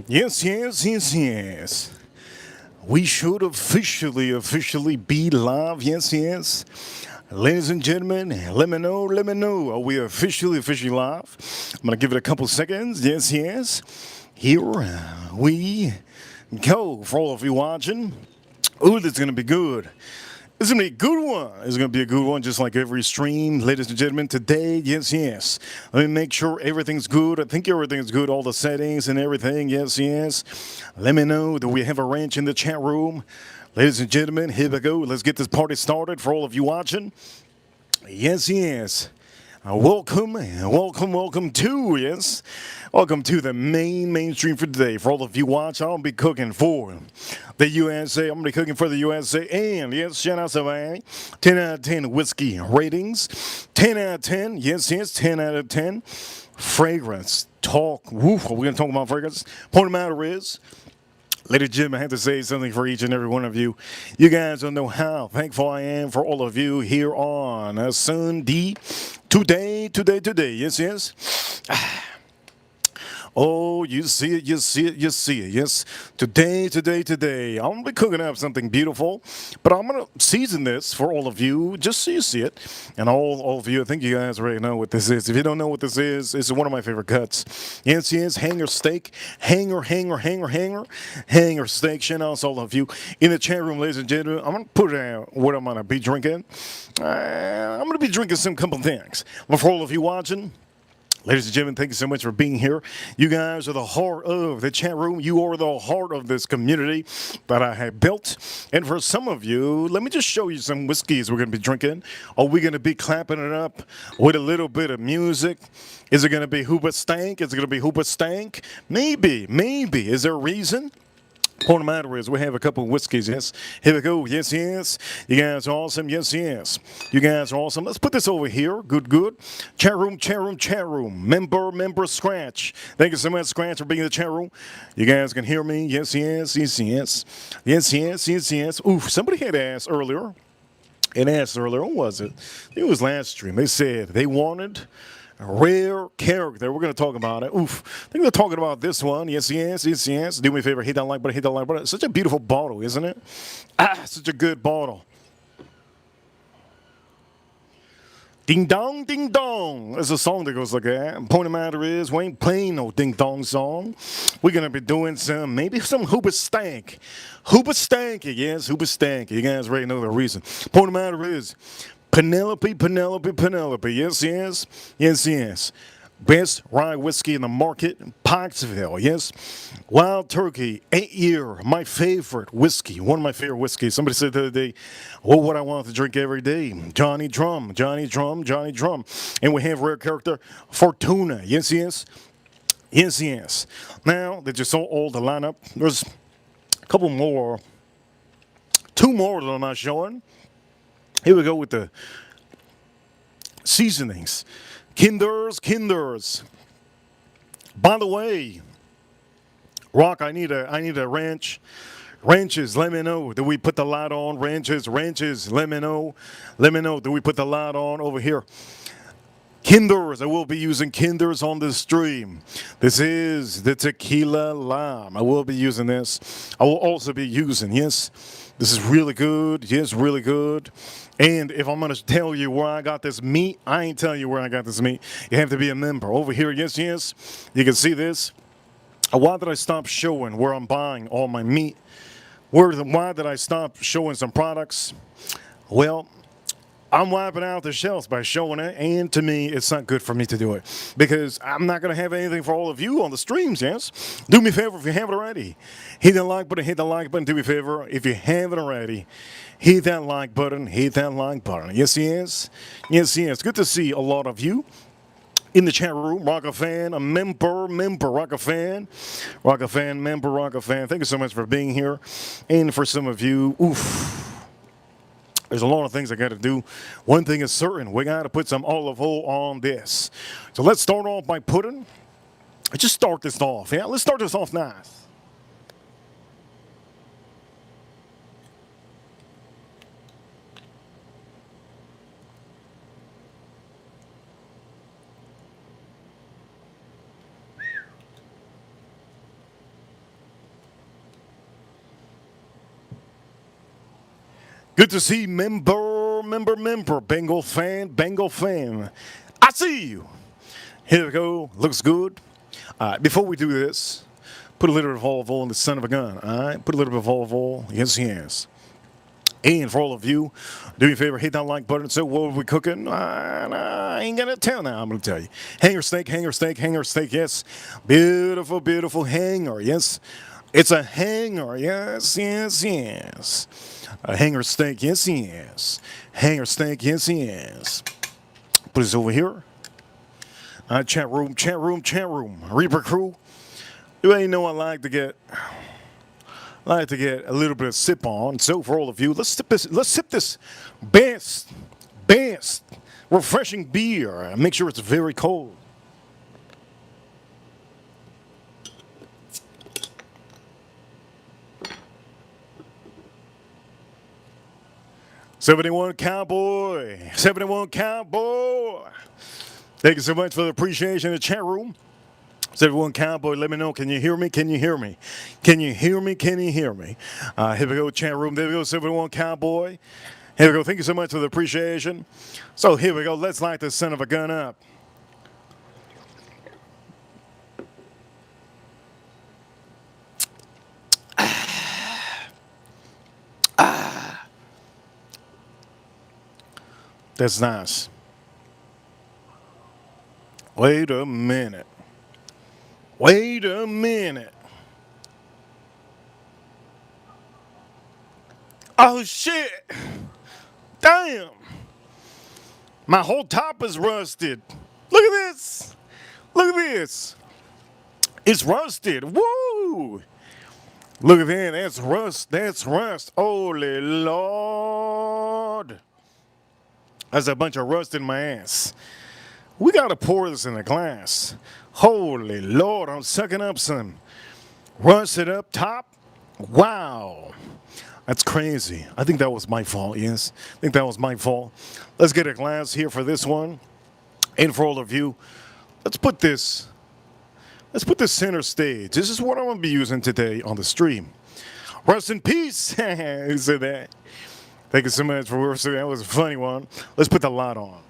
Yes, yes, yes, yes. We should officially be live. Yes, yes. Ladies and gentlemen, let me know, let me know. Are we officially live? I'm going to give it a couple seconds. Yes, yes. Here we go for all of you watching. Ooh, this is going to be good. It's going to be a good one. It's going to be a good one, just like every stream. Ladies and gentlemen, today, yes, yes. Let me make sure everything's good. I think everything's good, all the settings and everything. Yes, yes. Let me know that we have a ranch in the chat room. Ladies and gentlemen, here we go. Let's get this party started for all of you watching. Yes, yes. Welcome to, yes. Welcome to the mainstream for today. For all of you watching, I'll be cooking for the USA. I'm going to be cooking for the USA. And, yes, shout out to Miami. 10 out of 10 whiskey ratings. 10 out of 10. Yes, yes, 10 out of 10. Fragrance. Talk. Woof. Are we going to talk about fragrance? Point of the matter is, ladies and gentlemen, I have to say something for each and every one of you. You guys don't know how thankful I am for all of you here on a Sunday. Today. Yes, yes. Oh, you see it. Yes, today. I'm going to be cooking up something beautiful, but I'm going to season this for all of you, just so you see it. And all of you, I think you guys already know what this is. If you don't know what this is, it's one of my favorite cuts. Yes, hanger steak. Hanger steak. Shout out to all of you in the chat room, ladies and gentlemen. I'm going to put out what I'm going to be drinking. I'm going to be drinking some couple things. But for all of you watching, ladies and gentlemen, thank you so much for being here. You guys are the heart of the chat room. You are the heart of this community that I have built. And for some of you, let me just show you some whiskeys we're going to be drinking. Are we going to be clapping it up with a little bit of music? Is it going to be Hoopa Stank? Is it going to be Hoopa Stank? Maybe. Is there a reason? Point of the matter is, we have a couple of whiskeys, yes. Here we go, yes. You guys are awesome, yes. You guys are awesome. Let's put this over here, good. Chat room. Member Scratch. Thank you so much, Scratch, for being in the chat room. You guys can hear me, yes. Oof, somebody had asked earlier, what was it? I think it was last stream. They said they wanted a rare character. We're going to talk about it. Oof. I think they're talking about this one. Yes. Do me a favor. Hit that like button. It's such a beautiful bottle, isn't it? Such a good bottle. Ding dong, ding dong. There's a song that goes like that. Point of the matter is, we ain't playing no ding dong song. We're going to be doing maybe some Hoopa Stank. Hoopa Stank, yes, Hoopa Stank. You guys already know the reason. Point of the matter is, Penelope. Yes. Best rye whiskey in the market, Pikesville, yes. Wild Turkey, 8-year, my favorite whiskey, one of my favorite whiskeys. Somebody said the other day, what I want to drink every day, Johnny Drum. And we have rare character, Fortuna, yes. Now that you saw all the lineup, there's a couple more, 2 more that I'm not showing. Here we go with the seasonings. Kinders. By the way, Rock, I need a ranch. Ranches, let me know. Do we put the light on? Ranches, let me know. Do we put the light on over here? Kinders, I will be using Kinders on this stream. This is the tequila lime. I will be using this. I will also be using, yes, this is really good. Yes, really good. And if I'm going to tell you where I got this meat, I ain't telling you where I got this meat. You have to be a member. Over here, yes. You can see this. Why did I stop showing where I'm buying all my meat? Why did I stop showing some products? Well, I'm wiping out the shelves by showing it, and to me, it's not good for me to do it because I'm not going to have anything for all of you on the streams, yes? Do me a favor if you haven't already. Hit the like button, do me a favor. If you haven't already, hit that like button. Yes. Good to see a lot of you in the chat room. Rock a fan, a member, Rock a fan. Thank you so much for being here. And for some of you, oof. There's a lot of things I got to do. One thing is certain. We got to put some olive oil on this. So let's start off by let's start this off. Yeah, let's start this off nice. Good to see member, Bengal fan. I see you. Here we go. Looks good. Before we do this, put a little bit of olive oil in the son of a gun. All right, put a little bit of olive oil. Yes. And for all of you, do me a favor, hit that like button. So what are we cooking? I ain't gonna tell now. I'm gonna tell you. Hanger steak. Yes, beautiful hanger. Yes, it's a hanger. Yes. A hanger steak. Yes. Hanger steak. Yes. Put this over here. Chat room. Reaper crew. You ain't know I like to get a little bit of sip on. So for all of you, let's sip this best refreshing beer. Make sure it's very cold. '71 Cowboy. Thank you so much for the appreciation in the chat room. '71 Cowboy, let me know. Can you hear me? Here we go, chat room. There we go, '71 Cowboy. Here we go. Thank you so much for the appreciation. So here we go. Let's light this son of a gun up. That's nice. Wait a minute. Oh shit! Damn! My whole top is rusted. Look at this. It's rusted. Woo! Look at that. That's rust. Holy Lord. That's a bunch of rust in my ass. We gotta pour this in a glass. Holy Lord, I'm sucking up some rusted up top. Wow. That's crazy. I think that was my fault, yes. I think that was my fault. Let's get a glass here for this one. And for all of you, let's put this center stage. This is what I'm gonna be using today on the stream. Rest in peace. Who said that? Thank you so much for working. That was a funny one. Let's put the light on.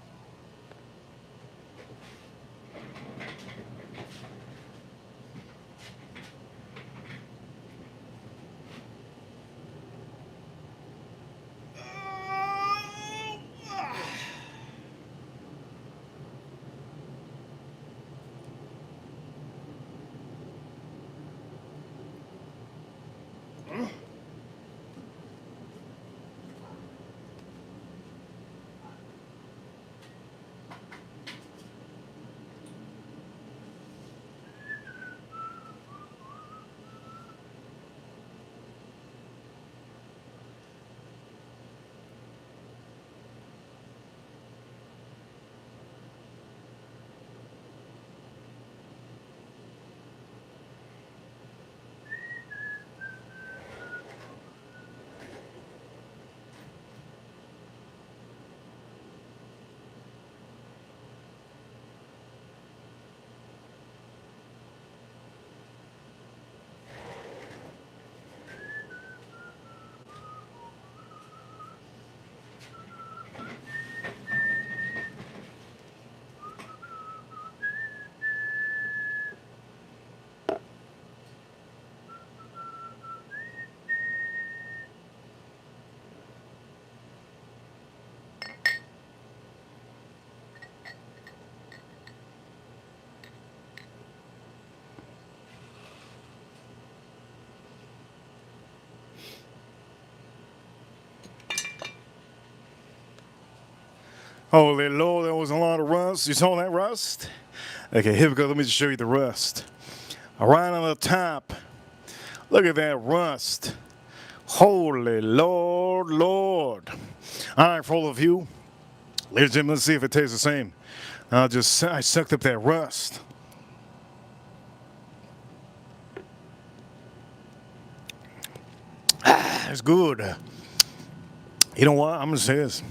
Holy Lord, there was a lot of rust. You saw that rust? Okay, here we go. Let me just show you the rust. Right on the top. Look at that rust. Holy Lord. All right, for all of you, ladies and gentlemen, let's see if it tastes the same. I sucked up that rust. It's good. You know what? I'm going to say this.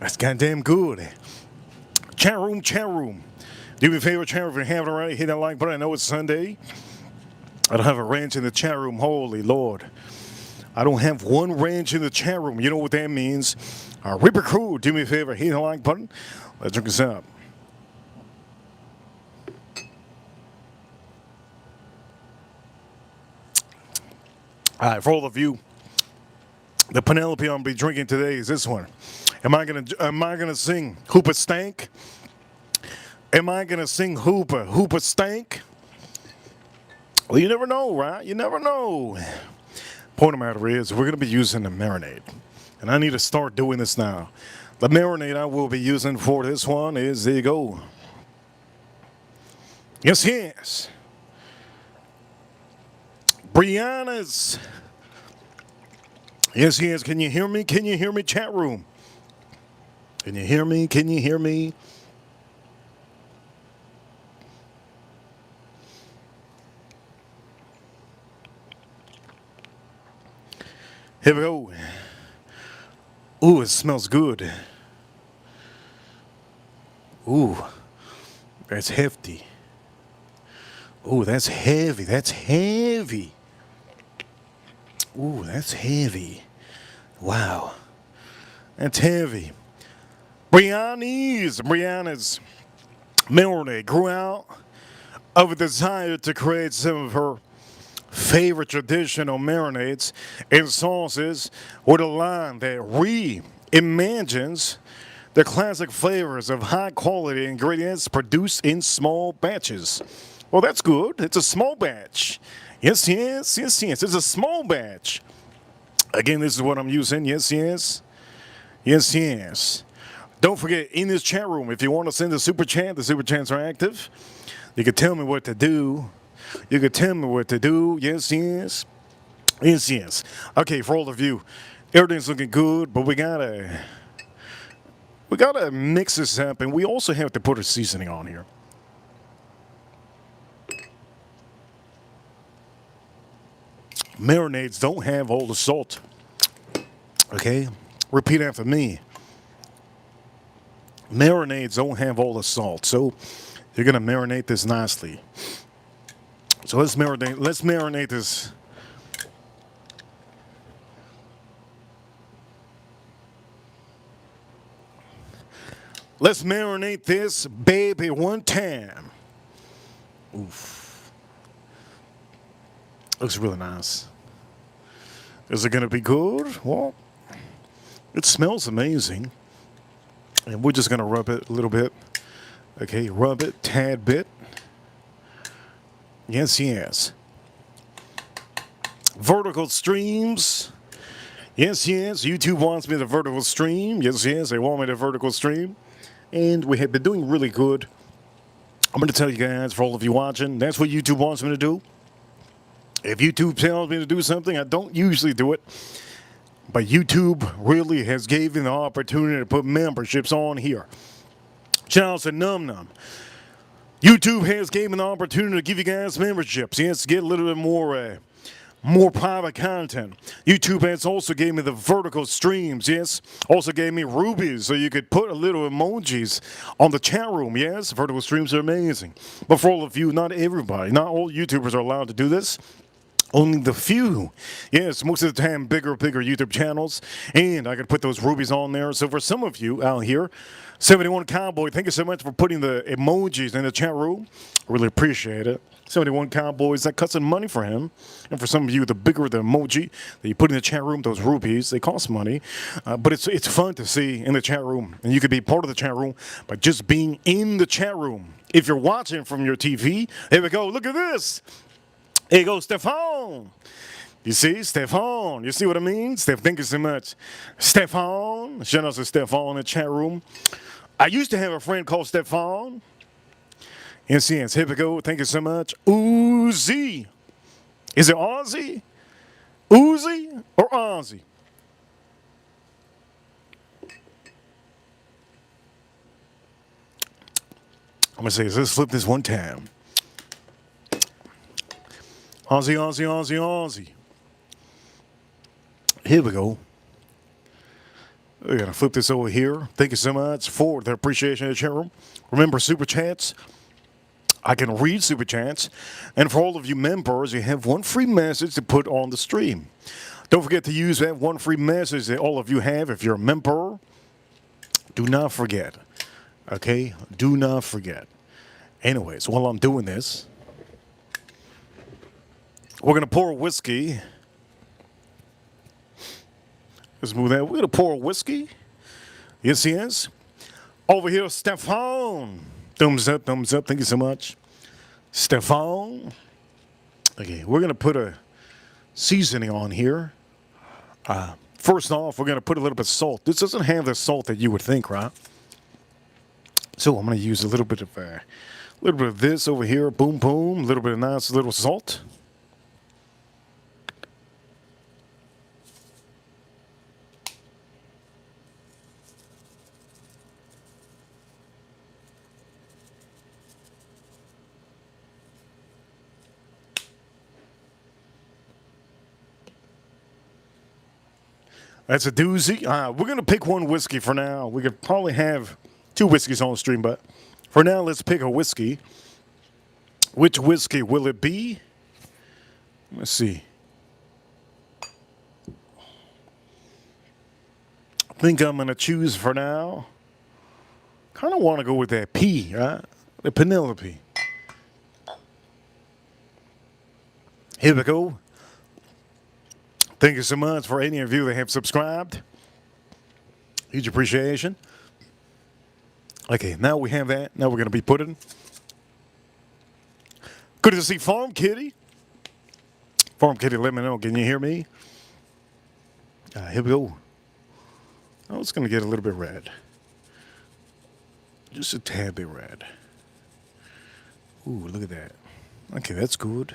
That's goddamn good. Chat room. Do me a favor, chat room, if you haven't already, hit that like button. I know it's Sunday. I don't have a ranch in the chat room. Holy Lord. I don't have one ranch in the chat room. You know what that means. Reaper Crew, do me a favor, hit the like button. Let's drink this up. All right, for all of you, the Penelope I'm gonna be drinking today is this one. Am I gonna sing Hoopa Stank? Am I gonna sing Hoopa Stank? Well, you never know, right? You never know. Point of the matter is, we're gonna be using the marinade, and I need to start doing this now. The marinade I will be using for this one is, there you go. Yes. Brianna's. Yes. Can you hear me? Can you hear me, chat room? Can you hear me? Can you hear me? Here we go. Ooh, it smells good. Ooh, that's hefty. Ooh, that's heavy. That's heavy. Ooh, that's heavy. Wow. That's heavy. Brianna's marinade grew out of a desire to create some of her favorite traditional marinades and sauces with a line that reimagines the classic flavors of high quality ingredients produced in small batches. Well, that's good. It's a small batch. Yes. It's a small batch. Again, this is what I'm using. Yes. Don't forget, in this chat room, if you want to send a super chat, the super chats are active. You can tell me what to do. Yes. Okay, for all of you, everything's looking good, but we gotta mix this up, and we also have to put a seasoning on here. Marinades don't have all the salt. Okay? Repeat after me. Marinades don't have all the salt, so you're gonna marinate this nicely. So let's marinate this. Let's marinate this baby one time. Oof. Looks really nice. Is it gonna be good? Well, it smells amazing. And we're just gonna rub it a little bit. Okay, rub it, tad bit. Yes. Vertical streams. Yes. YouTube wants me to vertical stream. Yes. They want me to vertical stream. And we have been doing really good. I'm going to tell you guys, for all of you watching, that's what YouTube wants me to do. If YouTube tells me to do something, I don't usually do it. But YouTube really has given the opportunity to put memberships on here. Shout out to Num Num. YouTube has given the opportunity to give you guys memberships. Yes, to get a little bit more private content. YouTube has also gave me the vertical streams. Yes, also gave me rubies so you could put a little emojis on the chat room. Yes, vertical streams are amazing. But for all of you, not everybody, not all YouTubers are allowed to do this. Only the few. Yes, most of the time, bigger YouTube channels. And I could put those rubies on there. So for some of you out here, 71 Cowboy, thank you so much for putting the emojis in the chat room. I really appreciate it. 71 Cowboys, that costs some money for him. And for some of you, the bigger the emoji that you put in the chat room, those rupees, they cost money. But it's fun to see in the chat room. And you could be part of the chat room by just being in the chat room. If you're watching from your TV, here we go, look at this. Here goes Stefan. You see, Stefan. You see what I mean? Steph, thank you so much. Stefan. Shout out to Stefan in the chat room. I used to have a friend called Stefan. Yes. Here we go. Thank you so much. Uzi. Is it Ozzy? Uzi or Ozzy? I'm going to say, let's flip this one time. Ozzy. Here we go. We're going to flip this over here. Thank you so much for the appreciation in the chat room. Remember, Super Chats. I can read Super Chats. And for all of you members, you have one free message to put on the stream. Don't forget to use that one free message that all of you have if you're a member. Do not forget. Okay? Do not forget. Anyways, while I'm doing this, we're going to pour whiskey. Let's move that. We're going to pour whiskey. Yes, yes. Over here, Stefan. Thumbs up, thumbs up. Thank you so much. Stefan. Okay, we're going to put a seasoning on here. First off, we're going to put a little bit of salt. This doesn't have the salt that you would think, right? So I'm going to use a little bit of this over here. Boom, boom. A little bit of nice little salt. That's a doozy. We're going to pick one whiskey for now. We could probably have two whiskeys on the stream, but for now, let's pick a whiskey. Which whiskey will it be? Let's see. I think I'm going to choose for now. Kind of want to go with that P, right? The Penelope. Here we go. Thank you so much for any of you that have subscribed. Huge appreciation. Okay, now we have that. Now we're going to be putting. Good to see Farm Kitty. Farm Kitty, let me know. Can you hear me? Here we go. Oh, it's going to get a little bit red. Just a tad bit red. Ooh, look at that. Okay, that's good.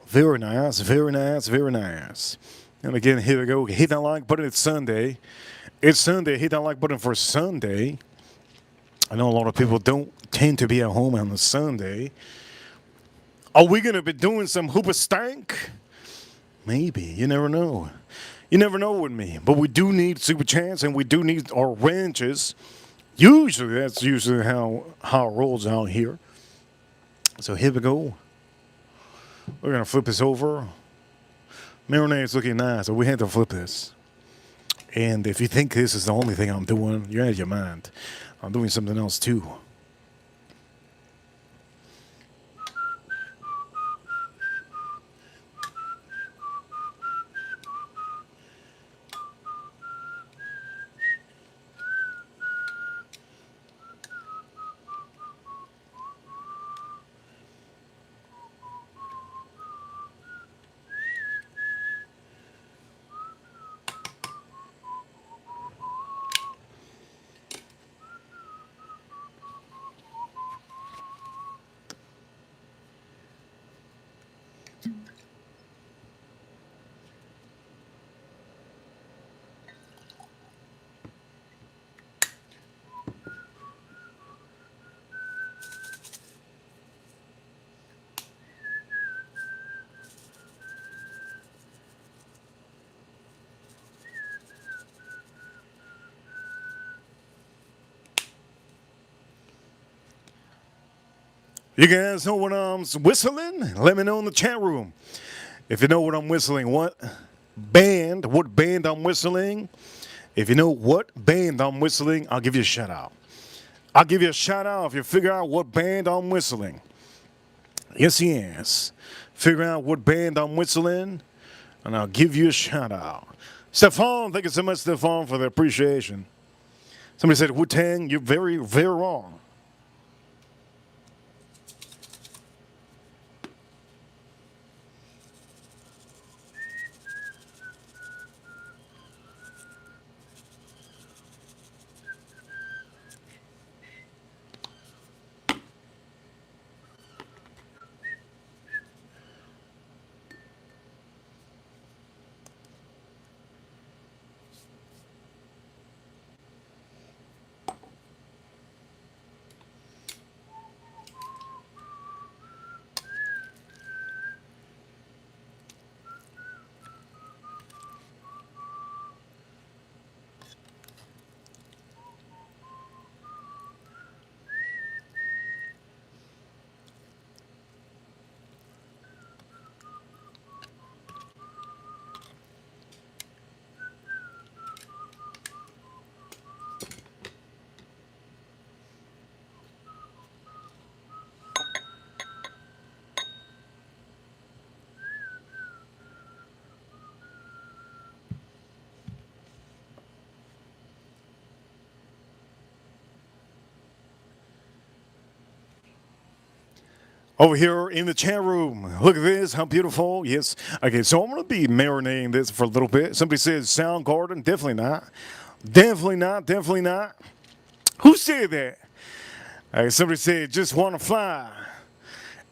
Very nice, very nice, very nice. And again, here we go. Hit that like button. It's Sunday. It's Sunday. Hit that like button for Sunday. I know a lot of people don't tend to be at home on a Sunday. Are we going to be doing some hooper stank? Maybe. You never know. You never know with me. But we do need super chats and we do need our ranches. Usually, that's usually how it rolls out here. So here we go. We're going to flip this over. Marinade's looking nice, so we had to flip this. And if you think this is the only thing I'm doing, you're out of your mind. I'm doing something else too. You guys know what I'm whistling? Let me know in the chat room. If you know what I'm whistling, what band I'm whistling. If you know what band I'm whistling, I'll give you a shout out. I'll give you a shout out if you figure out what band I'm whistling. Yes, yes. Figure out what band I'm whistling, and I'll give you a shout out. Stefan, thank you so much, Stefan, for the appreciation. Somebody said, Wu-Tang, you're very, very wrong. Over here in the chat room. Look at this, how beautiful. Yes. Okay, so I'm going to be marinating this for a little bit. Somebody says Soundgarden. Definitely not. Definitely not. Definitely not. Who said that? Somebody said just want to fly.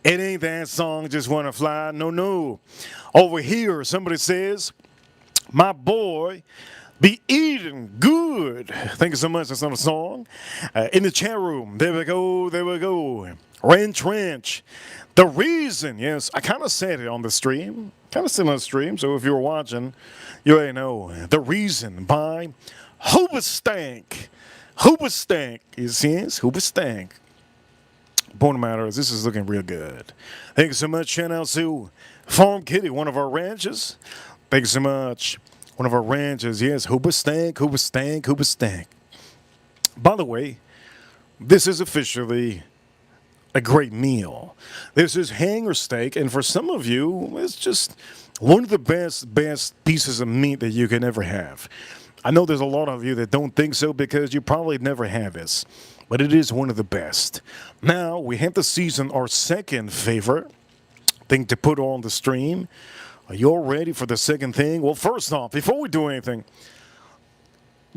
It ain't that song, just want to fly. No, no. Over here, somebody says, my boy be eating good. Thank you so much. That's not a song. In the chat room, there we go, there we go. Ranch. The reason, yes, I kind of said it on the stream. Kind of said it on the stream, so if you were watching, you already know. The reason by Hoobastank. Hoobastank. You see this? Hoobastank. Point of the matter is, this is looking real good. Thank you so much. Shout out to Farm Kitty, one of our ranches. Thank you so much. One of our ranches, yes, Hoobastank, Hoobastank, Hoobastank. By the way, this is officially a great meal. This is hanger steak, and for some of you, it's just one of the best pieces of meat that you can ever have. I know there's a lot of you that don't think so because you probably never have this, but it is one of the best. Now, we have to season our second favorite thing to put on the stream. Are you all ready for the second thing? Well, first off, before we do anything,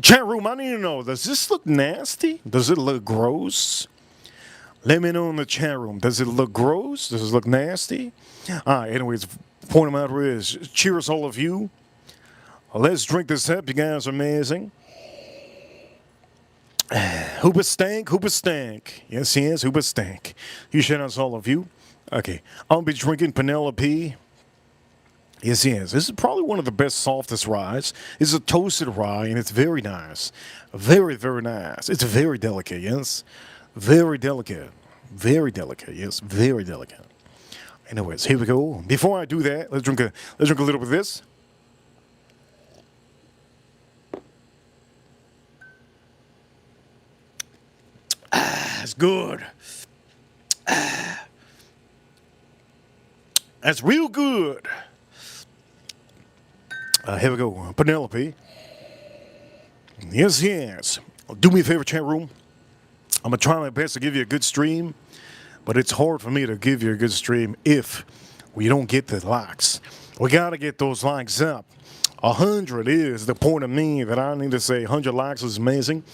chat room, I need to know, does this look nasty? Does it look gross? Let me know in the chat room. Does it look gross? Does it look nasty? Anyways, point of matter is, cheers all of you. Let's drink this up. You guys are amazing. Hoobastank, Hoobastank. Yes, yes, Hoobastank. You shout out to all of you. Okay, I'll be drinking Penelope. Yes, yes. This is probably one of the best, softest ryes. It's a toasted rye, and it's very nice. Very, very nice. It's very delicate, yes. Very delicate. Very delicate, yes. Very delicate. Anyways, here we go. Before I do that, let's drink a little bit of this. That's good. That's real good. Here we go. Penelope. Yes, yes. Do me a favor, chat room. I'm going to try my best to give you a good stream, but it's hard for me to give you a good stream if we don't get the likes. We got to get those likes up. 100 is the point of me that I need to say 100 likes is amazing.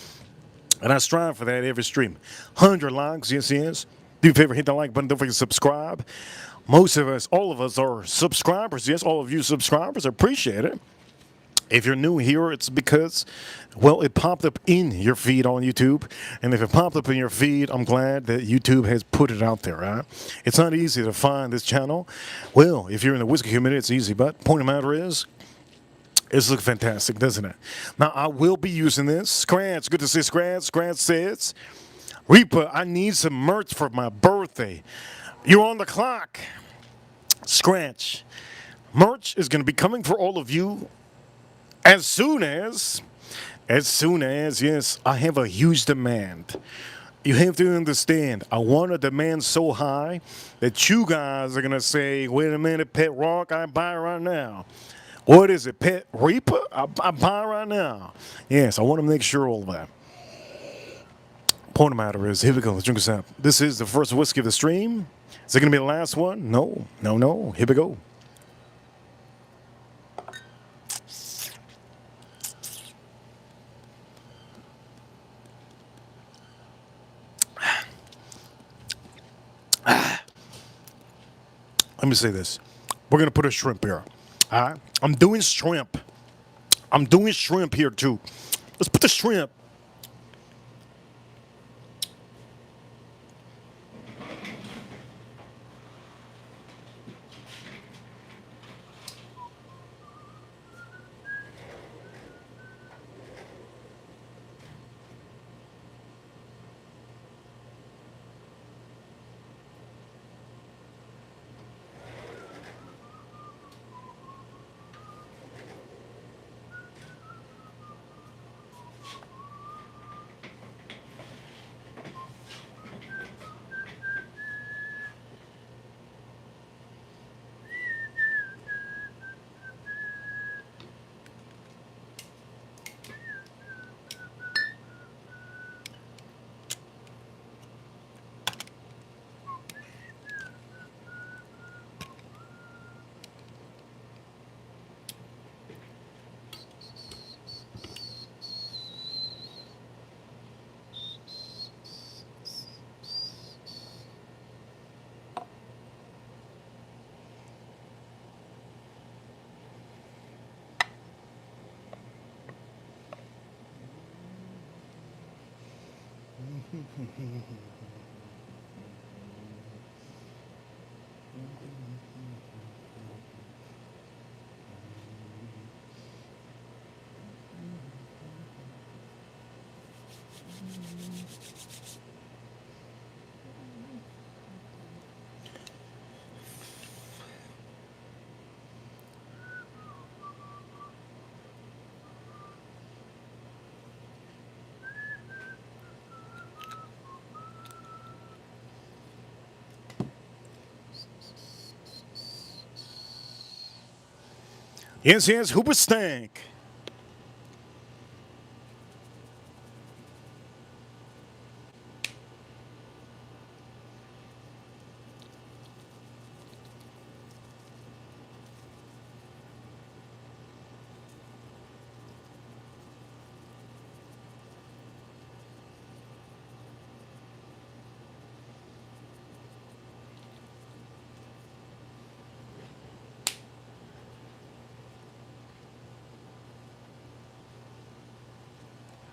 And I strive for that every stream. 100 likes, yes, yes. Do me a favor, hit the like button. Don't forget to subscribe. Most of us, all of us are subscribers. Yes, all of you subscribers. I appreciate it. If you're new here, it's because, well, it popped up in your feed on YouTube. And if it popped up in your feed, I'm glad that YouTube has put it out there, right? It's not easy to find this channel. Well, if you're in the whiskey community, it's easy. But point of the matter is, it's looking fantastic, doesn't it? Now, I will be using this. Scratch, good to see Scratch. Scratch says, Reaper, I need some merch for my birthday. You're on the clock. Scratch. Merch is going to be coming for all of you as soon as, yes, I have a huge demand. You have to understand, I want a demand so high that you guys are going to say, wait a minute, Pet Rock, I buy right now. What is it, Pet Reaper? I buy right now. Yes, I want to make sure all of that. Point of the matter is, here we go, let's drink this up. This is the first whiskey of the stream. Is it going to be the last one? No, no, no. Here we go. Let me say this. We're going to put a shrimp here. All right? I'm doing shrimp. I'm doing shrimp here, too. Let's put the shrimp. Yes, yes, Hooper Stank.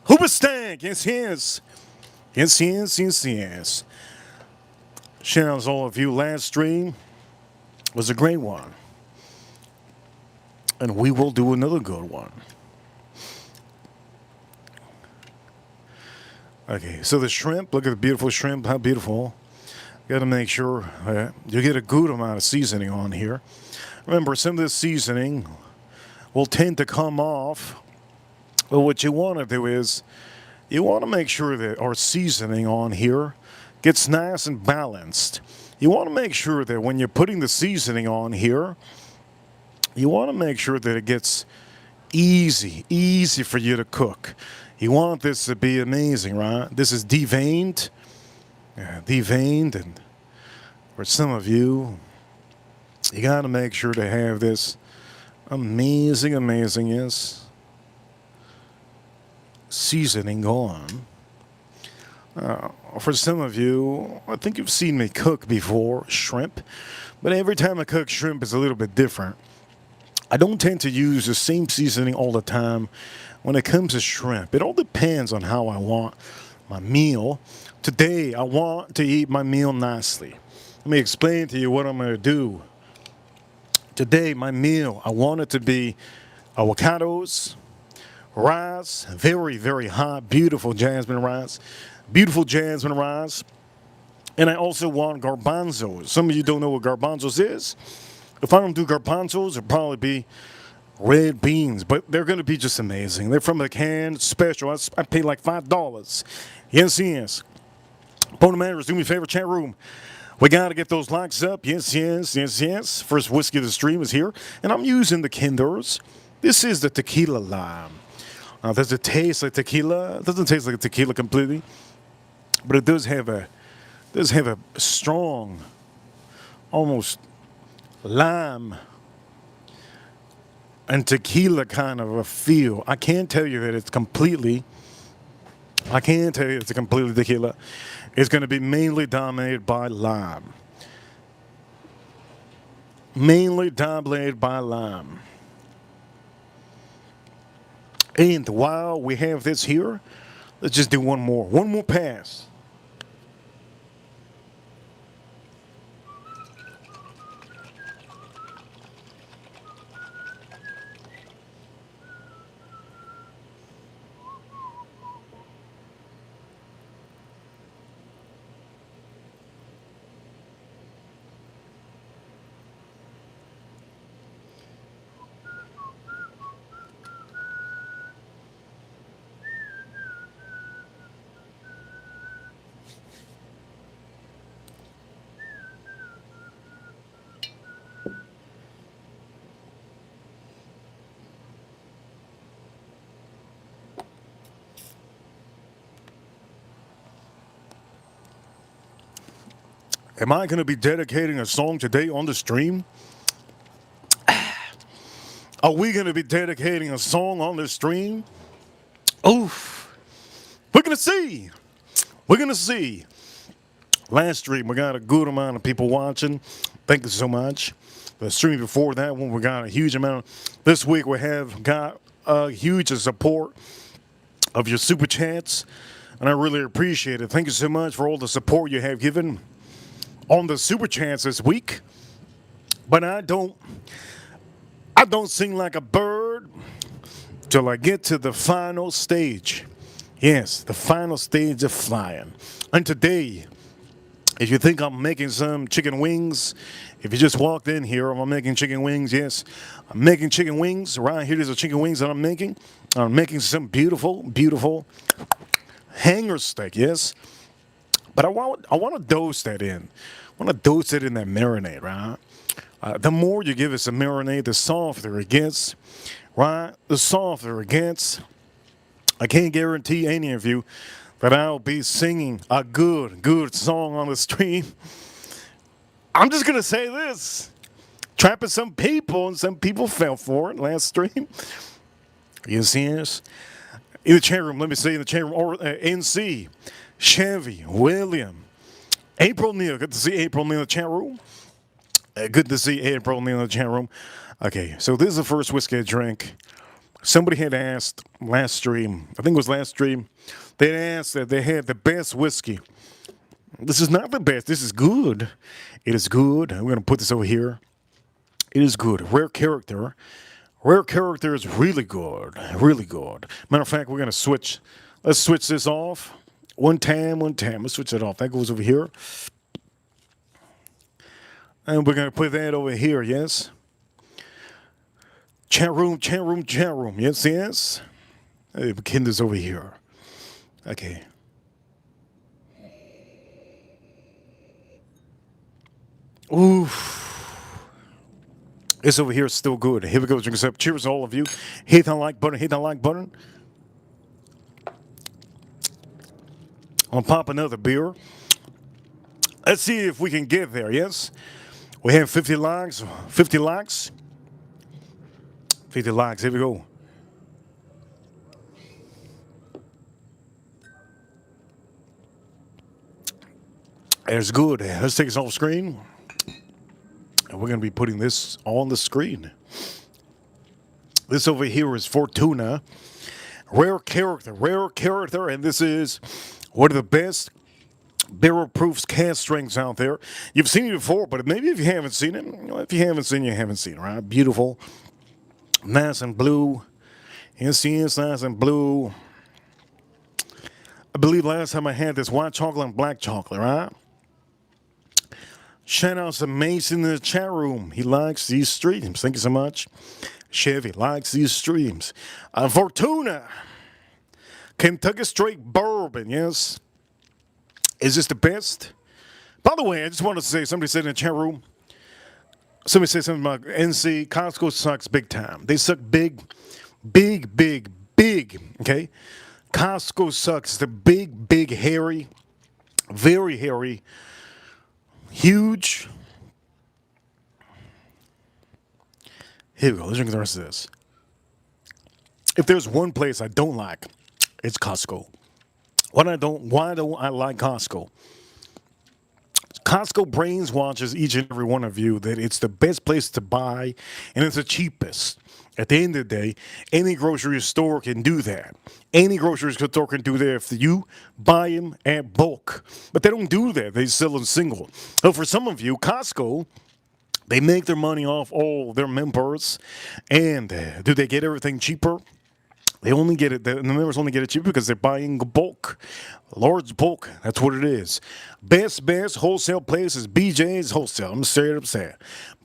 Hooper Stank. Yes, yes. Yes, yes, yes, yes. Shout out to all of you. Last stream was a great one. And we will do another good one. Okay, so the shrimp, look at the beautiful shrimp, how beautiful. Got to make sure you get a good amount of seasoning on here. Remember, some of this seasoning will tend to come off. But what you want to do is you want to make sure that our seasoning on here gets nice and balanced. You want to make sure that when you're putting the seasoning on here, you want to make sure that it gets easy for you to cook. You want this to be amazing, right? This is deveined. Deveined, and for some of you, you got to make sure to have this amazingness seasoning on. For some of you, I think you've seen me cook before shrimp, but every time I cook shrimp is a little bit different. I don't tend to use the same seasoning all the time when it comes to shrimp. It all depends on how I want my meal. Today, I want to eat my meal nicely. Let me explain to you what I'm going to do. Today, my meal, I want it to be avocados, rice, very hot, beautiful jasmine rice. Beautiful jasmine rice. And I also want garbanzos. Some of you don't know what garbanzos is. If I don't do garbanzos, it'll probably be red beans, but they're going to be just amazing. They're from the can special. I paid like $5. Yes, yes. Opponent managers, do me a favor, chat room. We got to get those likes up. Yes, yes, yes, yes. First whiskey of the stream is here. And I'm using the Kinders. This is the tequila lime. Does it taste like tequila? It doesn't taste like tequila completely. But it does have a strong, almost lime and tequila kind of a feel. I can't tell you that it's completely tequila. It's going to be mainly dominated by lime. Mainly dominated by lime. And while we have this here, let's just do one more pass. Am I going to be dedicating a song today on the stream? Are we going to be dedicating a song on the stream? Oof. We're going to see. We're going to see. Last stream, we got a good amount of people watching. Thank you so much. The stream before that one, we got a huge amount. This week, we have got a huge support of your super chats. and I really appreciate it. Thank you so much for all the support you have given on the Super Chats this week. But I don't sing like a bird till I get to the final stage. Yes, the final stage of flying. And today, if you think I'm making some chicken wings, if you just walked in here, I'm making chicken wings. Yes, I'm making chicken wings. Right here, there's the chicken wings that I'm making. I'm making some beautiful, beautiful hanger steak. Yes, but I want to dose that in. I want to dose it in that marinade, right? The more you give it some marinade, the softer it gets, right? The softer it gets. I can't guarantee any of you that I'll be singing a good song on the stream. I'm just going to say this. Trapping some people, and some people fell for it last stream. You see this? In the chat room, let me say in the chat room, or NC, Chevy, William, April Neal. Good to see April Neal in the chat room. Good to see April Neal in the chat room. Okay, so this is the first whiskey I drank. Somebody had asked last stream, I think it was last stream, they asked that they had the best whiskey. This is not the best. This is good. It is good. I'm going to put this over here. It is good. Rare Character. Rare Character is really good. Really good. Matter of fact, we're going to switch. Let's switch this off. One time. Let's switch it off. That goes over here. And we're going to put that over here, yes? Chat room. Yes, yes. Hey, Kinder's over here. Okay. Oof. This over here is still good. Here we go. Drink us up. Cheers to all of you. Hit that like button. Hit that like button. I'll pop another beer. Let's see if we can get there, yes? We have 50 likes. 50 likes. 50 likes. Here we go. It's good. Let's take this off screen. And we're going to be putting this on the screen. This over here is Fortuna. Rare Character. And this is one of the best barrel-proof cast strengths out there. You've seen it before, but maybe if you haven't seen it, if you haven't seen it, you haven't seen it, right? Beautiful. Nice and blue. Yes, nice and blue. I believe last time I had this white chocolate and black chocolate, right? Shout out to Mason in the chat room. He likes these streams. Thank you so much. Chevy likes these streams. Fortuna. Kentucky Straight Bourbon, yes. Is this the best? By the way, I just want to say, somebody said in the chat room, somebody said something about NC. Costco sucks big time. They suck big. Okay? Costco sucks. The big, hairy, very hairy, huge. Here we go. Let's drink the rest of this. If there's one place I don't like, it's Costco. Why don't I like Costco? Costco brainwashes each and every one of you that it's the best place to buy and it's the cheapest. At the end of the day, any grocery store can do that. Any grocery store can do that if you buy them at bulk. But they don't do that. They sell them single. So for some of you, Costco, they make their money off all their members. And do they get everything cheaper? They only get it, the members only get it cheaper because they're buying bulk. Large bulk, that's what it is. Best wholesale place is BJ's Wholesale. I'm straight up saying.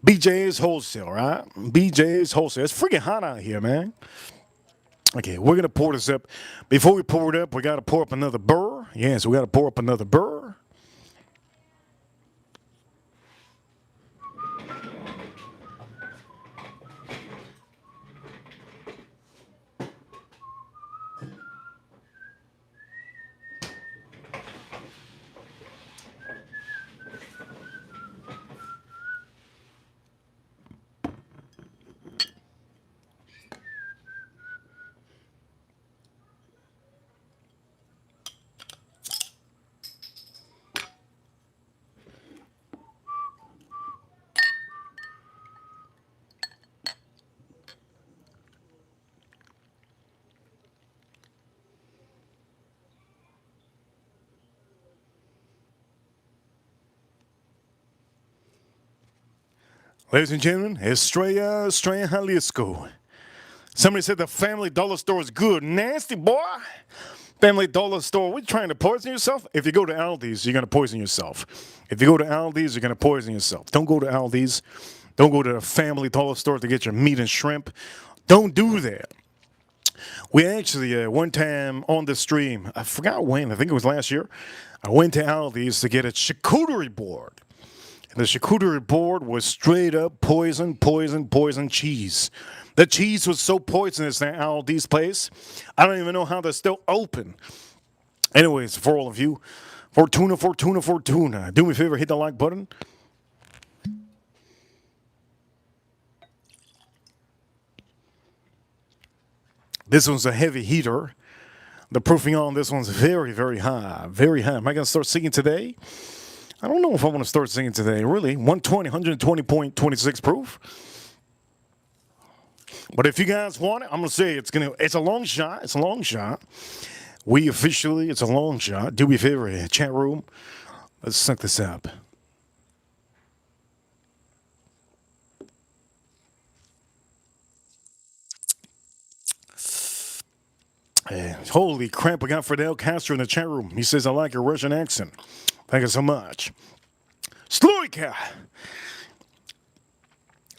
BJ's Wholesale, right? BJ's Wholesale. It's freaking hot out here, man. Okay, we're going to pour this up. Before we pour it up, we got to pour up another burr. Yes, we got to pour up another burr. Ladies and gentlemen, Estrella Jalisco. Somebody said the Family Dollar store is good. Nasty, boy. Family Dollar store. What, you trying to poison yourself? If you go to Aldi's, you're going to poison yourself. If you go to Aldi's, you're going to poison yourself. Don't go to Aldi's. Don't go to the Family Dollar store to get your meat and shrimp. Don't do that. We actually, one time on the stream, I forgot when, I think it was last year, I went to Aldi's to get a charcuterie board. And the charcuterie board was straight up poison cheese. The cheese was so poisonous at Aldi's place, I don't even know how they're still open. Anyways, for all of you, Fortuna. Do me a favor, hit the like button. This one's a heavy heater. The proofing on this one's very, very high. Very high. Am I going to start singing today? I don't know if I want to start singing today, really. 120.26 proof. But if you guys want it, I'm going to say it's a long shot. It's a long shot. It's a long shot. Do me a favor, chat room. Let's suck this up. Holy crap, we got Fidel Castro in the chat room. He says, I like your Russian accent. Thank you so much. Sloika!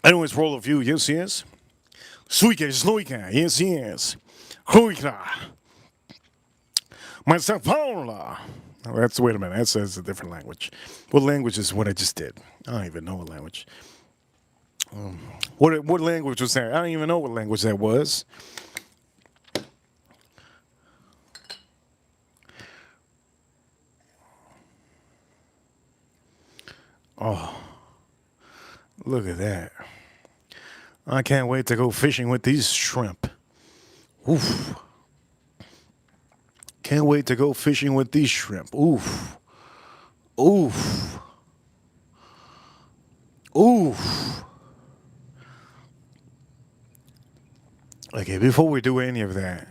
Anyways, for all of you, yes. Sloika, yes. Hluika. Myself, Paula. Wait a minute, that says a different language. What language is what I just did? I don't even know what language. What language was that? I don't even know what language that was. Oh, look at that. I can't wait to go fishing with these shrimp. Oof. Can't wait to go fishing with these shrimp. Oof. Oof. Oof. Okay, before we do any of that,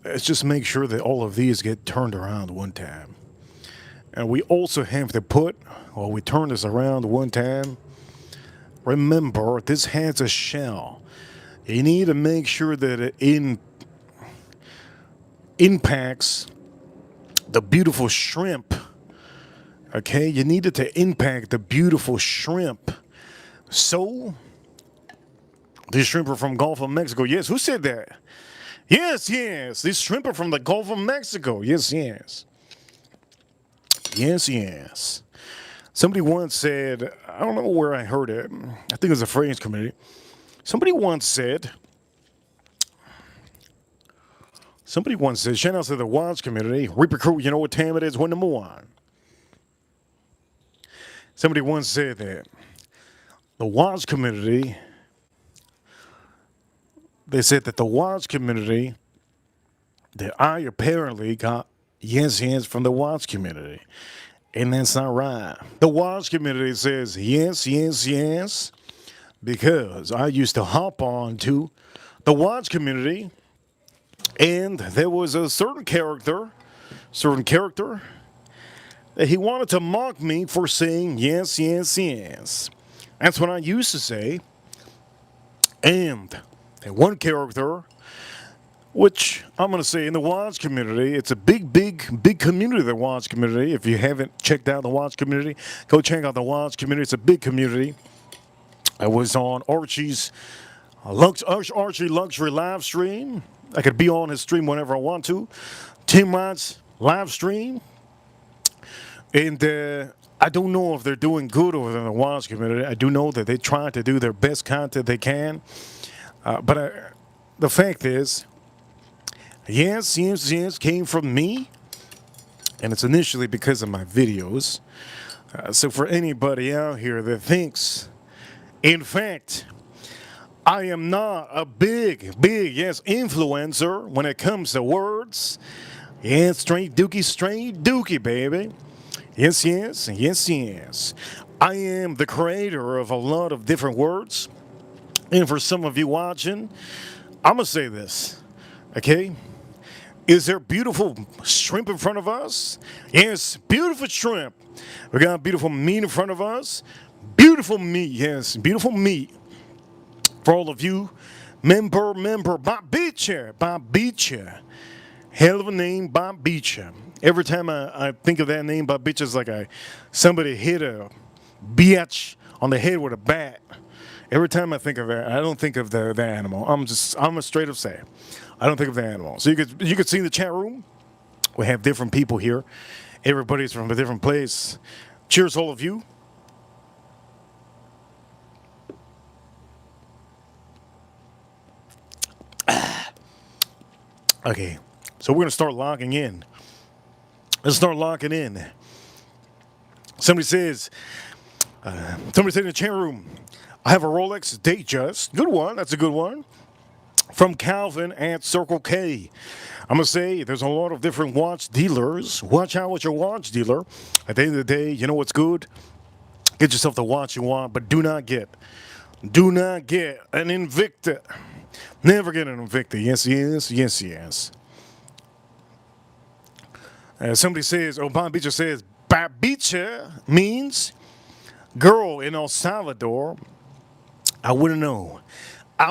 let's just make sure that all of these get turned around one time. And we also have to while we turn this around one time, remember, this has a shell. You need to make sure that it impacts the beautiful shrimp. Okay, you need it to impact the beautiful shrimp. So, these shrimp are from Gulf of Mexico. Yes, who said that? Yes. These shrimp are from the Gulf of Mexico. Yes. Somebody once said, I don't know where I heard it. I think it was a French community. Somebody once said, shout out to the watch community. Reaper crew, you know what time it is? When number one. Somebody once said that the watch community, they said that the watch community, that I apparently got yes from the watch community. And that's not right. The watch community says yes, because I used to hop on to the watch community, and there was a certain character that he wanted to mock me for saying yes. That's what I used to say. And that one character, which I'm going to say in the watch community, it's a big community, the watch community. If you haven't checked out the watch community, go check out the watch community. It's a big community. I was on Archie Luxury live stream. I could be on his stream whenever I want to. Tim Rod's live stream. And I don't know if they're doing good over in the watch community. I do know that they try to do their best content they can. But the fact is, yes came from me, and it's initially because of my videos. So for anybody out here that thinks, in fact, I am not a big influencer when it comes to words. Yes, straight dookie, baby. Yes. I am the creator of a lot of different words. And for some of you watching, I'm going to say this, okay? Is there beautiful shrimp in front of us? Yes, beautiful shrimp. We got beautiful meat in front of us. Beautiful meat, yes, beautiful meat. For all of you, member, Bob Beecher, Bob Beecher. Hell of a name, Bob Beecher. Every time I think of that name, Bob Beecher, is like somebody hit a bitch on the head with a bat. Every time I think of it, I don't think of the animal. I'm a straight up say, I don't think of the animal. So you could see in the chat room, we have different people here. Everybody's from a different place. Cheers, all of you. Okay, so we're gonna start locking in. Let's start locking in. Somebody said in the chat room, I have a Rolex Datejust. Good one. That's a good one. From Calvin at Circle K. I'm going to say there's a lot of different watch dealers. Watch out with your watch dealer. At the end of the day, you know what's good? Get yourself the watch you want, but do not get an Invicta. Never get an Invicta. Yes. Somebody says, Bob Beecher says, Babicha means girl in El Salvador. I wouldn't know. I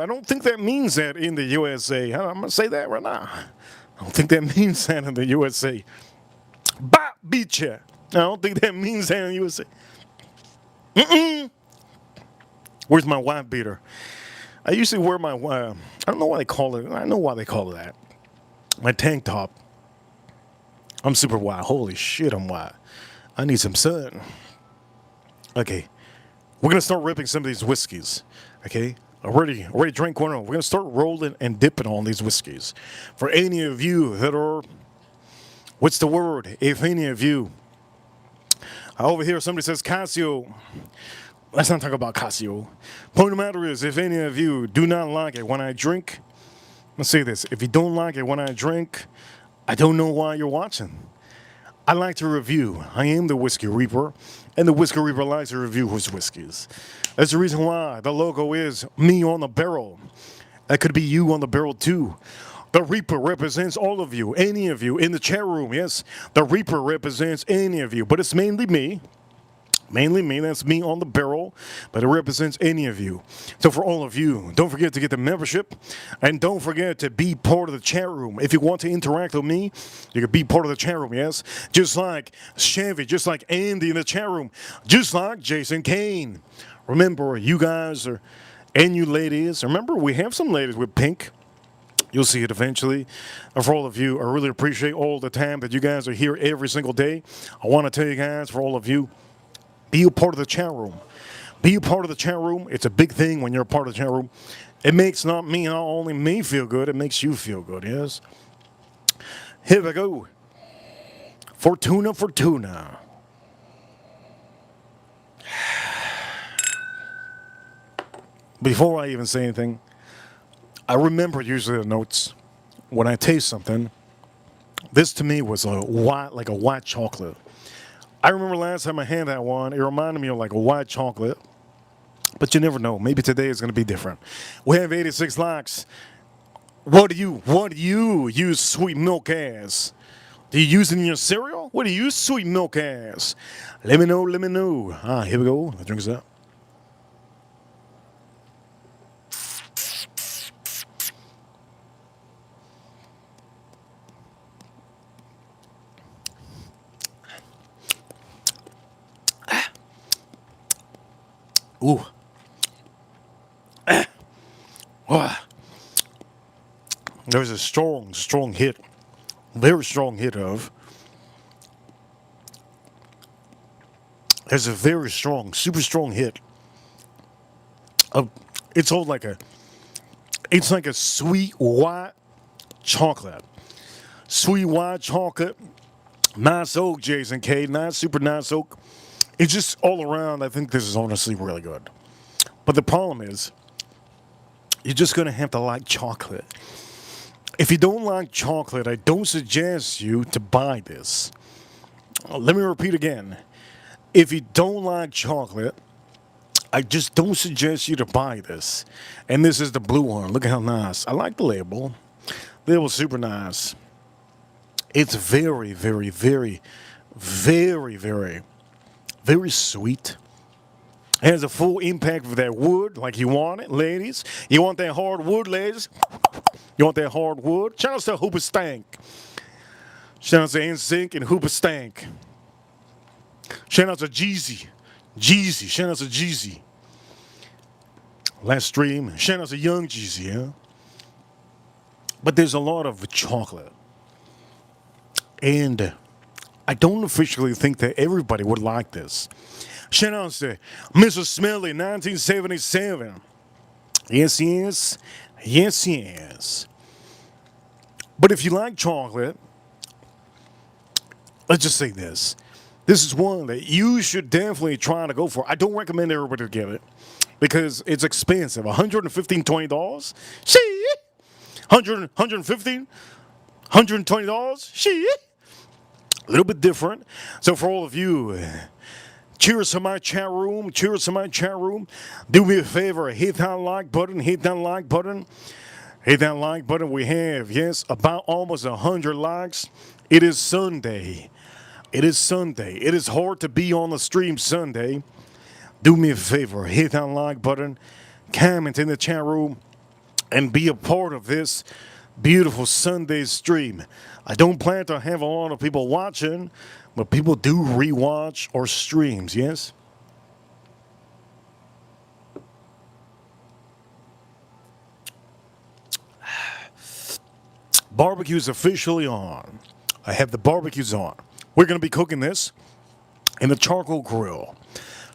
don't think that means that in the USA. I'm going to say that right now. I don't think that means that in the USA. Babicha. I don't think that means that in the USA. Where's my wife beater? I usually wear my, I don't know why they call it. I know why they call it that. My tank top. I'm super wild. Holy shit, I'm wild. I need some sun. Okay. We're going to start ripping some of these whiskeys. Okay? Already drank one of them. We're going to start rolling and dipping on these whiskeys. For any of you that are, what's the word? If any of you, over here somebody says Casio. Let's not talk about Casio. Point of the matter is, if any of you do not like it when I drink, let's say this. If you don't like it when I drink, I don't know why you're watching. I like to review. I am the Whiskey Reaper, and the Whiskey Reaper likes to review his whiskeys. That's the reason why the logo is me on the barrel. That could be you on the barrel too. The Reaper represents all of you, any of you in the chat room. Yes, the Reaper represents any of you, but it's mainly me. Mainly me, that's me on the barrel, but it represents any of you. So for all of you, don't forget to get the membership, and don't forget to be part of the chat room. If you want to interact with me, you can be part of the chat room, yes? Just like Chevy, just like Andy in the chat room, just like Jason Kane. Remember, you guys are, and you ladies, remember we have some ladies with pink. You'll see it eventually. And for all of you, I really appreciate all the time that you guys are here every single day. I want to tell you guys, for all of you, be a part of the chat room. Be a part of the chat room. It's a big thing when you're a part of the chat room. It makes not only me feel good, it makes you feel good, yes? Here we go. Fortuna. Before I even say anything, I remember usually the notes when I taste something. This to me was like a white chocolate. I remember last time I had that one, it reminded me of like a white chocolate. But you never know. Maybe today is going to be different. We have 86 likes. What do you use sweet milk as? Do you use it in your cereal? What do you use sweet milk as? Let me know. Here we go. Let's drink this up. Ooh. There's a strong hit. Very strong hit of. There's a very strong, super strong hit of. It's like a sweet white chocolate. Sweet white chocolate. Nice oak, Jason K. Nice, super nice oak. It's just all around, I think this is honestly really good. But the problem is, you're just going to have to like chocolate. If you don't like chocolate, I don't suggest you to buy this. Let me repeat again. If you don't like chocolate, I just don't suggest you to buy this. And this is the blue one. Look at how nice. I like the label. The label's super nice. It's very, very, very, very, very, very sweet. Has a full impact of that wood like you want it, ladies. You want that hard wood, ladies? You want that hard wood? Shout out to Hooper Stank. Shout out to NSYNC and Hooper Stank. Shout out to Jeezy. Jeezy. Shout out to Jeezy. Last stream. Shout out to Young Jeezy, yeah? But there's a lot of chocolate. And I don't officially think that everybody would like this. Shout out to Mr. Smelly, 1977. Yes, yes. Yes, yes. But if you like chocolate, let's just say this. This is one that you should definitely try to go for. I don't recommend everybody to get it because it's expensive. $115, $20? Shit. 115 $120? Shit. A little bit different. So for all of you, cheers to my chat room. Cheers to my chat room. Do me a favor. Hit that like button. Hit that like button. Hit that like button. We have, yes, about almost 100 likes. It is Sunday. It is Sunday. It is hard to be on the stream Sunday. Do me a favor. Hit that like button. Comment in the chat room. And be a part of this beautiful Sunday stream. I don't plan to have a lot of people watching, but people do rewatch our streams, yes? Barbecue's officially on. I have the barbecues on. We're going to be cooking this in the charcoal grill.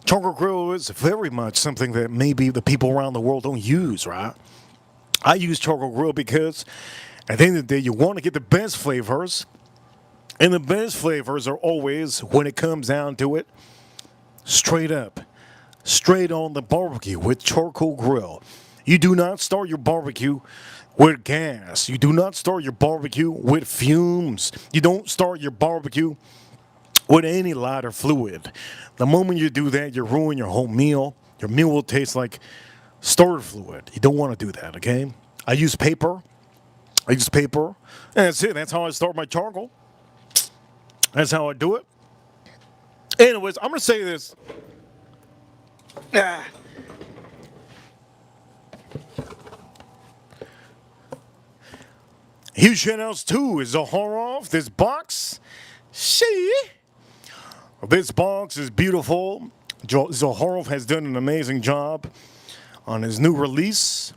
Charcoal grill is very much something that maybe the people around the world don't use, right? I use charcoal grill because at the end of the day, you want to get the best flavors. And the best flavors are always, when it comes down to it, straight up, straight on the barbecue with charcoal grill. You do not start your barbecue with gas. You do not start your barbecue with fumes. You don't start your barbecue with any lighter fluid. The moment you do that, you ruin your whole meal. Your meal will taste like starter fluid. You don't want to do that, okay? I use paper. And that's it. That's how I start my charcoal. That's how I do it. Anyways, I'm going to say this. Huge shout outs to ZAHAROFF. This box. This box is beautiful. ZAHAROFF has done an amazing job on his new release.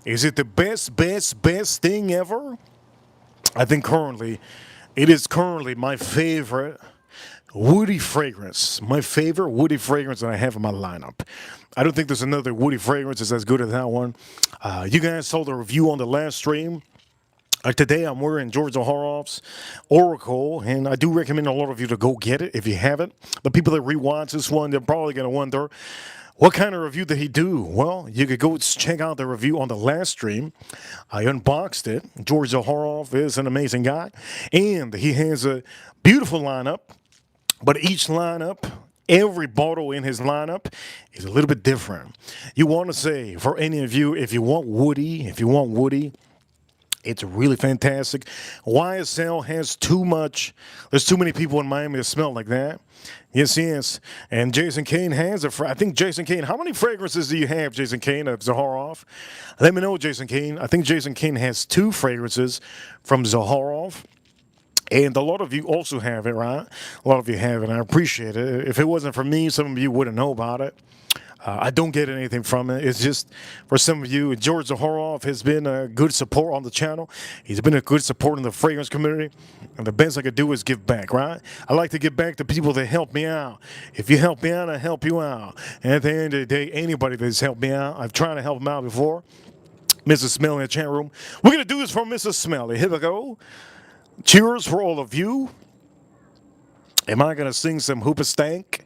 Is it the best thing ever? I think it is currently my favorite woody fragrance. My favorite woody fragrance that I have in my lineup. I don't think there's another woody fragrance that's as good as that one. You guys saw the review on the last stream. Today I'm wearing George ZAHAROFF's Oracle, and I do recommend a lot of you to go get it if you haven't. The people that rewatch this one, they're probably going to wonder, what kind of review did he do? Well, you could go check out the review on the last stream. I unboxed it. George ZAHAROFF is an amazing guy, and he has a beautiful lineup, but each lineup, every bottle in his lineup is a little bit different. You want to say, for any of you, if you want woody, it's really fantastic. YSL has there's too many people in Miami that smell like that. Yes. And Jason Kane has I think Jason Kane, how many fragrances do you have, Jason Kane, of ZAHAROFF? Let me know, Jason Kane. I think Jason Kane has 2 fragrances from ZAHAROFF. And a lot of you also have it, right? A lot of you have it, and I appreciate it. If it wasn't for me, some of you wouldn't know about it. I don't get anything from it. It's just for some of you. George ZAHAROFF has been a good support on the channel. He's been a good support in the fragrance community. And the best I could do is give back, right? I like to give back to people that help me out. If you help me out, I help you out. And at the end of the day, anybody that's helped me out, I've tried to help them out before. Mrs. Smelly in the chat room. We're going to do this for Mrs. Smelly. Here we go. Cheers for all of you. Am I going to sing some Hoopa Stank?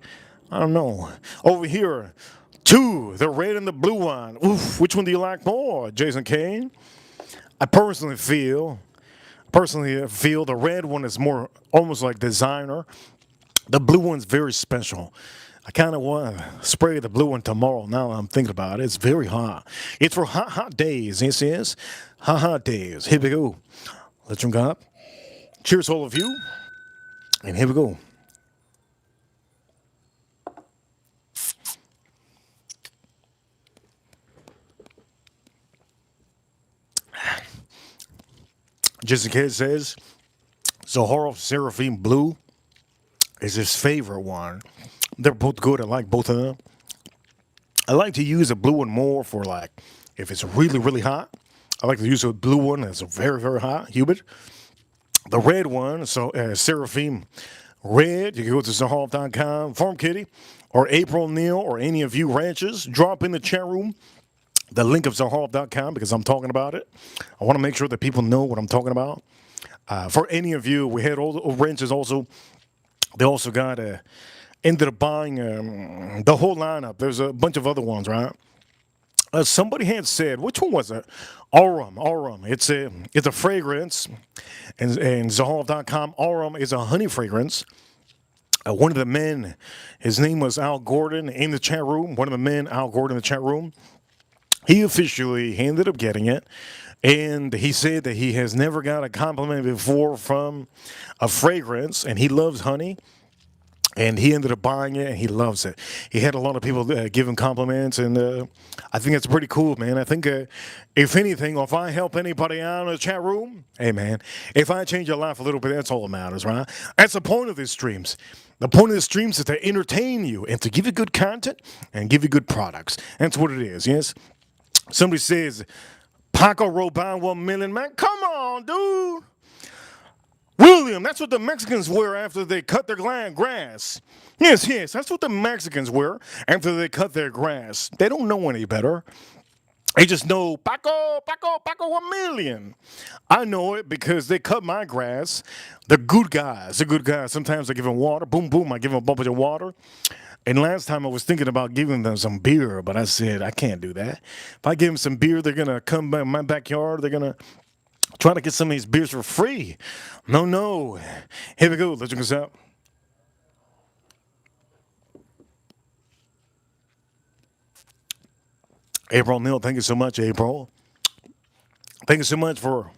I don't know. Over here. 2, the red and the blue one. Oof, which one do you like more, Jason Kane? I personally feel the red one is more almost like designer. The blue one's very special. I kind of want to spray the blue one tomorrow. Now I'm thinking about it. It's very hot. It's for hot days. This is hot days. Here we go. Let's drink up. Cheers, all of you. And here we go. Just in case, says Zaharoff Seraphim Blue is his favorite one. They're both good. I like both of them. I like to use a blue one more for like if it's really, really hot. I like to use a blue one that's very, very hot, humid. The red one, so Seraphim Red, you can go to Zaharoff.com, Farm Kitty, or April Neal, or any of you ranchers. Drop in the chat room the link of Zaharoff.com because I'm talking about it. I want to make sure that people know what I'm talking about. For any of you, we had all the ranchers also. They also got ended up buying the whole lineup. There's a bunch of other ones, right? Somebody had said, which one was it? Aurum, Aurum. It's a fragrance, and Zaharoff.com. Aurum is a honey fragrance. One of the men, his name was Al Gordon in the chat room. One of the men, Al Gordon in the chat room, he officially ended up getting it. And he said that he has never got a compliment before from a fragrance, and he loves honey. And he ended up buying it, and he loves it. He had a lot of people give him compliments, and I think it's pretty cool, man. I think, if anything, or if I help anybody out in the chat room, hey, man, if I change your life a little bit, that's all that matters, right? That's the point of these streams. The point of the streams is to entertain you and to give you good content and give you good products. That's what it is, yes? Somebody says, Paco Robin 1 million, man. Come on, dude. William, that's what the Mexicans wear after they cut their grass. Yes, yes, that's what the Mexicans wear after they cut their grass. They don't know any better. They just know, Paco, Paco, Paco 1 million. I know it because they cut my grass. They're good guys. They're good guys. Sometimes I give them water. Boom, boom, I give them a bunch of water. And last time I was thinking about giving them some beer, but I said, I can't do that. If I give them some beer, they're going to come by my backyard. They're going to try to get some of these beers for free. No, no. Here we go. Let's check this out. April Neal, thank you so much, April. Thank you so much for.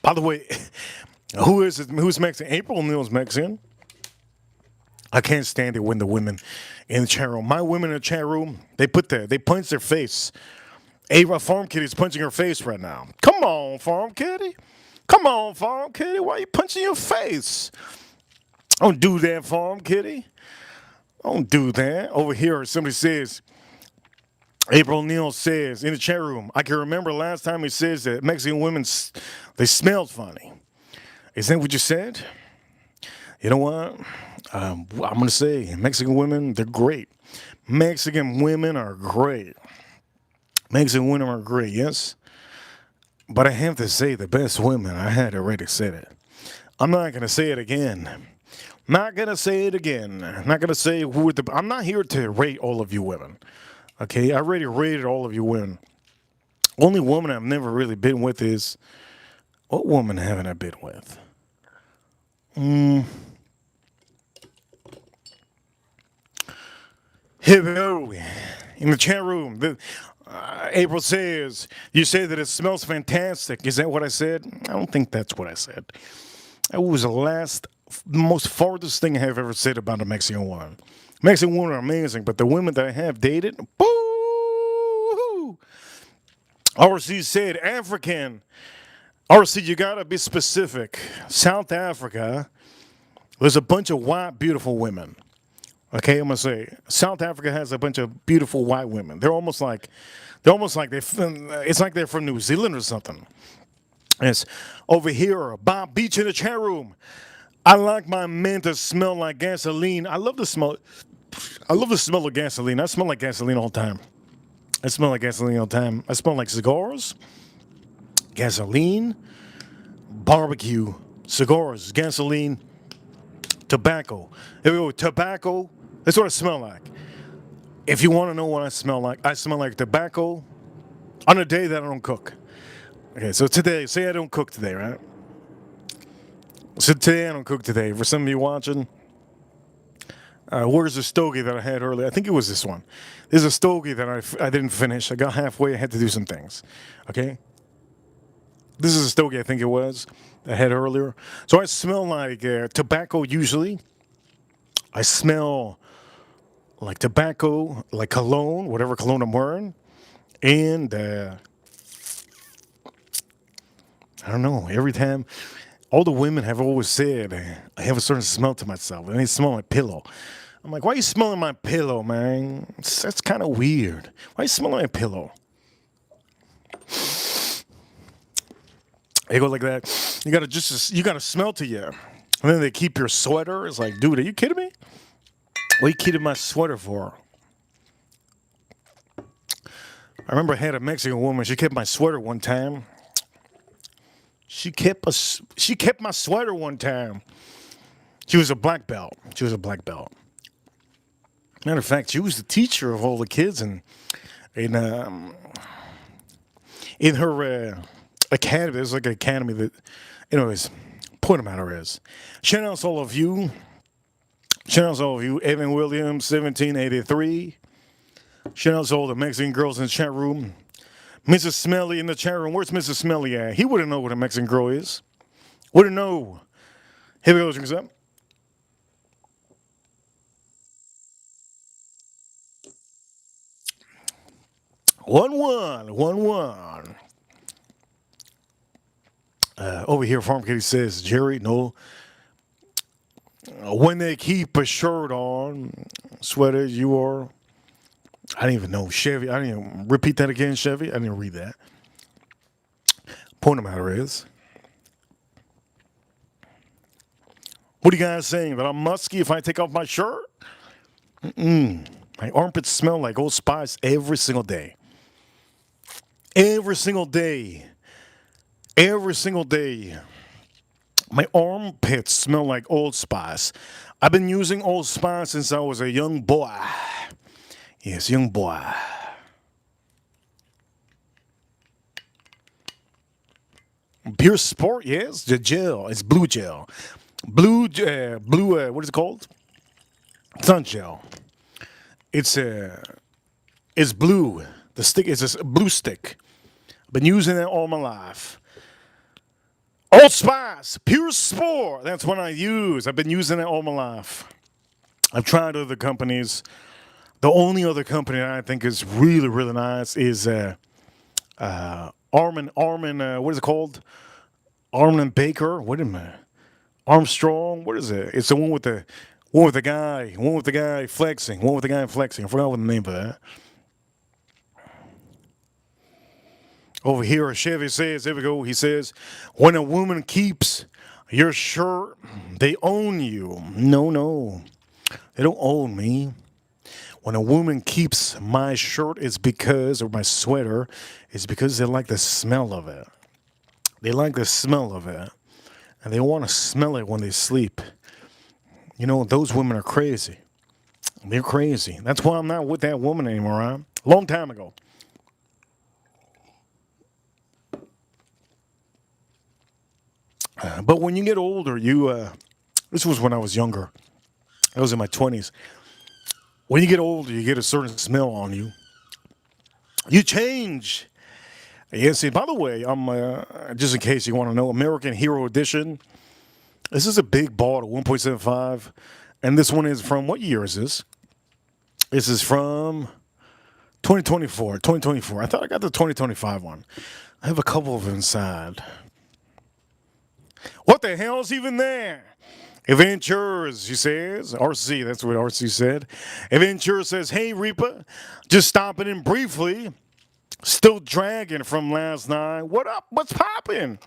By the way, who is it? Who's Mexican? April Neal's Mexican. I can't stand it when the women in the chat room. My women in the chat room, they punch their face. Ava Farm Kitty's punching her face right now. Come on, Farm Kitty. Come on, Farm Kitty. Why are you punching your face? Don't do that, Farm Kitty. Don't do that. Over here, somebody says, April Neal says in the chat room, I can remember last time he says that Mexican women, they smelled funny. Is that what you said? You know what? I'm going to say Mexican women, they're great. Mexican women are great. Mexican women are great, yes. But I have to say the best women, I had already said it. I'm not going to say it again. Not going to say it again. Not going to say who the. I'm not here to rate all of you women. Okay, I already rated all of you women. Only woman I've never really been with is. What woman haven't I been with? Here we go. In the chat room, April says, you say that it smells fantastic. Is that what I said? I don't think that's what I said. That was the most farthest thing I have ever said about a Mexican woman. Mexican women are amazing, but the women that I have dated, boo! RC said, African. RC, you gotta be specific. South Africa, there's a bunch of white, beautiful women. Okay, I'm gonna say South Africa has a bunch of beautiful white women. They're almost like it's like they're from New Zealand or something. Yes, over here, Bob Beach in the chat room. I like my men to smell like gasoline. I love the smell. I love the smell of gasoline. I smell like gasoline all the time. I smell like gasoline all the time. I smell like cigars, gasoline, barbecue, cigars, gasoline, tobacco. Here we go, tobacco. That's what I smell like. If you want to know what I smell like tobacco on a day that I don't cook. Okay, so today, say I don't cook today, right? So today I don't cook today. For some of you watching, where's the stogie that I had earlier? I think it was this one. There's a stogie that I didn't finish. I got halfway. I had to do some things. Okay? This is a stogie I think it was I had earlier. So I smell like tobacco usually. I smell like tobacco, like cologne, whatever cologne I'm wearing. And I don't know. Every time, all the women have always said, I have a certain smell to myself, and they smell my pillow. I'm like, why are you smelling my pillow, man? That's kind of weird. Why are you smelling my pillow? They go like that. You gotta smell to you. And then they keep your sweater. It's like, dude, are you kidding me? What are you keeping my sweater for? I remember I had a Mexican woman. She kept my sweater one time. She kept my sweater one time. She was a black belt. She was a black belt. Matter of fact, she was the teacher of all the kids in her academy. There's like an academy that, anyways, point them out her is. Shout out to all of you. Shout out to all of you. Evan Williams, 1783. Shout out to all the Mexican girls in the chat room. Mrs. Smelly in the chat room. Where's Mrs. Smelly at? He wouldn't know what a Mexican girl is. Wouldn't know. Here we go, drinks up. 1-1, 1-1. Over here, Farm Kitty says, Jerry, no. When they keep a shirt on, sweater, you are. I didn't even know. Chevy, I didn't even repeat that again, Chevy. I didn't read that. Point of the matter is, what are you guys saying? That I'm musky if I take off my shirt? My armpits smell like Old Spice every single day. Every single day. Every single day. My armpits smell like Old Spice. I've been using Old Spice since I was a young boy. Yes, young boy. Pure Sport, yes. The gel. It's blue gel. What is it called? It's not gel. It's blue. The stick is a blue stick. I've been using it all my life. Old Spice, Pure Sport. That's what I use. I've been using it all my life. I've tried other companies. The only other company that I think is really, really nice is Armin. What is it called? Armin and Baker. Wait a minute. Armstrong. What is it? It's the one with the guy flexing. I forgot what the name of that. Over here, Chevy says, here we go. He says, when a woman keeps your shirt, they own you. No. They don't own me. When a woman keeps my shirt, or my sweater, it's because they like the smell of it. They like the smell of it. And they want to smell it when they sleep. You know, those women are crazy. They're crazy. That's why I'm not with that woman anymore, huh? Long time ago. But when you get older, this was when I was younger. I was in my 20s. When you get older, you get a certain smell on you. You change. Yes, by the way, I'm just in case you want to know, American Hero Edition. This is a big bottle, 1.75. And this one is from, what year is this? This is from 2024. I thought I got the 2025 one. I have a couple of inside. What the hell's even there? Adventures, she says. RC, that's what RC said. Adventure says, hey, Reaper, just stopping in briefly. Still dragging from last night. What up? What's popping?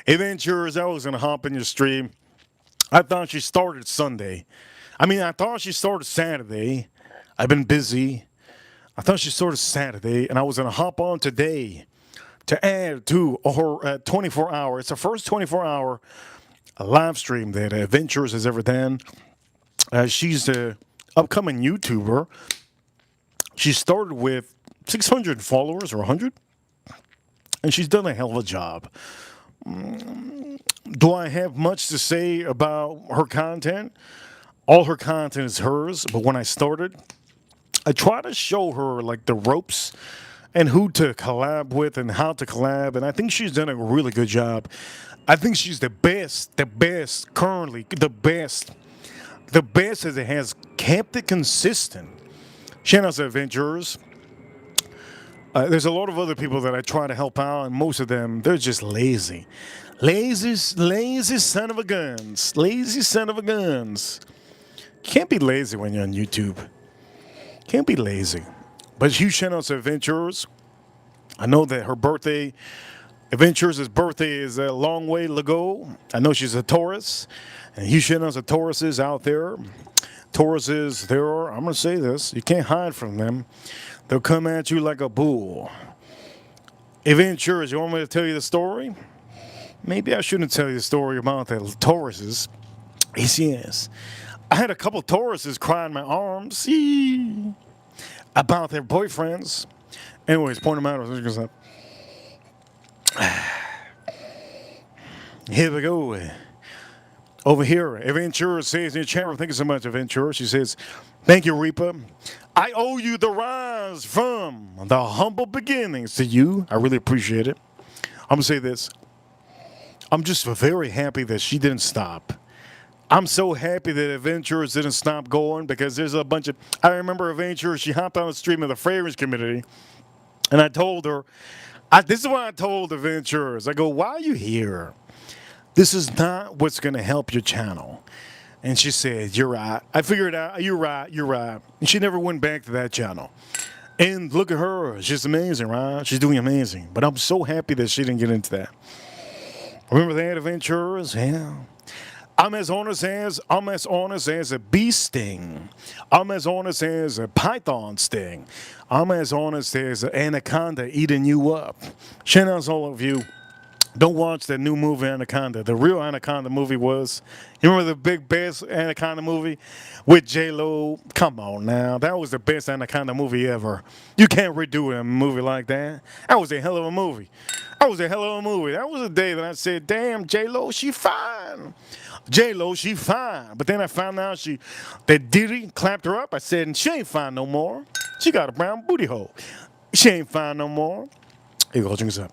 Adventures, I was going to hop in your stream. I thought she started Sunday. I thought she started Saturday. I've been busy. I thought she started Saturday, and I was going to hop on today to add to her 24-hour. It's the first 24-hour live stream that Adventures has ever done. She's an upcoming YouTuber. She started with 600 followers or 100, and she's done a hell of a job. Do I have much to say about her content? All her content is hers, but when I started, I try to show her like the ropes and who to collab with and how to collab, and I think she's done a really good job. I think she's the best, currently, the best as it has kept it consistent. Shout out to Adventures. There's a lot of other people that I try to help out, and most of them, they're just lazy. Lazy son of a guns. Lazy son of a guns. Can't be lazy when you're on YouTube. Can't be lazy. But huge shout out to Adventures. I know that her birthday, Adventures' birthday is a long way to go. I know she's a Taurus. And huge shout out to Tauruses out there. Tauruses, I'm going to say this, you can't hide from them. They'll come at you like a bull. Adventures, you want me to tell you the story? Maybe I shouldn't tell you the story about the Tauruses. Yes. I had a couple Tauruses cry in my arms about their boyfriends. Anyways, point them out. Here we go. Over here, Adventure says in the chat room, thank you so much, Adventure. She says, thank you, Reaper. I owe you the rise from the humble beginnings to you. I really appreciate it. I'm going to say this. I'm just very happy that she didn't stop. I'm so happy that Adventures didn't stop going because there's a bunch of... I remember Adventures, she hopped on the stream of the fragrance community, and I told her, this is what I told Adventures. I go, why are you here? This is not what's going to help your channel. And she said, you're right. I figured out, you're right. And she never went back to that channel. And look at her. She's amazing, right? She's doing amazing. But I'm so happy that she didn't get into that. Remember that, Adventures? Yeah. I'm as honest as a bee sting. I'm as honest as a python sting. I'm as honest as an anaconda eating you up. Shout out to all of you. Don't watch that new movie, Anaconda. The real Anaconda movie was, you remember the big best Anaconda movie with J-Lo? Come on now. That was the best Anaconda movie ever. You can't redo a movie like that. That was a hell of a movie. That was a day that I said, damn, J-Lo, she fine. J-Lo, she fine. But then I found out that Diddy clapped her up. I said, she ain't fine no more. She got a brown booty hole. She ain't fine no more. Here you go, drink this up.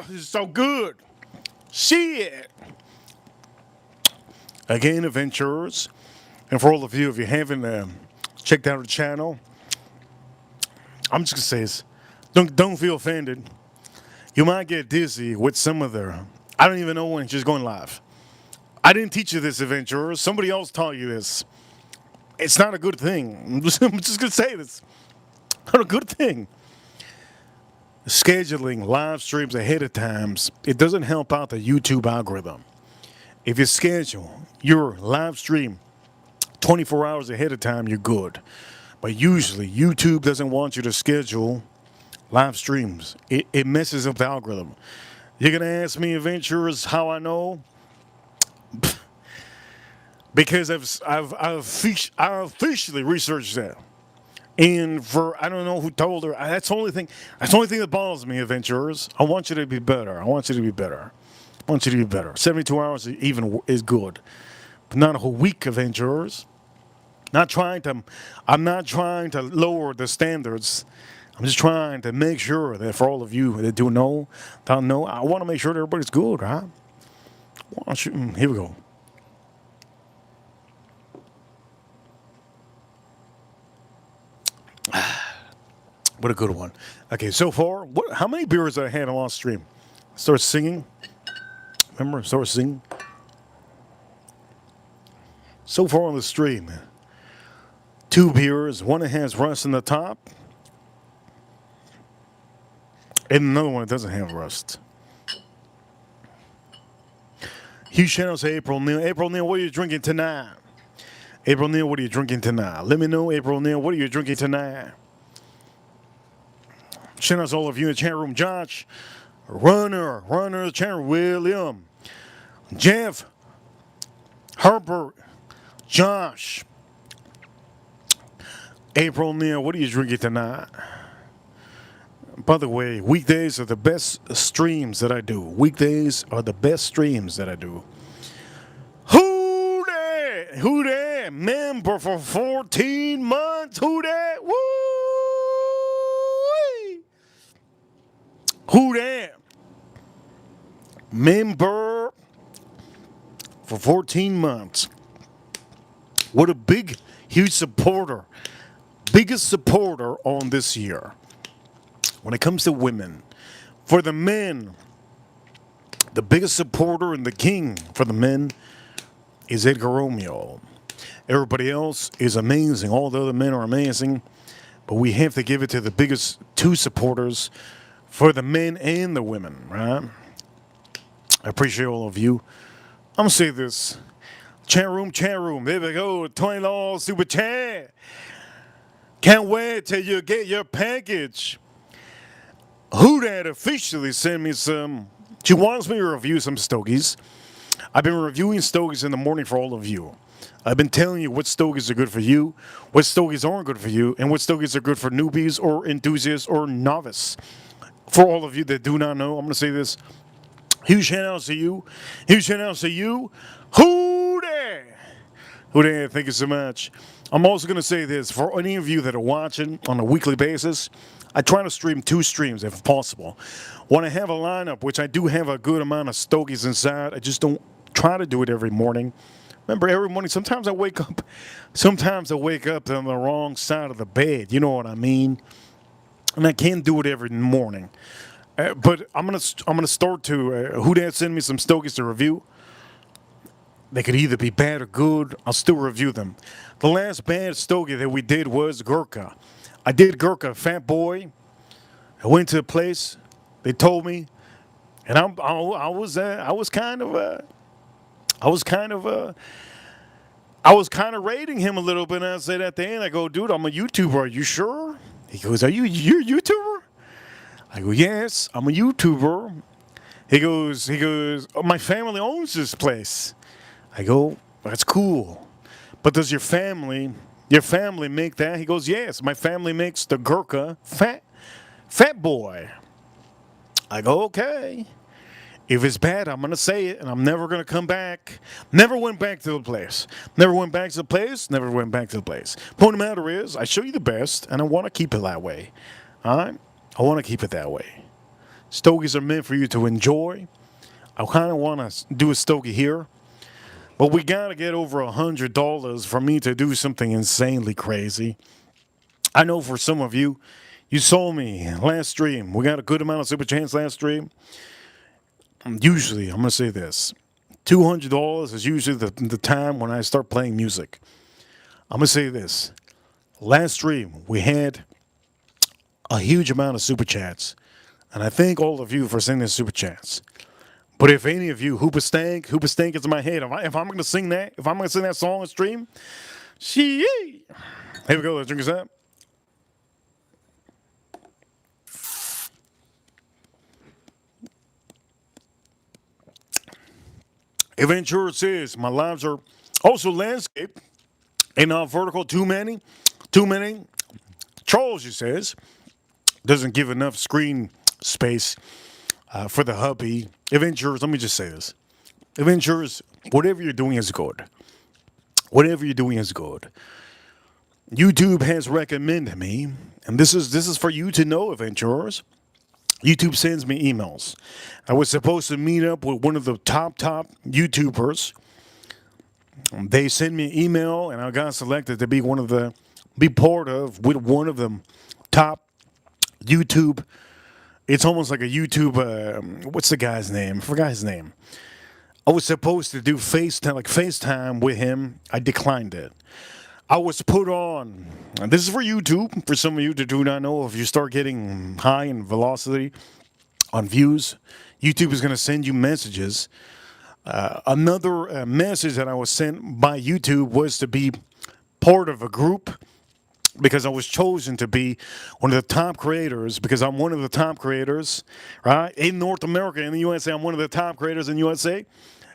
This is so good. Shit. Again, Adventures. And for all of you, if you haven't checked out the channel, I'm just going to say this. Don't feel offended. You might get dizzy with some of the... I don't even know when she's going live. I didn't teach you this, Adventurers. Somebody else taught you this. It's not a good thing. I'm just going to say this. Not a good thing. Scheduling live streams ahead of times, it doesn't help out the YouTube algorithm. If you schedule your live stream 24 hours ahead of time, you're good. But usually, YouTube doesn't want you to schedule live streams. It messes up the algorithm. You're going to ask me, Adventurers, how I know? Because I've officially researched that. And I don't know who told her. That's the only thing that bothers me, Adventurers. I want you to be better. 72 hours even is good. But not a whole week, Adventurers. I'm not trying to lower the standards. I'm just trying to make sure that for all of you that don't know, I want to make sure that everybody's good, right? Here we go. What a good one. Okay, so far, how many beers I had on stream? Start singing. Remember, start singing. So far on the stream, 2 beers. One that has rust in the top, and another one that doesn't have rust. Huge shout out to April Neal. April Neal, what are you drinking tonight? April Neal, what are you drinking tonight? Let me know, April Neal, what are you drinking tonight? Shout out to all of you in the chat room. Josh, Runner, the chat room. William, Jeff, Herbert, Josh, April Neal, what are you drinking tonight? By the way, weekdays are the best streams that I do. Weekdays are the best streams that I do. Who that? member for 14 months. Who that? Woo! Who that? Member for 14 months. What a big, huge supporter. Biggest supporter on this year. When it comes to women. For the men, the biggest supporter and the king for the men is Edgar Romeo. Everybody else is amazing. All the other men are amazing. But we have to give it to the biggest two supporters for the men and the women, right? I appreciate all of you. I'm going to say this. Chat room. There we go. $20 super chat. Can't wait till you get your package. Who that officially sent me some. She wants me to review some stogies. I've been reviewing stogies in the morning for all of you. I've been telling you what stogies are good for you, what stogies aren't good for you, and what stogies are good for newbies or enthusiasts or novice. For all of you that do not know, I'm going to say this. Huge shout out to you. Huge shout out to you. Who there? Who there? Thank you so much. I'm also going to say this. For any of you that are watching on a weekly basis, I try to stream 2 streams if possible. When I have a lineup, which I do have a good amount of stogies inside, I just don't try to do it every morning. Remember, every morning, sometimes I wake up on the wrong side of the bed. You know what I mean? And I can't do it every morning. But I'm gonna start to who that send me some stogies to review. They could either be bad or good. I'll still review them. The last bad stogie that we did was Gurkha. I did Gurkha, Fat Boy. I went to a place. They told me, and I was kind of rating him a little bit. And I said at the end, I go, dude, I'm a YouTuber. Are you sure? He goes, you're a YouTuber? I go, yes, I'm a YouTuber. He goes, oh, my family owns this place. I go, that's cool. But does your family make that? He goes, yes, my family makes the Gurkha Fat Boy. I go, okay. If it's bad, I'm going to say it, and I'm never going to come back. Never went back to the place. Never went back to the place. Point of the matter is, I show you the best, and I want to keep it that way. All right? I want to keep it that way. Stogies are meant for you to enjoy. I kind of want to do a stogie here. But we got to get over $100 for me to do something insanely crazy. I know for some of you, you saw me last stream. We got a good amount of super chats last stream. Usually, I'm going to say this. $200 is usually the time when I start playing music. I'm going to say this. Last stream, we had a huge amount of super chats. And I thank all of you for sending super chats. But if any of you, Hoopa Stank is in my head. If I'm going to sing that song on stream, here we go, let's drink this up. Adventure says, my lives are also landscape and not vertical. Too many. Charles, he says, doesn't give enough screen space for the hubby. Adventures, let me just say this. Adventures, whatever you're doing is good. YouTube has recommended me, and this is for you to know, adventurers. YouTube sends me emails. I was supposed to meet up with one of the top YouTubers. They sent me an email, and I got selected to be part of with one of the top YouTube. It's almost like a YouTube. What's the guy's name? I forgot his name. I was supposed to do FaceTime with him. I declined it. I was put on, and this is for YouTube, for some of you that do not know, if you start getting high in velocity on views, YouTube is going to send you messages. Another message that I was sent by YouTube was to be part of a group because I was chosen to be one of the top creators, because I'm one of the top creators, right? In North America, in the USA, I'm one of the top creators in the USA.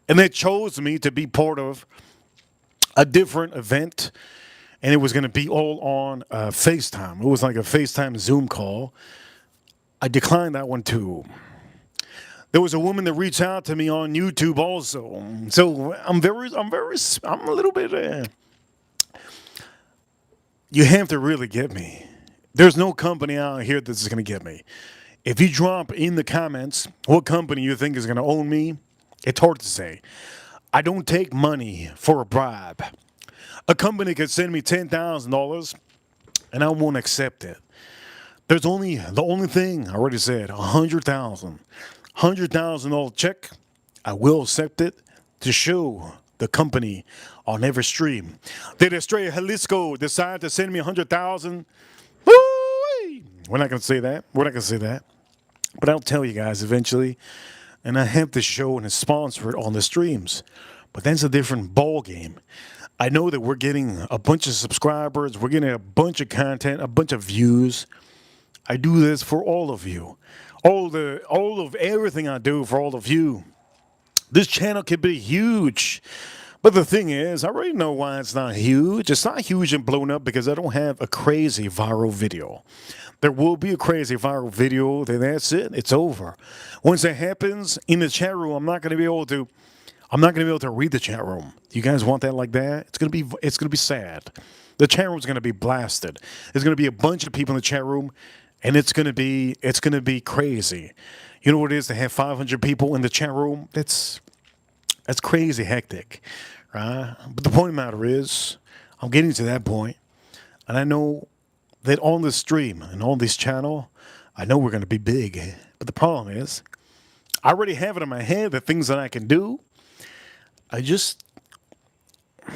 And they chose me to be part of a different event. And it was going to be all on FaceTime. It was like a FaceTime Zoom call. I declined that one too. There was a woman that reached out to me on YouTube also. So I'm a little bit You have to really get me. There's no company out here that's going to get me. If you drop in the comments what company you think is going to own me, it's hard to say. I don't take money for a bribe. A company could send me $10,000 and I won't accept it. There's only the only thing I already said, 100,000. $100,000 check. I will accept it to show the company on every stream. Did Estrella Jalisco decide to send me 100,000? We're not gonna say that. We're not gonna say that. But I'll tell you guys eventually. And I have the show and it's sponsored on the streams. But that's a different ball game. I know that we're getting a bunch of subscribers, we're getting a bunch of content, a bunch of views. I do this for all of you. All of everything I do for all of you. This channel could be huge. But the thing is, I already know why it's not huge. It's not huge and blown up because I don't have a crazy viral video. There will be a crazy viral video, then that's it. It's over. Once that happens in the chat room, I'm not going to be able to read the chat room. You guys want that like that? It's going to be sad. The chat room is going to be blasted. There's going to be a bunch of people in the chat room and it's going to be crazy. You know what it is to have 500 people in the chat room? That's crazy hectic, right? But the point of the matter is, I'm getting to that point, and I know that on the stream and on this channel, I know we're going to be big. But the problem is, I already have it in my head, the things that I can do.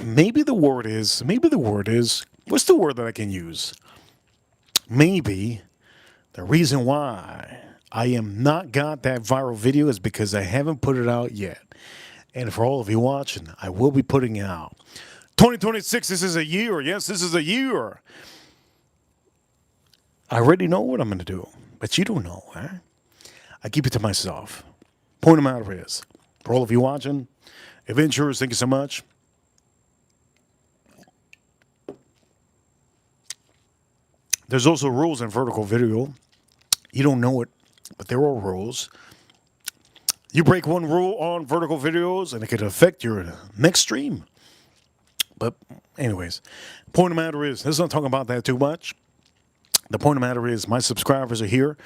Maybe the word is, what's the word that I can use? Maybe the reason why I am not got that viral video is because I haven't put it out yet. And for all of you watching, I will be putting it out. 2026, this is a year. Yes, this is a year. I already know what I'm going to do, but you don't know, huh? I keep it to myself. Point of the matter is, for all of you watching, adventurers, thank you so much. There's also rules in vertical video. You don't know it, but there are rules. You break one rule on vertical videos and it could affect your next stream. But anyways, point of the matter is, let's not talk about that too much. The point of the matter is my subscribers are here.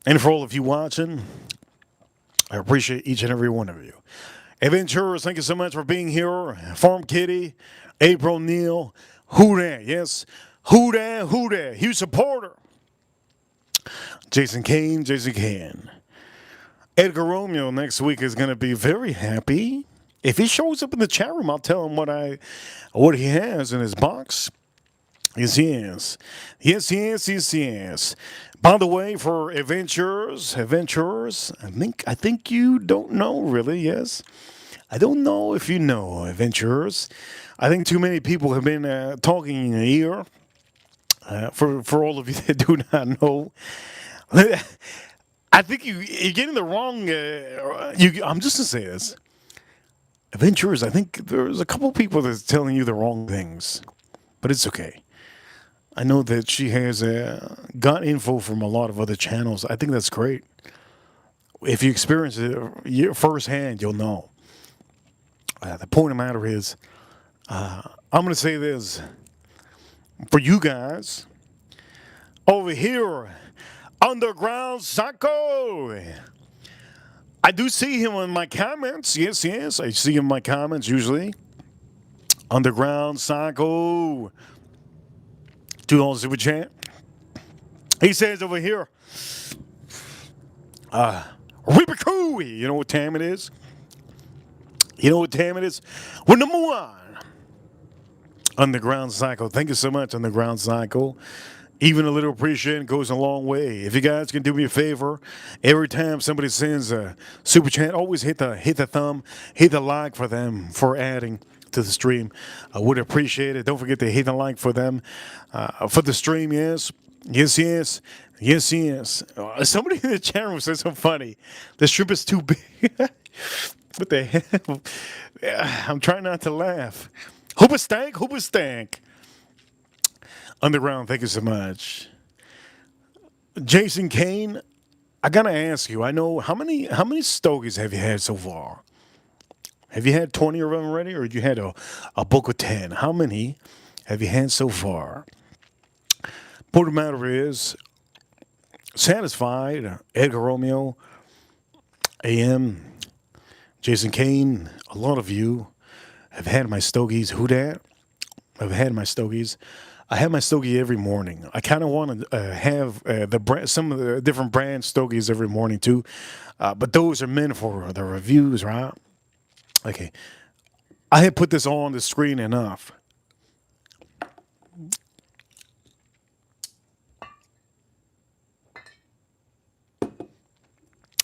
And for all of you watching, I appreciate each and every one of you. Adventurers, thank you so much for being here. Farm Kitty, April Neal, who that? Yes, who that? Huge supporter. Jason Kane. Edgar Romeo next week is going to be very happy. If he shows up in the chat room, I'll tell him what he has in his box. Yes, he is. Yes. By the way, for adventurers, I think you don't know really. Yes, I don't know if you know adventurers. I think too many people have been talking in your ear. For all of you that do not know. I think you're getting the wrong. I'm just to say this, adventurers. I think there's a couple people that's telling you the wrong things, but it's okay. I know that she has got info from a lot of other channels. I think that's great. If you experience it firsthand, you'll know. The point of the matter is, I'm going to say this for you guys over here. Underground Psycho. I do see him in my comments. Yes. I see him in my comments usually. Underground Psycho. $2 super chat. He says over here, Ribicoo. You know what time it is? We're number one. Underground Psycho. Thank you so much, Underground Psycho. Even a little appreciation goes a long way. If you guys can do me a favor, every time somebody sends a super chat, always hit the thumb, hit the like for them for adding to the stream. I would appreciate it. Don't forget to hit the like for them for the stream. Yes. Somebody in the chat room said something funny. The shrimp is too big. What the hell? I'm trying not to laugh. Hooper stank. Underground, thank you so much. Jason Kane, I gotta ask you, I know how many stogies have you had so far? Have you had 20 of them already, or you had a book of 10? How many have you had so far? Point of the matter is, satisfied, Edgar Romeo, AM, Jason Kane, a lot of you have had my stogies. Who dat? I've had my stogies. I have my stogie every morning. I kind of want to have some of the different brand stogies every morning too, but those are meant for the reviews, right? Okay, I had put this on the screen enough.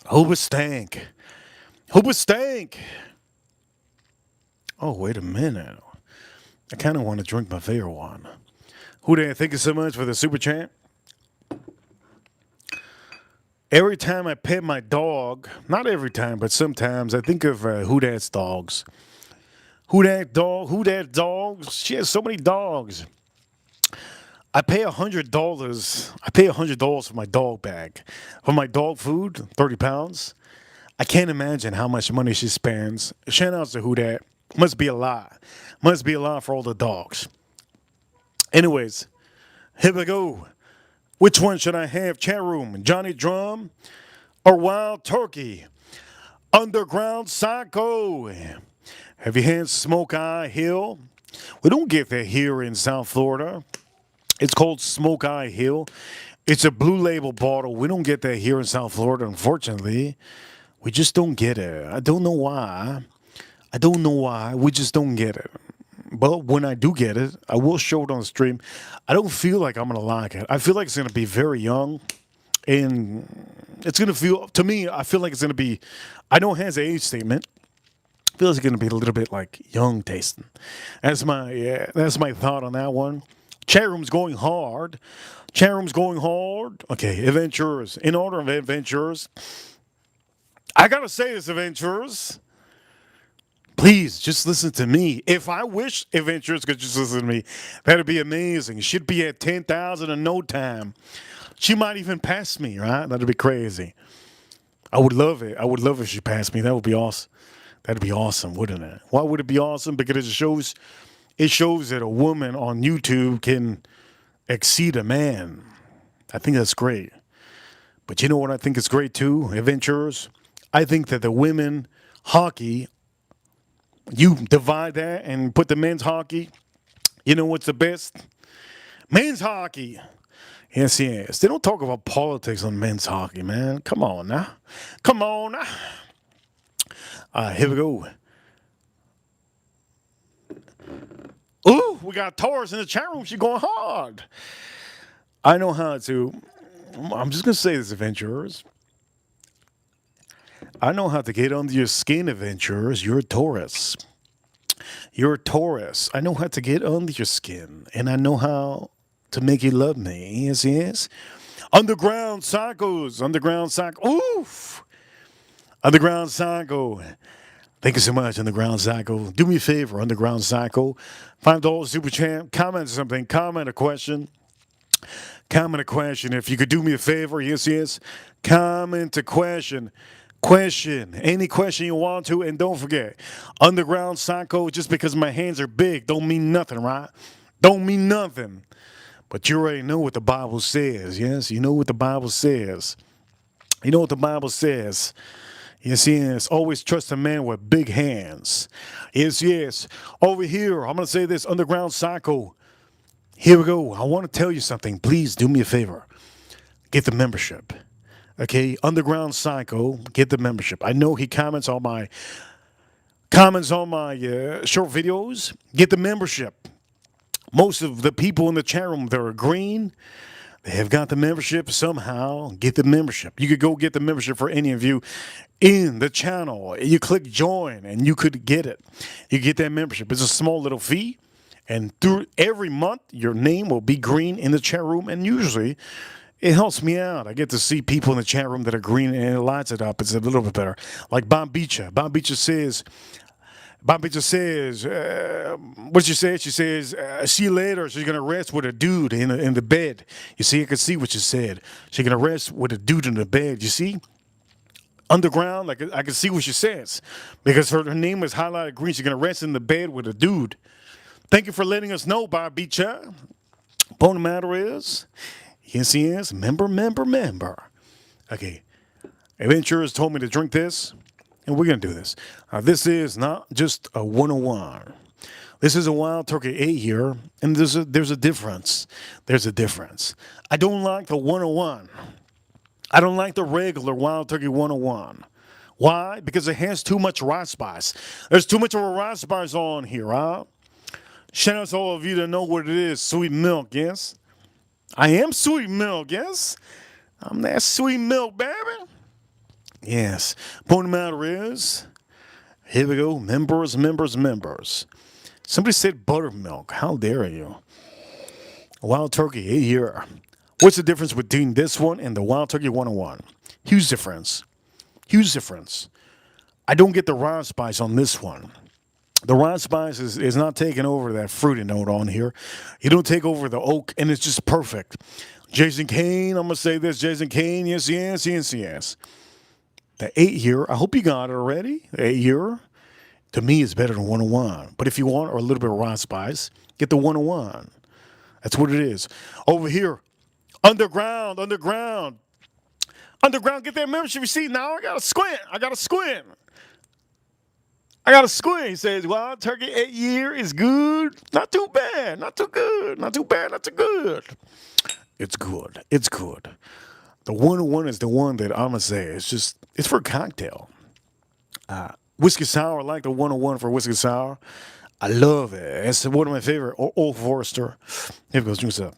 Who stank? Who stank? Oh, wait a minute. I kind of want to drink my favorite one. Who there? Thank you so much for the super chat. Every time I pet my dog, not every time, but sometimes I think of Who Dat's dogs. Who Dat dog? Who Dat dogs? She has so many dogs. I pay $100. I pay $100 for my dog bag, for my dog food, 30 pounds. I can't imagine how much money she spends. Shout out to Who Dat. Must be a lot. Must be a lot for all the dogs. Anyways, here we go. Which one should I have? Chat room, Johnny Drum or Wild Turkey? Underground Psycho. Have you had Smoke Eye Hill? We don't get that here in South Florida. It's called Smoke Eye Hill. It's a blue label bottle. We don't get that here in South Florida, unfortunately. We just don't get it. I don't know why. I don't know why. We just don't get it. But when I do get it, I will show it on the stream. I don't feel like I'm going to like it. I feel like it's going to be very young. And it's going to feel, to me, I feel like it's going to be, I know it has an age statement. Feels like it's going to be a little bit like young tasting. That's my thought on that one. Chat room's going hard. Chat room's going hard. Okay, adventurers. In order of adventurers, I got to say this, adventurers. Please, just listen to me. If I wish adventurers could just listen to me, that'd be amazing. She'd be at 10,000 in no time. She might even pass me, right? That'd be crazy. I would love it. I would love if she passed me. That would be awesome. That'd be awesome, wouldn't it? Why would it be awesome? Because it shows that a woman on YouTube can exceed a man. I think that's great. But you know what I think is great too, adventurers? I think that the women hockey, you divide that and put the men's hockey. You know what's the best? Men's hockey. Yes, yes. They don't talk about politics on men's hockey, man. Come on now. Come on now. Here we go. Ooh, we got Taurus in the chat room. She's going hard. I know how to. I'm just going to say this, adventurers. I know how to get under your skin, adventurers. You're a Taurus. You're a Taurus. I know how to get under your skin, and I know how to make you love me. Yes, yes. Underground Psychos. Underground Psycho. Oof. Underground Psycho. Thank you so much, Underground Psycho. Do me a favor, Underground Psycho. $5 super champ. Comment something. Comment a question. Comment a question. If you could do me a favor, yes, yes. Comment a question. Question. Any question you want to. And don't forget, Underground Psycho, just because my hands are big, don't mean nothing, right? Don't mean nothing. But you already know what the Bible says, yes? You know what the Bible says. You know what the Bible says. Yes, yes. Always trust a man with big hands. Yes, yes. Over here, I'm going to say this, Underground Psycho. Here we go. I want to tell you something. Please do me a favor. Get the membership. Okay, Underground Psycho, get the membership. I know he comments on my short videos. Get the membership. Most of the people in the chat room, they're green. They have got the membership somehow. Get the membership. You could go get the membership for any of you in the channel. You click join and you could get it. You get that membership. It's a small little fee. And through every month, your name will be green in the chat room. And usually, it helps me out. I get to see people in the chat room that are green and it lights it up. It's a little bit better. Like Bob Beecher. Bob Beecher says, what she said? She says, see you later. She's going to rest with a dude in the bed. You see, I can see what she said. She's going to rest with a dude in the bed. You see? Underground, like I can see what she says. Because her name is highlighted green. She's going to rest in the bed with a dude. Thank you for letting us know, Bob Beecher. Point of the matter is, yes, member. Okay, Adventurers told me to drink this, and we're going to do this. This is not just a 101. This is a Wild Turkey 8 here, and there's a difference. There's a difference. I don't like the 101. I don't like the regular Wild Turkey 101. Why? Because it has too much rice spice. There's too much of a rice spice on here, huh? Shout out to all of you that know what it is. Sweet milk, yes? I am sweet milk, yes? I'm that sweet milk, baby. Yes. Point of the matter is, here we go. Members. Somebody said buttermilk. How dare you? Wild Turkey, hey here. What's the difference between this one and the Wild Turkey 101? Huge difference. Huge difference. I don't get the raw spice on this one. The raw spice is not taking over that fruity note on here. You don't take over the oak, and it's just perfect. Jason Kane, I'm going to say this. Jason Kane, yes. The 8 here, I hope you got it already. The 8 here, to me, is better than 101. But if you want a little bit of raw spice, get the 101. That's what it is. Over here, underground. Underground, get that membership receipt. Now I got to squint. He says, well, Turkey 8 year is good. Not too bad. Not too good. Not too bad. Not too good. It's good. The 101 is the one that I'm going to say. It's for a cocktail. Whiskey Sour, I like the 101 for Whiskey Sour. I love it. It's one of my favorite. Old Forester. Here we go. Drink this up.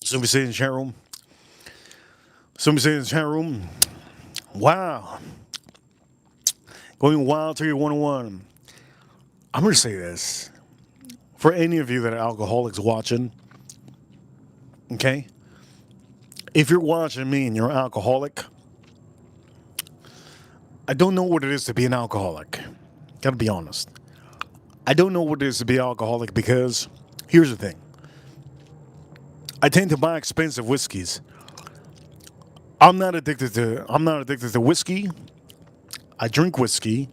Somebody say in the chat room. Wow. Going Wild Turkey 101. I'm going to say this. For any of you that are alcoholics watching, okay? If you're watching me and you're an alcoholic, I don't know what it is to be an alcoholic. Gotta be honest. I don't know what it is to be alcoholic because here's the thing. I tend to buy expensive whiskeys. I'm not addicted to whiskey. I drink whiskey.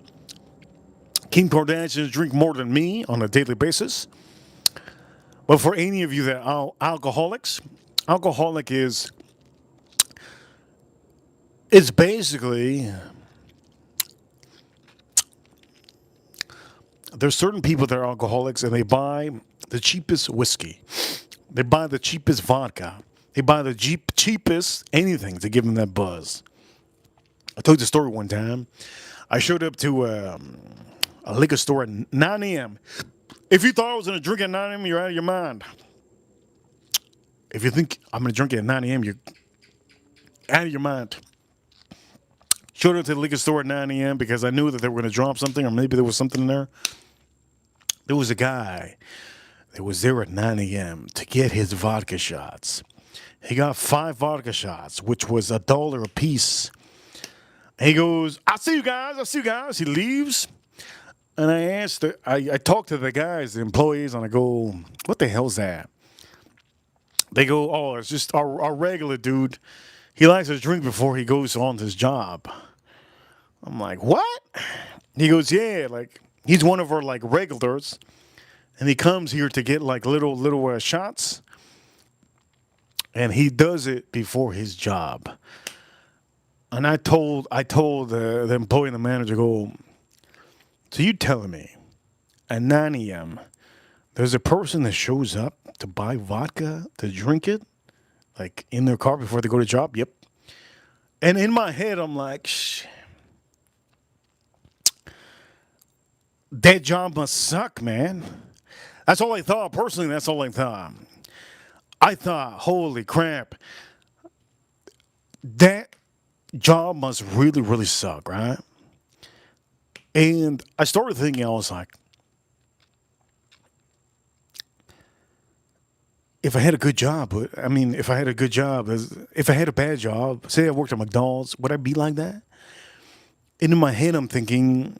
Kim Kardashian drink more than me on a daily basis. But for any of you that are alcoholics, alcoholic is it's basically there's certain people that are alcoholics and they buy the cheapest whiskey. They buy the cheapest vodka. They buy the cheapest anything to give them that buzz. I told you the story one time. I showed up to a liquor store at 9 a.m. If you thought I was going to drink at 9 a.m., you're out of your mind. If you think I'm going to drink at 9 a.m., you're out of your mind. Showed up to the liquor store at 9 a.m. because I knew that they were going to drop something or maybe there was something in there. There was a guy that was there at 9 a.m. to get his vodka shots. He got 5 vodka shots, which was $1 a piece. He goes, I see you guys. He leaves. And I talked to the guys, the employees, and I go, what the hell's that? They go, oh, it's just our regular dude. He likes to drink before he goes on his job. I'm like, what? He goes, yeah, like, he's one of our, like, regulars. And he comes here to get, like, little shots. And he does it before his job. And I told the employee and the manager, go, so you telling me at 9 a.m. there's a person that shows up to buy vodka, to drink it, like in their car before they go to job? Yep. And in my head, I'm like, that job must suck, man. That's all I thought. Personally, that's all I thought. I thought, holy crap, that job must really, really suck, right? And I started thinking, I was like, if I had a good job, I mean, if I had a good job, if I had a bad job, say I worked at McDonald's, would I be like that? And in my head, I'm thinking,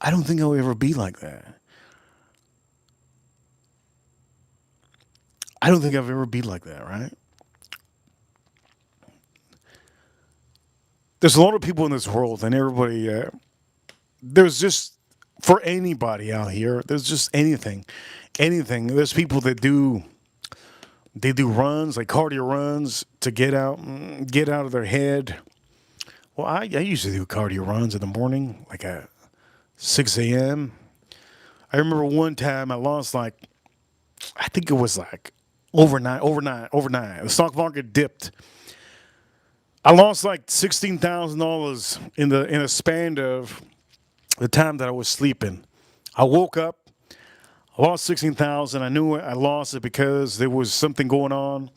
I don't think I'll ever be like that. I don't think I've ever be like that, right? There's a lot of people in this world, and everybody, there's just, for anybody out here, there's just anything. There's people that they do runs, like cardio runs, to get out of their head. Well, I usually do cardio runs in the morning, like at 6 a.m. I remember one time I lost like, I think it was like overnight. The stock market dipped. I lost like $16,000 in a span of the time that I was sleeping. I woke up, I lost 16,000. I knew I lost it because there was something going on.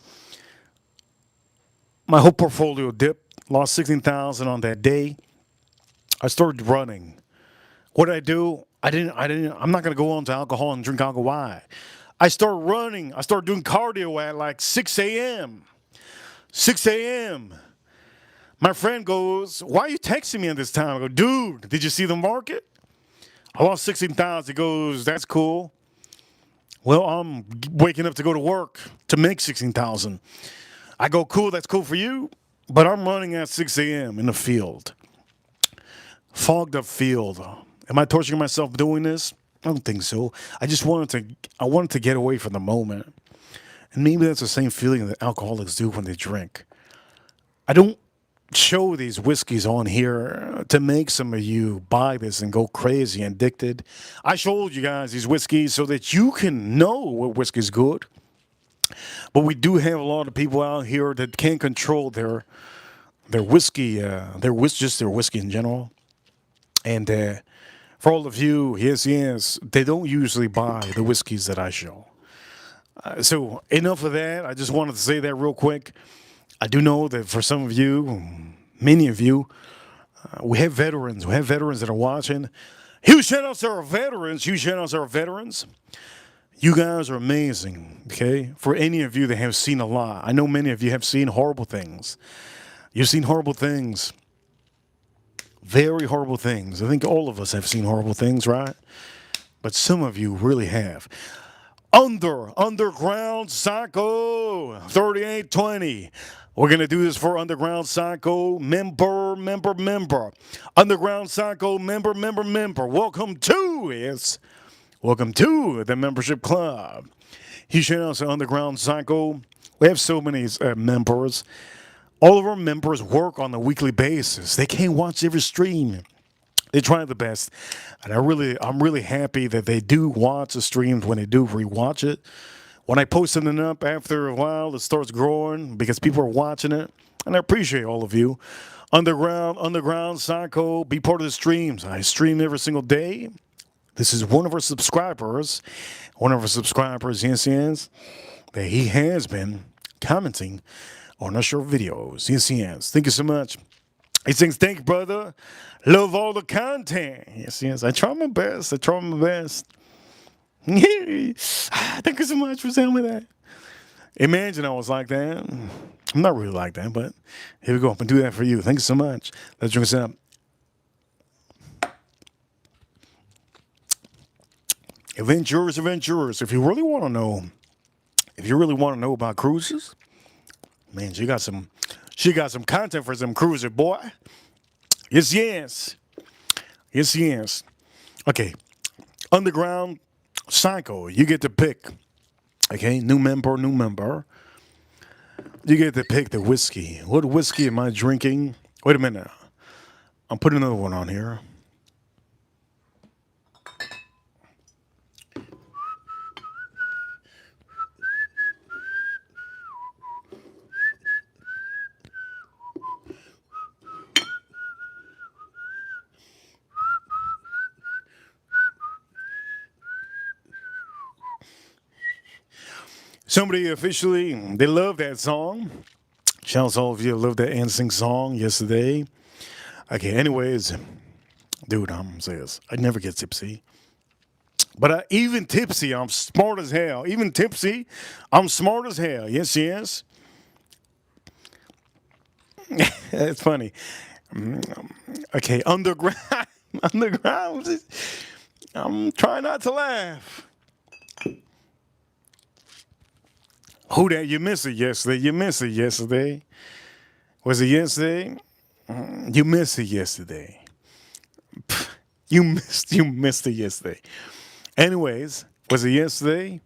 My whole portfolio dipped. Lost 16,000 on that day. I started running. What did I do? I'm not going to go on to alcohol and drink alcohol. Why? I started running. I started doing cardio at like 6 a.m. 6 a.m. My friend goes, "Why are you texting me at this time?" I go, "Dude, did you see the market? I lost 16,000." He goes, "That's cool." Well, I'm waking up to go to work to make 16,000. I go, "Cool, that's cool for you." But I'm running at 6 a.m. in the field. Fogged up field. Am I torturing myself doing this? I don't think so. I wanted to get away from the moment. And maybe that's the same feeling that alcoholics do when they drink. I don't show these whiskeys on here to make some of you buy this and go crazy and addicted. I showed you guys these whiskeys so that you can know what whiskey's good. But we do have a lot of people out here that can't control their whiskey, just their whiskey in general. And for all of you, yes, they don't usually buy the whiskeys that I show. So enough of that. I just wanted to say that real quick. I do know that for some of you, many of you, we have veterans. We have veterans that are watching. Huge shout outs to our veterans. Huge shout outs to our veterans. You guys are amazing, okay? For any of you that have seen a lot, I know many of you have seen horrible things. You've seen horrible things. Very horrible things. I think all of us have seen horrible things, right? But some of you really have. Underground Psycho 3820. We're going to do this for Underground Psycho member. Underground Psycho member. Welcome to the membership club. Huge shout out to Underground Psycho. We have so many members. All of our members work on a weekly basis. They can't watch every stream. They try the best. And I'm really happy that they do watch the streams when they do rewatch it. When I post something up, after a while, it starts growing because people are watching it. And I appreciate all of you. Underground Psycho, be part of the streams. I stream every single day. This is one of our subscribers. Yes, that he has been commenting on our short videos. Yes. Thank you so much. He sings, "Thank you, brother. Love all the content." Yes. I try my best. Thank you so much for telling me that. Imagine I was like that. I'm not really like that, but here we go. I'm going to do that for you. Thank you so much. Let's drink this up. Adventurers. If you really want to know about cruises, man, she got some content for some cruiser, boy. Yes. Okay. Underground Psycho, you get to pick. Okay, new member. You get to pick the whiskey. What whiskey am I drinking? Wait a minute. I'm putting another one on here. Somebody officially, they love that song. Shout out to all of you who loved that NSYNC song yesterday. Okay, anyways, dude, I'm saying this. I never get tipsy. But even tipsy, I'm smart as hell. Even tipsy, I'm smart as hell. Yes, yes. It's funny. Okay, underground. Underground. I'm trying not to laugh. Who that? You missed it yesterday. You missed it yesterday. Was it yesterday? You missed it yesterday. You missed it yesterday. Anyways, was it yesterday?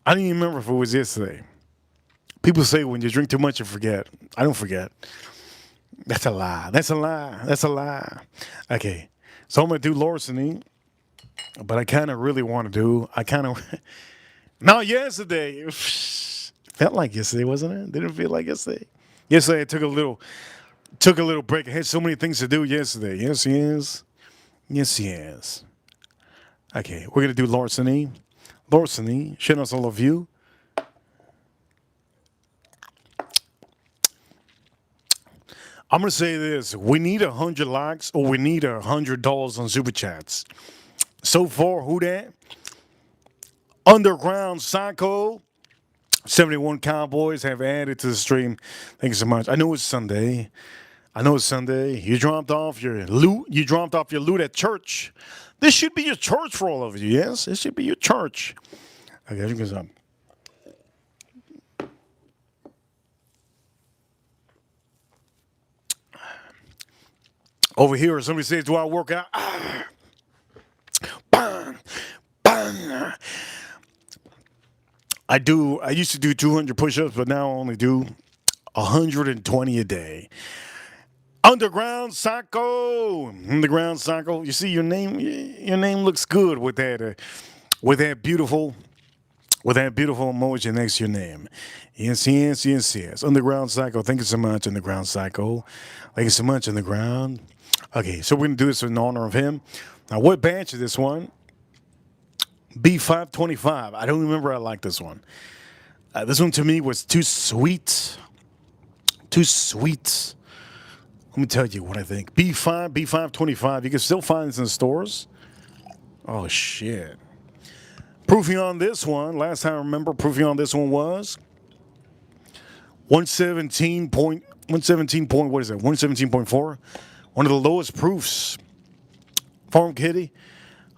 I don't even remember if it was yesterday. People say when you drink too much, you forget. I don't forget. That's a lie. That's a lie. That's a lie. Okay. So I'm gonna do larceny, but I kind of really want to do. I kind of not yesterday. Felt like yesterday, wasn't it? Didn't it feel like yesterday? Yesterday I took a little break. I had so many things to do yesterday. Yes, yes. Yes, yes. Okay, we're gonna do larceny. Larceny. Shout out to all of you. I'm gonna say this: we need 100 likes, or we need $100 on super chats. So far, who that? Underground Psycho. 71 Cowboys have added to the stream. Thank you so much. I know it's Sunday. I know it's Sunday. You dropped off your loot. You dropped off your loot at church. This should be your church for all of you. Yes, this should be your church. Okay, here goes up. Over here, somebody says, "Do I work out?" Bang, bang. I do. I used to do 200 push-ups, but now I only do 120 a day. Underground Psycho. Underground Psycho. You see your name. Your name looks good with that beautiful, emoji next to your name. Yes, yes, yes, yes. Underground Psycho. Thank you so much, Underground Psycho. Thank you so much, Underground. Okay, so we're gonna do this in honor of him. Now, what batch is this one? B525. I don't remember. I like this one. This one to me was too sweet. Too sweet. Let me tell you what I think. B525. You can still find this in the stores. Oh, shit. Proofing on this one, last time I remember, proofing on this one was 117 point, what is that? 117.4. One of the lowest proofs. Farm Kitty.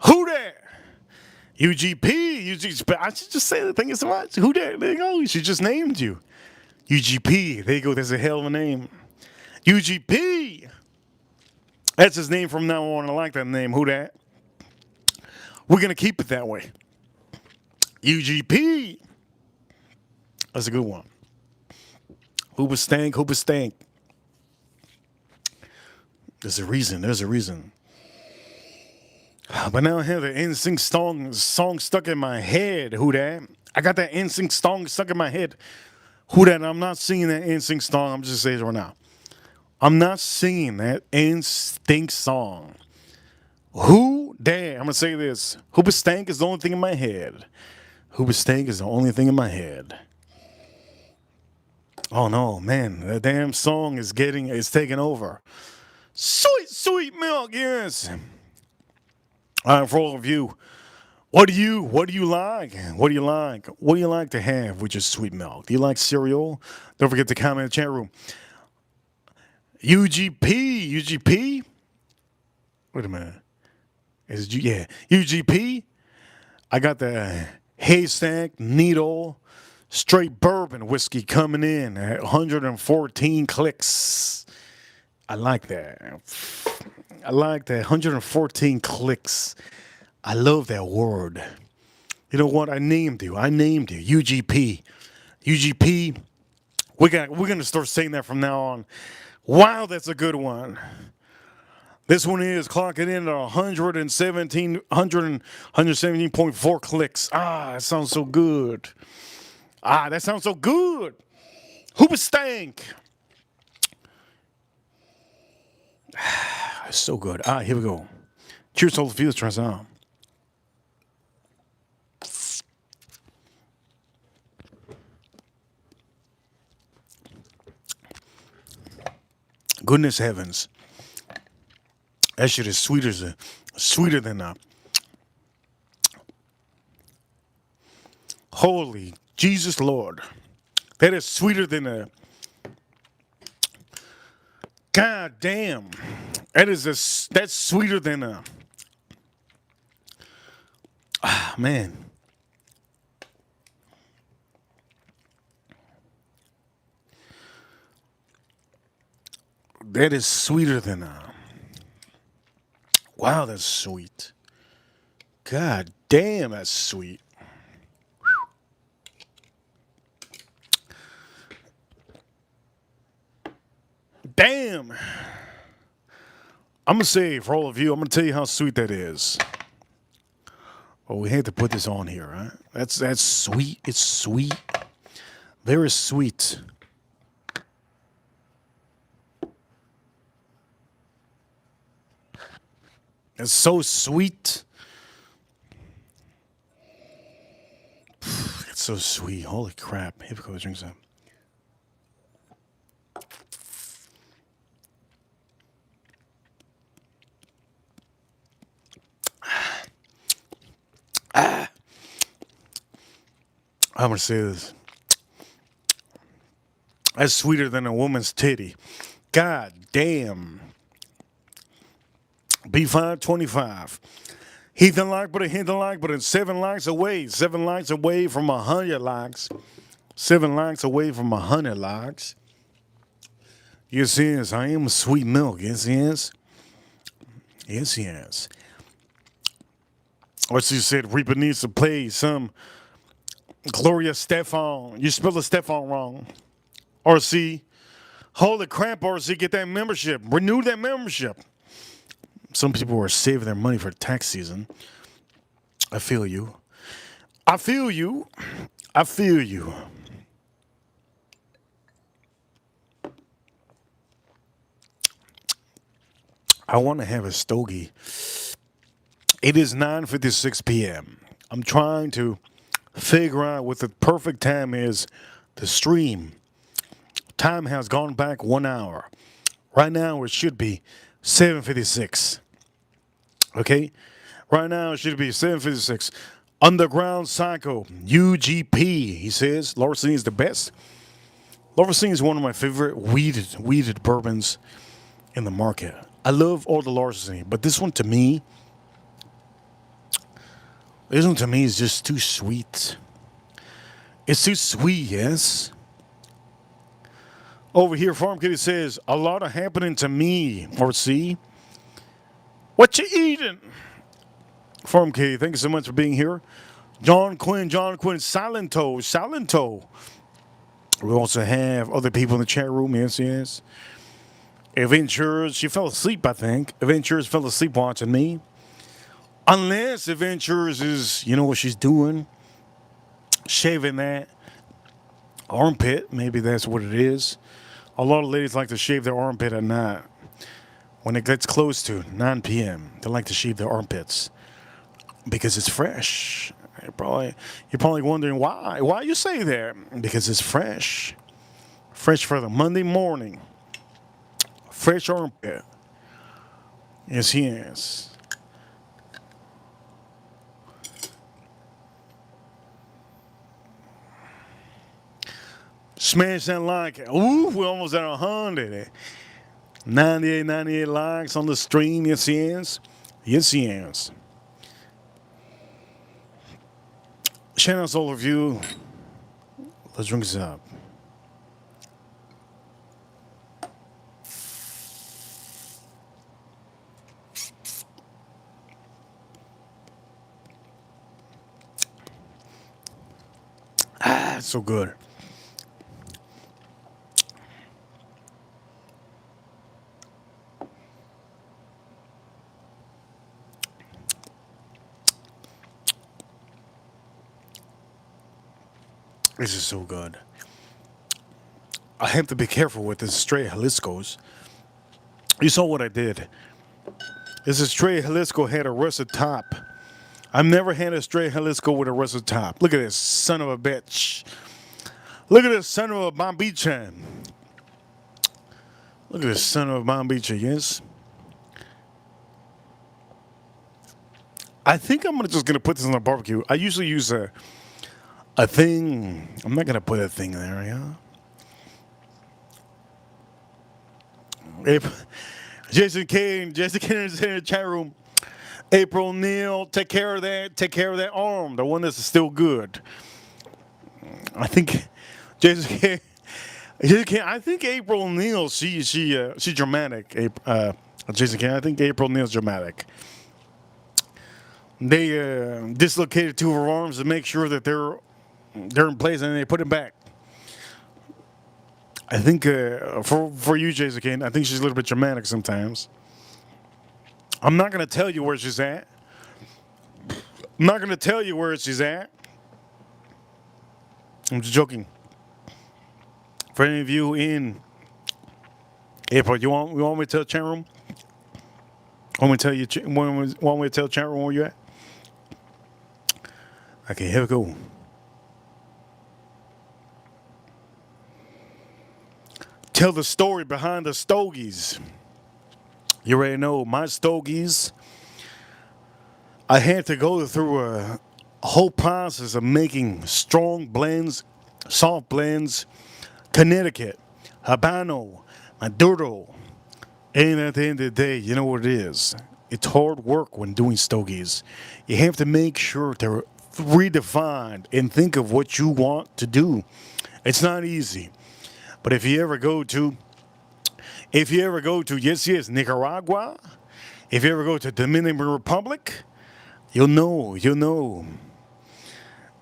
Who there? UGP. I should just say the thing is so much. Who there? There you go. She just named you. UGP. There you go. That's a hell of a name. UGP. That's his name from now on. I like that name. Who that? We're going to keep it that way. UGP. That's a good one. Hooba stank. There's a reason. But now I have the NSYNC song stuck in my head. Who that? I got that NSYNC song stuck in my head. Who that? I'm not singing that NSYNC song. I'm just saying it right now. I'm not singing that NSYNC song. Who that? I'm going to say this. Hooba stank is the only thing in my head. Hooba stank is the only thing in my head. Oh no, man. That damn song is taking over. Sweet, sweet milk, yes. All right, for all of you, what do you like? What do you like? What do you like to have with your sweet milk? Do you like cereal? Don't forget to comment in the chat room. UGP. Wait a minute. Yeah, UGP. I got the Haystack Needle straight bourbon whiskey coming in at 114 clicks. I like that. 114 clicks. I love that word. You know what? I named you. UGP. UGP. We're gonna start saying that from now on. Wow, that's a good one. This one is clocking in at 117.4 clicks. That sounds so good. That sounds so good. Hoopa stank. So good. Here we go. Cheers to all the viewers. Try this out. Goodness heavens. That shit is sweeter than Holy Jesus Lord. That is sweeter than a. God damn. That's sweeter than a. Ah, man. That is sweeter than a. Wow, that's sweet. God damn, that's sweet. Damn. I'm gonna say for all of you, I'm gonna tell you how sweet that is. Oh, we had to put this on here, right? That's sweet. It's sweet. Very sweet. It's so sweet. It's so sweet. Holy crap. Here we go. Drink some. I'm gonna say this. That's sweeter than a woman's titty. God damn. B525. Heathen like, but a heathen like, but it's 7 likes away. 7 likes away from 100 likes. 7 likes away from 100 likes. Yes, yes, I am sweet milk. Yes, yes. Yes, yes. Or she said, Reaper needs to play some Gloria Stefan. You spelled the Stefan wrong. RC. Holy crap, RC, get that membership. Renew that membership. Some people are saving their money for tax season. I feel you. I feel you. I feel you. I want to have a stogie. It is 9:56 p.m. I'm trying to figure out what the perfect time is to stream. Time has gone back 1 hour. Right now it should be 7:56. Okay? Right now it should be 7:56. Underground Psycho, UGP, he says. Larceny is the best. Larceny is one of my favorite weeded bourbons in the market. I love all the Larceny, but this one to me is just too sweet. It's too sweet, yes. Over here, Farm Kitty says, a lot of happening to me, or see. What you eating? Farm Kitty, thank you so much for being here. John Quinn, Silento. We also have other people in the chat room, yes, yes. Adventures, she fell asleep, I think. Adventures fell asleep watching me. Unless Adventures is, you know what she's doing? Shaving that armpit. Maybe that's what it is. A lot of ladies like to shave their armpit at night. When it gets close to 9 p.m., they like to shave their armpits because it's fresh. You're probably wondering why. Why you say that? Because it's fresh. Fresh for the Monday morning. Fresh armpit. Yes, yes. Smash that like. Ooh, we're almost at 100. 98 likes on the stream. Yes, yes. Yes, yes. Shout out to all of you. Let's drink this up. Ah, it's so good. This is so good. I have to be careful with this stray Jalisco's. You saw what I did. This stray Jalisco had a rusted top. I've never had a stray Jalisco with a rusted top. Look at this son of a bitch. Look at this son of a bombicha. Look at this son of a bombicha, yes? I think I'm just gonna put this on the barbecue. I usually use a thing. I'm not gonna put a thing there, yeah. If Jason Kane is in the chat room. April Neal, take care of that. Take care of that arm, the one that's still good. I think Jason Kane. I think April Neal. She's dramatic. Jason Kane. I think April Neal's dramatic. They dislocated two of her arms to make sure that they're in place, and they put it back. I think for you, Jason Kane, I think she's a little bit dramatic sometimes. I'm not gonna tell you where she's at. I'm not gonna tell you where she's at. I'm just joking. For any of you in April, you want me to tell the chat room? Want me to tell you? Want me to tell the chat room where you at? Okay, here we go. Tell the story behind the stogies. You already know my stogies. I had to go through a whole process of making strong blends, soft blends, Connecticut, Habano, Maduro. And at the end of the day, you know what it is. It's hard work when doing stogies. You have to make sure they're redefined and think of what you want to do. It's not easy. But if you ever go to, yes, Nicaragua, if you ever go to Dominican Republic, you'll know.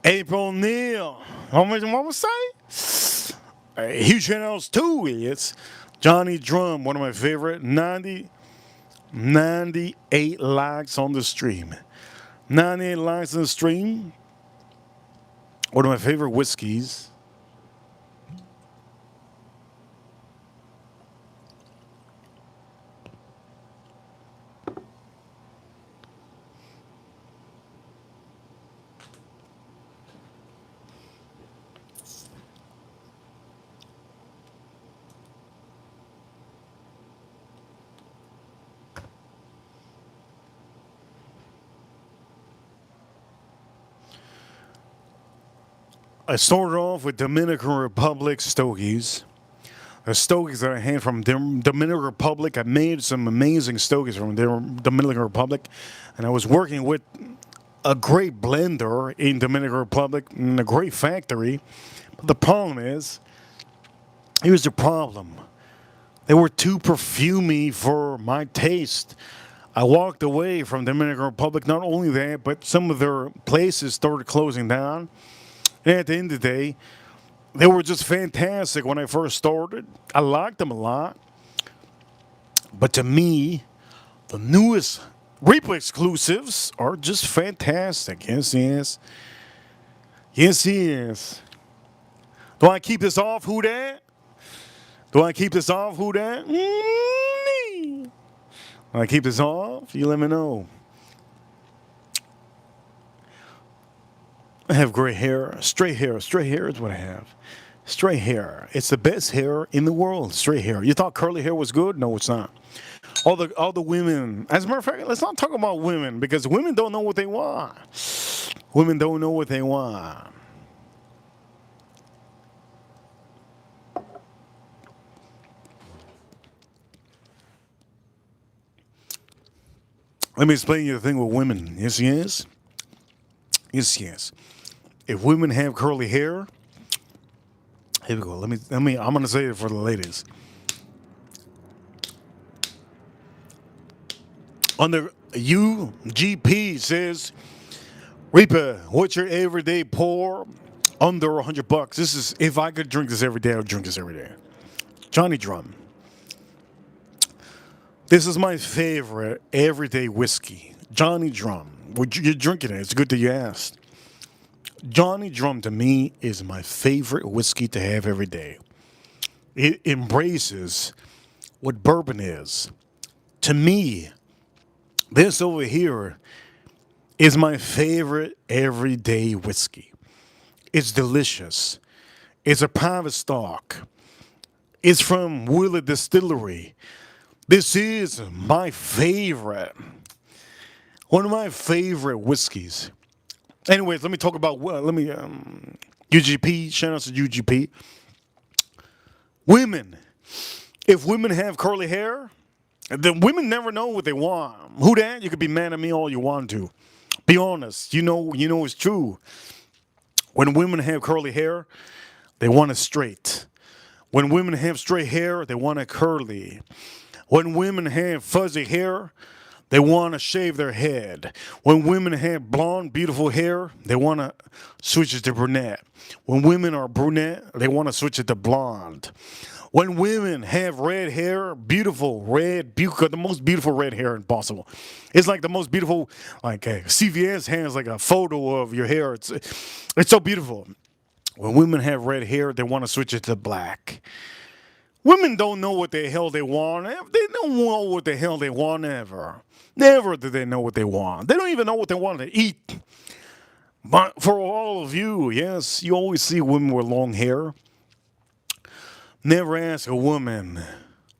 April Neal, what was say? Huge channels too, idiots. Johnny Drum, one of my favorite, 98 likes on the stream. 98 likes on the stream. One of my favorite whiskeys. I started off with Dominican Republic stogies. The stogies that I had from Dominican Republic, I made some amazing stogies from Dominican Republic, and I was working with a great blender in Dominican Republic in a great factory. But the problem is, here's the problem. They were too perfumey for my taste. I walked away from Dominican Republic. Not only that, but some of their places started closing down. And at the end of the day, they were just fantastic when I first started. I liked them a lot. But to me, the newest Reaper exclusives are just fantastic. Yes, yes. Yes, yes. Do I keep this off? Who that? Do I keep this off? Who that? Do I keep this off? You let me know. I have gray hair, straight hair is what I have. Straight hair. It's the best hair in the world. Straight hair. You thought curly hair was good? No, it's not. All the women. As a matter of fact, let's not talk about women because women don't know what they want. Women don't know what they want. Let me explain you the thing with women. Yes, yes. Yes, yes. If women have curly hair, here we go. Let me. I'm gonna say it for the ladies. Under UGP says, Reaper, what's your everyday pour under $100? This is if I could drink this every day, I would drink this every day. Johnny Drum. This is my favorite everyday whiskey. Johnny Drum. You're drinking it. It's good that you asked. Johnny Drum to me is my favorite whiskey to have every day. It embraces what bourbon is. To me, this over here is my favorite everyday whiskey. It's delicious. It's a private stock. It's from Willett Distillery. This is my favorite. One of my favorite whiskeys. Anyways, let me talk about let me UGP. Shout out to UGP. Women. If women have curly hair, then women never know what they want. Who that? You could be mad at me all you want to. Be honest. You know it's true. When women have curly hair, they want it straight. When women have straight hair, they want it curly. When women have fuzzy hair, they want to shave their head. When women have blonde, beautiful hair, they want to switch it to brunette. When women are brunette, they want to switch it to blonde. When women have red hair, beautiful red, the most beautiful red hair possible. It's like the most beautiful, like CVS has like a photo of your hair. It's so beautiful. When women have red hair, they want to switch it to black. Women don't know what the hell they want. They don't know what the hell they want ever. Never do they know what they want. They don't even know what they want to eat. But for all of you, yes, you always see women with long hair. Never ask a woman.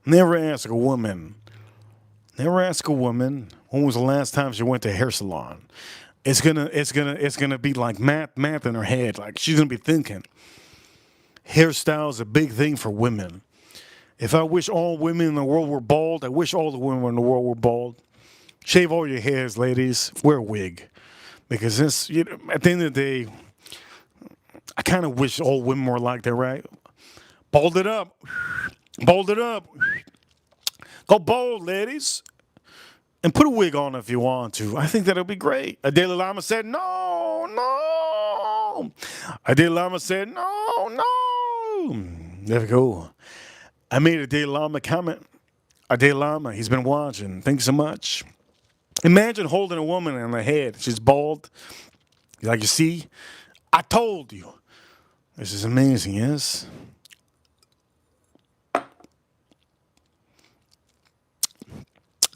Never ask a woman. Never ask a woman when was the last time she went to a hair salon. It's gonna be like math in her head. Like she's gonna be thinking. Hairstyle is a big thing for women. If I wish all women in the world were bald, I wish all the women in the world were bald. Shave all your hairs, ladies. Wear a wig. Because this, at the end of the day, I kind of wish all women were like that, right? Bald it up. Bald it up. Go bald, ladies. And put a wig on if you want to. I think that'll be great. Adele Lama said, no, no. Adele Lama said, no, no. There we go. I made a Adele Lama comment. Adele Lama, he's been watching. Thanks so much. Imagine holding a woman in the head. She's bald. Like, you see, I told you. This is amazing, yes?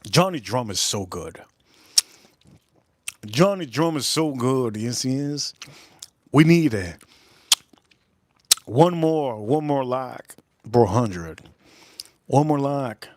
Johnny Drum is so good. Johnny Drum is so good. Yes, he is. We need one more like, bro, 100. One more like.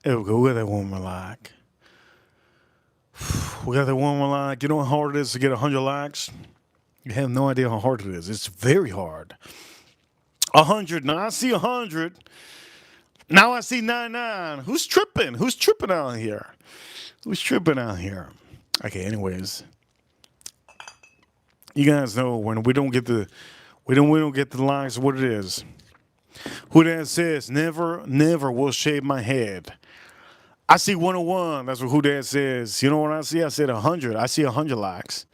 There we go. We got that one more like. We got that one more like. You know how hard it is to get 100 likes? You have no idea how hard it is. It's very hard. 100. Now I see 100. Now I see 99. Who's tripping? Who's tripping out here? Who's tripping out here? Okay, anyways. You guys know when we don't get the likes what it is. Who that says never will shave my head. I see 101. That's what Who That says. You know what I see? I said 100. I see 100 likes.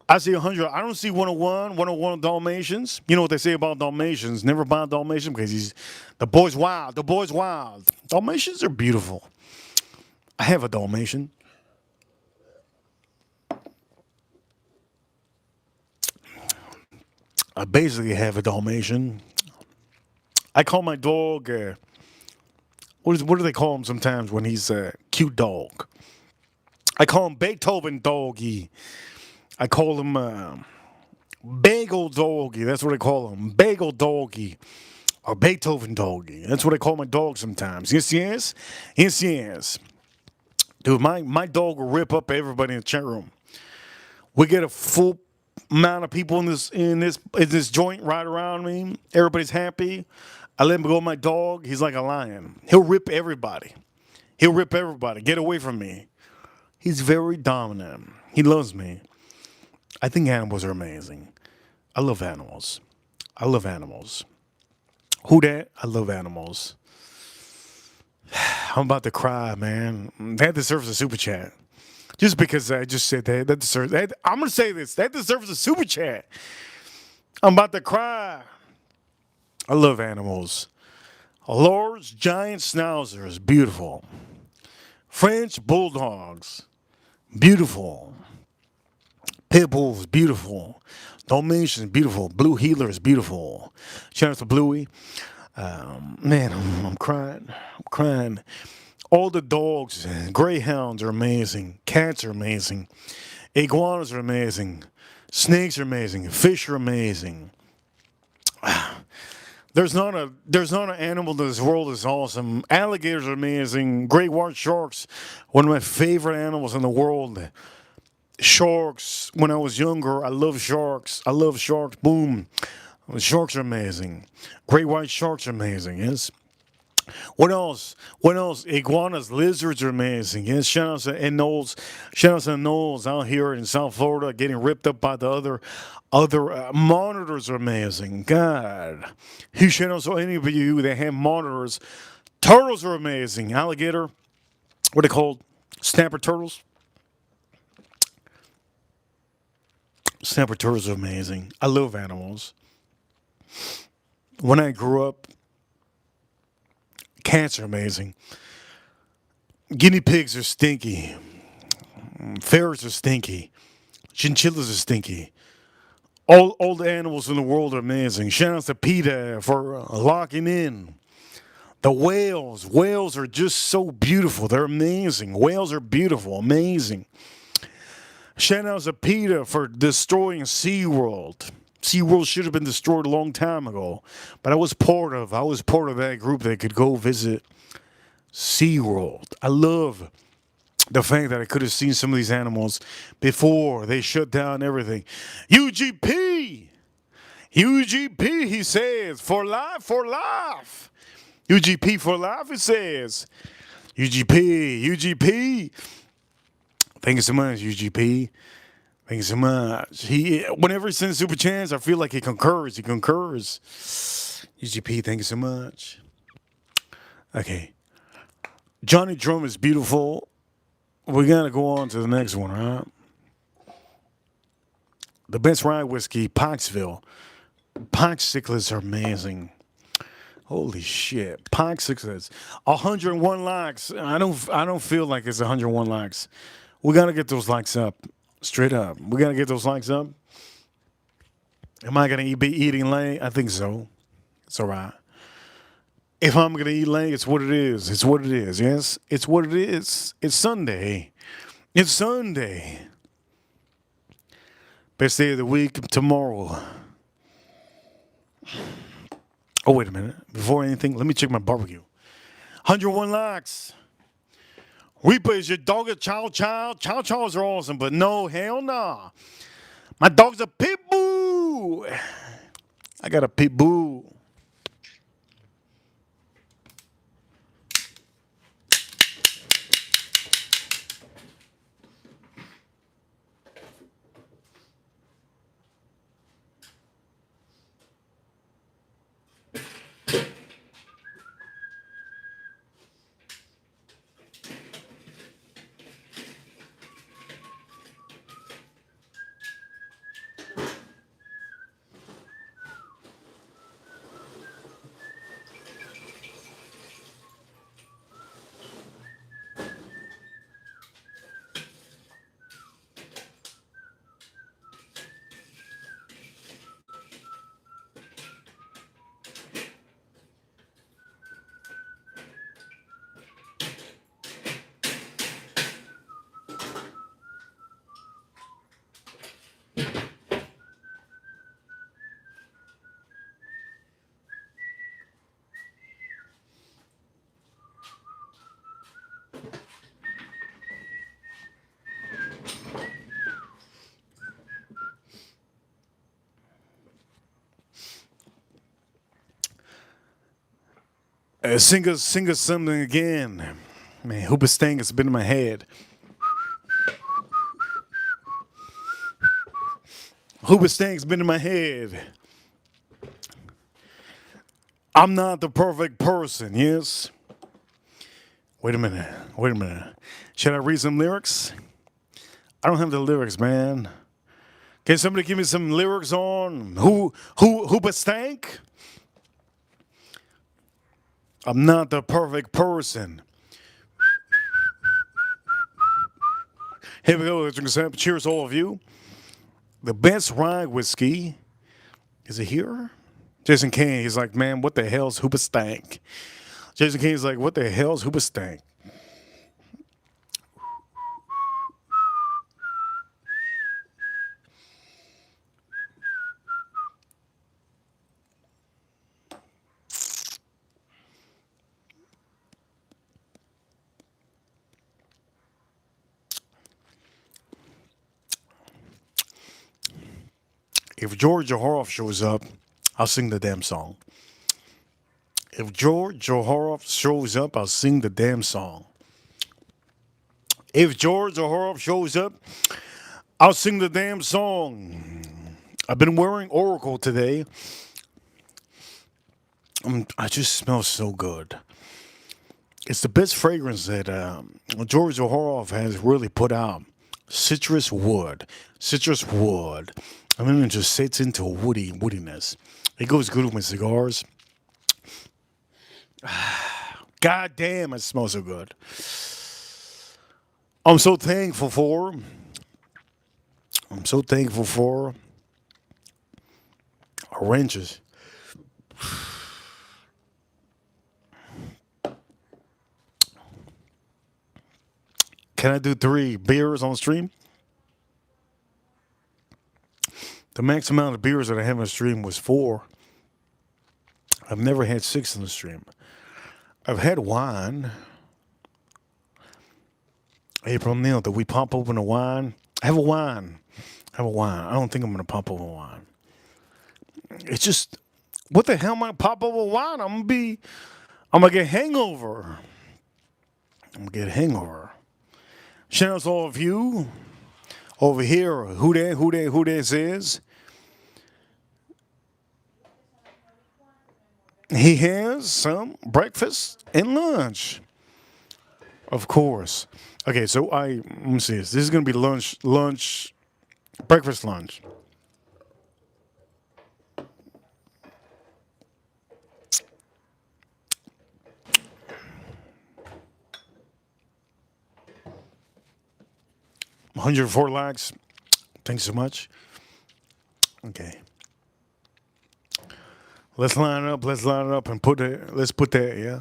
I see 100. I don't see 101. 101 Dalmatians. You know what they say about Dalmatians? Never buy a Dalmatian because the boy's wild. The boy's wild. Dalmatians are beautiful. I have a Dalmatian. I basically have a Dalmatian. I call my dog. What do they call him sometimes when he's a cute dog? I call him Beethoven Doggy. I call him Bagel Doggy. That's what I call him. Bagel Doggy. Or Beethoven Doggy. That's what I call my dog sometimes. Yes, yes. Yes, yes. Dude, my dog will rip up everybody in the chat room. We get a full amount of people in this joint right around me. Everybody's happy. I let him go with my dog. He's like a lion. He'll rip everybody. He'll rip everybody. Get away from me. He's very dominant. He loves me. I think animals are amazing. I love animals. I love animals. Who that? I love animals. I'm about to cry, man. That deserves a super chat. Just because I just said that. That deserves. I'm going to say this. That deserves a super chat. I'm about to cry. I love animals. Large, giant schnauzers, beautiful. French bulldogs, beautiful. Pit bulls, beautiful. Dalmatians, beautiful. Blue heelers, beautiful. Shout out to Bluey. Man, I'm crying. I'm crying. All the dogs, greyhounds are amazing. Cats are amazing. Iguanas are amazing. Snakes are amazing. Fish are amazing. There's not an animal in this world that's awesome. Alligators are amazing. Great white sharks, one of my favorite animals in the world. Sharks. When I was younger, I loved sharks. I love sharks. Boom. Sharks are amazing. Great white sharks are amazing. Yes. What else? What else? Iguanas, lizards are amazing. Yes, shout outs to and Knowles, shout outs to Knowles out here in South Florida, getting ripped up by the other monitors are amazing. God, he shout outs to any of you that have monitors. Turtles are amazing. Alligator, what are they called? Snapper turtles. Snapper turtles are amazing. I love animals. When I grew up, cats are amazing. Guinea pigs are stinky. Ferrets are stinky. Chinchillas are stinky. All the animals in the world are amazing. Shout out to PETA for locking in. The whales. Whales are just so beautiful. They're amazing. Whales are beautiful. Amazing. Shout out to PETA for destroying SeaWorld. SeaWorld should have been destroyed a long time ago. But I was part of that group that could go visit SeaWorld. I love the fact that I could have seen some of these animals before they shut down everything. UGP! UGP, he says, for life, for life. UGP for life, he says. UGP. Thank you so much, UGP. Thank you so much. Whenever he sends super chance, I feel like he concurs. He concurs. UGP, thank you so much. Okay. Johnny Drum is beautiful. We gotta go on to the next one, right? The best rye whiskey, Pikesville. Pikesicklets are amazing. Holy shit. Pikesicklets. 101 likes. I don't feel like it's 101 likes. We gotta get those likes up. Straight up. We gotta get those likes up. Am I gonna be eating late? I think so. It's alright. If I'm gonna eat late, it's what it is. It's what it is. Yes, it's what it is. It's Sunday. It's Sunday. Best day of the week tomorrow. Oh, wait a minute. Before anything, let me check my barbecue. 101 likes. Reaper is your dog a chow chow. Chow chows are awesome, but no, hell nah. My dog's a pit bull. I got a pit bull. Sing us something again. Man, Hoobastank has been in my head. Hoobastank's been in my head. I'm not the perfect person, yes? Wait a minute. Should I read some lyrics? I don't have the lyrics, man. Can somebody give me some lyrics on Hoobastank? I'm not the perfect person. Here we go. Let's drink some. Cheers, all of you. The best rye whiskey. Is it here? Jason Kane, he's like, man, what the hell's Hooper Stank? Jason Kane's like, what the hell's Hooper Stank? If George Zaharoff shows up, I'll sing the damn song. If George Zaharoff shows up, I'll sing the damn song. If George Zaharoff shows up, I'll sing the damn song. I've been wearing Oracle today. I just smell so good. It's the best fragrance that George Zaharoff has really put out. Citrus wood. Citrus wood. I mean, it just sets into woodiness. It goes good with my cigars. God damn, it smells so good. I'm so thankful for. I'm so thankful for wrenches. Can I do 3 beers on stream? The max amount of beers that I have on stream was 4. I've never had 6 on the stream. I've had wine. April Neal, did we pop open a wine? I have a wine. I have a wine. I don't think I'm going to pop open wine. It's just, what the hell am I pop open wine? I'm going to get hangover. I'm going to get hangover. Shout out to all of you over here. Who that says? He has some breakfast and lunch. Of course. Okay, so let me see this. This is going to be lunch, breakfast, lunch. $104 likes. Thanks so much. Okay. Let's line it up and let's put that, yeah.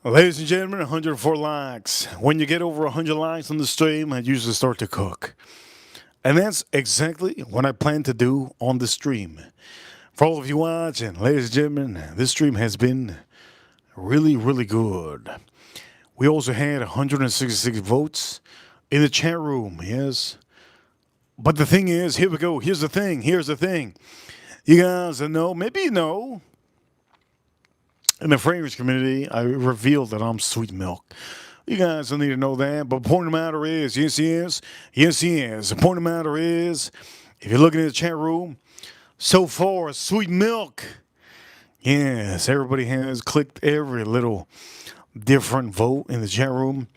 Ladies and gentlemen, 104 likes. When you get over 100 likes on the stream, I usually start to cook. And that's exactly what I plan to do on the stream. For all of you watching, ladies and gentlemen, this stream has been really, really good. We also had 166 votes in the chat room, yes. But the thing is, here we go. Here's the thing. You guys know, maybe you know, in the fragrance community, I revealed that I'm sweet milk. You guys don't need to know that, but the point of the matter is, yes, he is. The point of the matter is, if you're looking at the chat room, so far, sweet milk. Yes, everybody has clicked every little different vote in the chat room.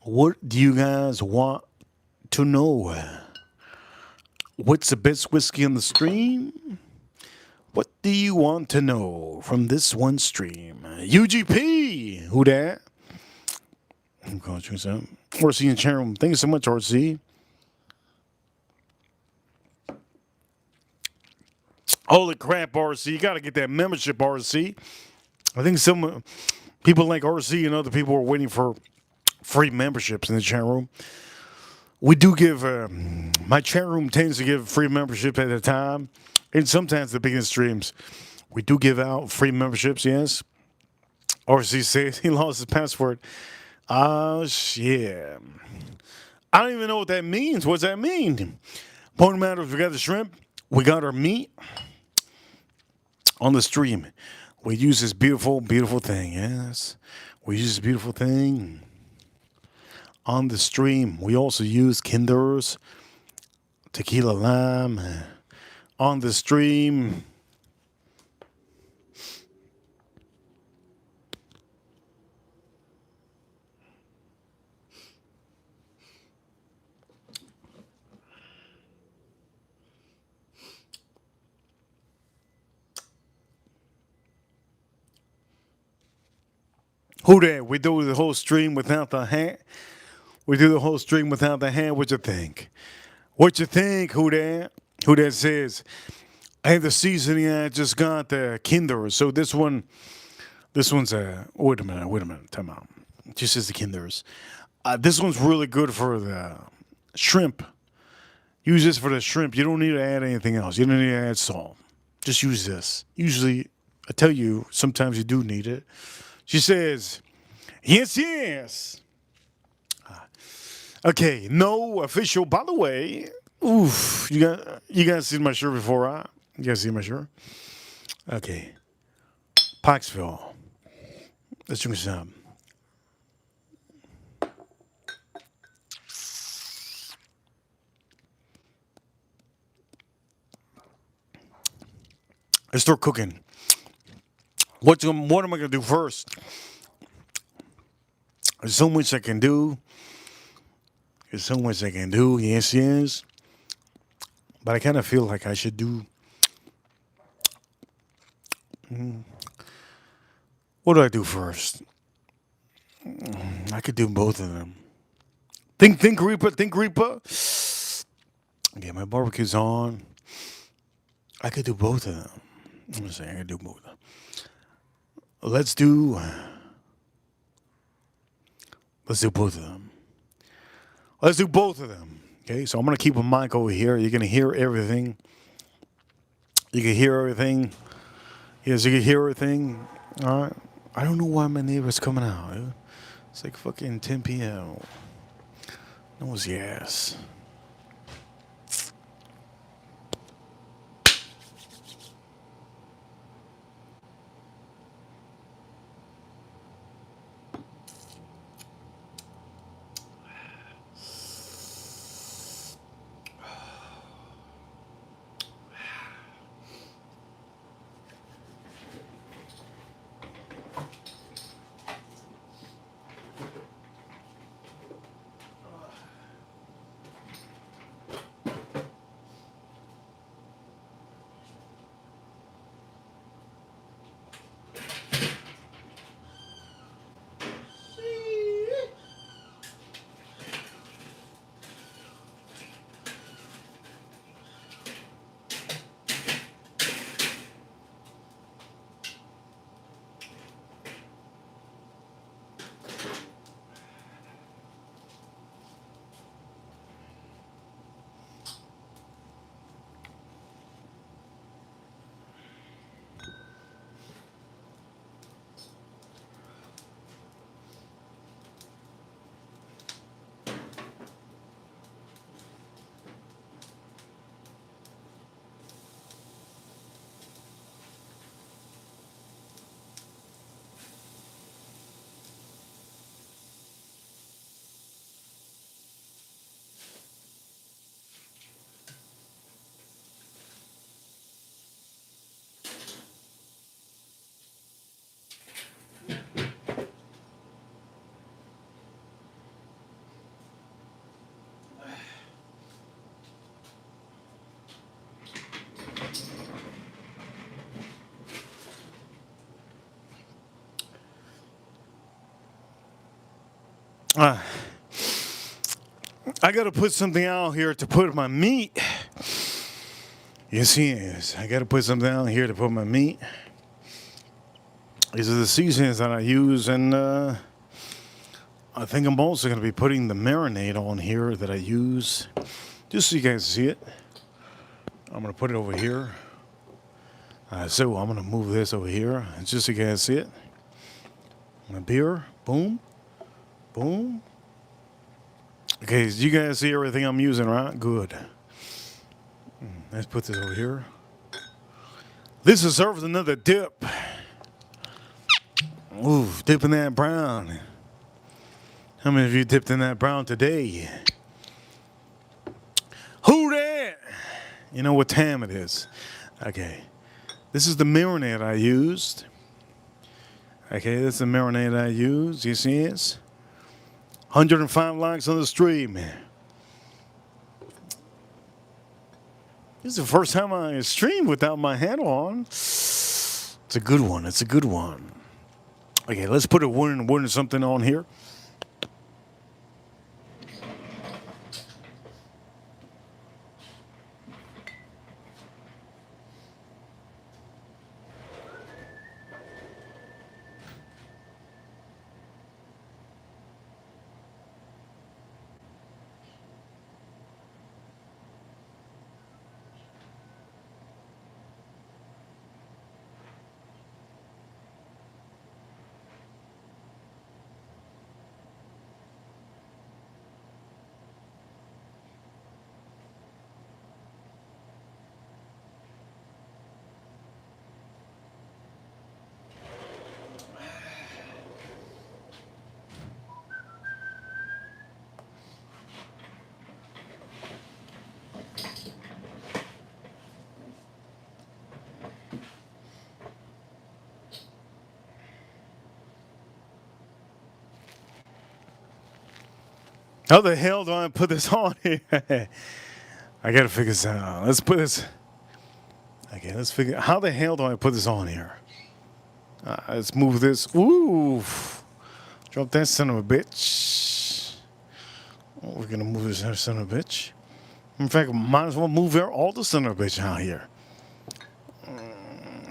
What do you guys want to know? What's the best whiskey on the stream? What do you want to know from this one stream? UGP, who that? RC in the chat room. Thank you so much, RC. Holy crap, RC! You got to get that membership, RC. I think some people like RC and other people are waiting for free memberships in the chat room. We do give, my chat room tends to give free membership at a time. And sometimes the biggest streams, we do give out free memberships, yes. RC says he lost his password. Oh, shit. I don't even know what that means. What's that mean? Point of the matter is we got the shrimp. We got our meat on the stream. We use this beautiful, beautiful thing, yes. We use this beautiful thing on the stream. We also use Kinder's tequila lime on the stream. Who that? We do the whole stream without the hand. We do the whole stream without the hand. What you think? What you think? Who that? Who that says? Hey, the seasoning I just got the Kinder. So this one's wait a minute. Time out. Just as the Kinders. This one's really good for the shrimp. Use this for the shrimp. You don't need to add anything else. You don't need to add salt. Just use this. Usually, I tell you, sometimes you do need it. She says, yes, yes. Okay, no official. By the way, oof, you guys seen my shirt before, huh? You guys see my shirt? Okay, Pikesville. Let's drink some. Let's start cooking. What am I gonna do first? There's so much I can do. There's so much I can do. Yes, yes. But I kind of feel like I should do. What do I do first? I could do both of them. Think, Reaper. Think, Reaper. Okay, my barbecue's on. I could do both of them. I'm gonna say I could do both of them. Let's do both of them. Let's do both of them. Okay, so I'm gonna keep a mic over here. You're gonna hear everything. You can hear everything. Yes, you can hear everything. All right. I don't know why my neighbor's coming out. It's like fucking 10 p.m. No one's yes. I got to put something out here to put my meat. Yes, yes. I got to put some down here to put my meat. These are the seasonings that I use, and I think I'm also going to be putting the marinade on here that I use, just so you guys see it. I'm going to put it over here. So I'm going to move this over here, just so you guys see it. My beer, boom, boom. Okay, so you guys see everything I'm using, right? Good. Let's put this over here. This deserves another dip. Ooh, dipping that brown. How many of you dipped in that brown today? Who that? You know what time it is. Okay. This is the marinade I used. Okay, this is the marinade I used. You see it? 105 likes on the stream. This is the first time I stream without my handle on. It's a good one. It's a good one. Okay, let's put a wooden something on here. How the hell do I put this on here? I gotta figure this out. Let's put this. Okay, let's figure. How the hell do I put this on here? Let's move this. Ooh, drop that son of a bitch. Oh, we're gonna move this son of a bitch. In fact, might as well move all the son of a bitch out here.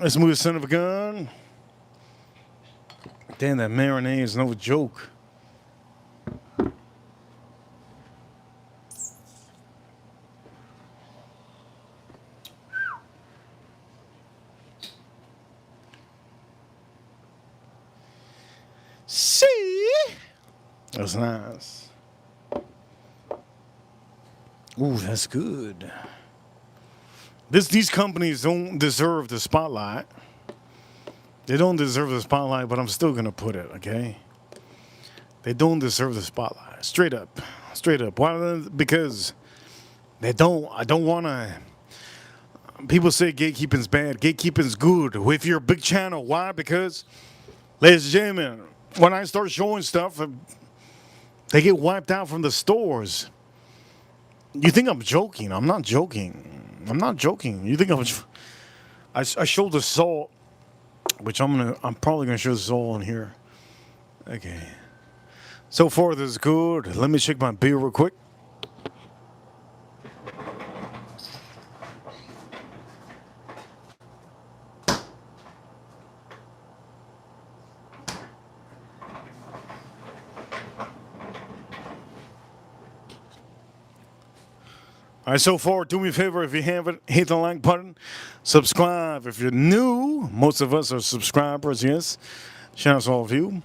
Let's move the son of a gun. Damn, that marinade is no joke. See? That's nice. Ooh, that's good. These companies don't deserve the spotlight. They don't deserve the spotlight, but I'm still gonna put it, okay? They don't deserve the spotlight. Straight up. Straight up. Why? Because they don't. I don't wanna. People say gatekeeping's bad. Gatekeeping's good. If you're a big channel, why? Because, ladies and gentlemen, when I start showing stuff, they get wiped out from the stores. You think I'm joking? I'm not joking. I'm not joking. You think I showed the salt, which I'm probably gonna show the salt on here. Okay. So far, this is good. Let me check my beer real quick. All right, so far, do me a favor if you haven't, hit the like button, subscribe. If you're new, most of us are subscribers, yes. Shout out to all of you.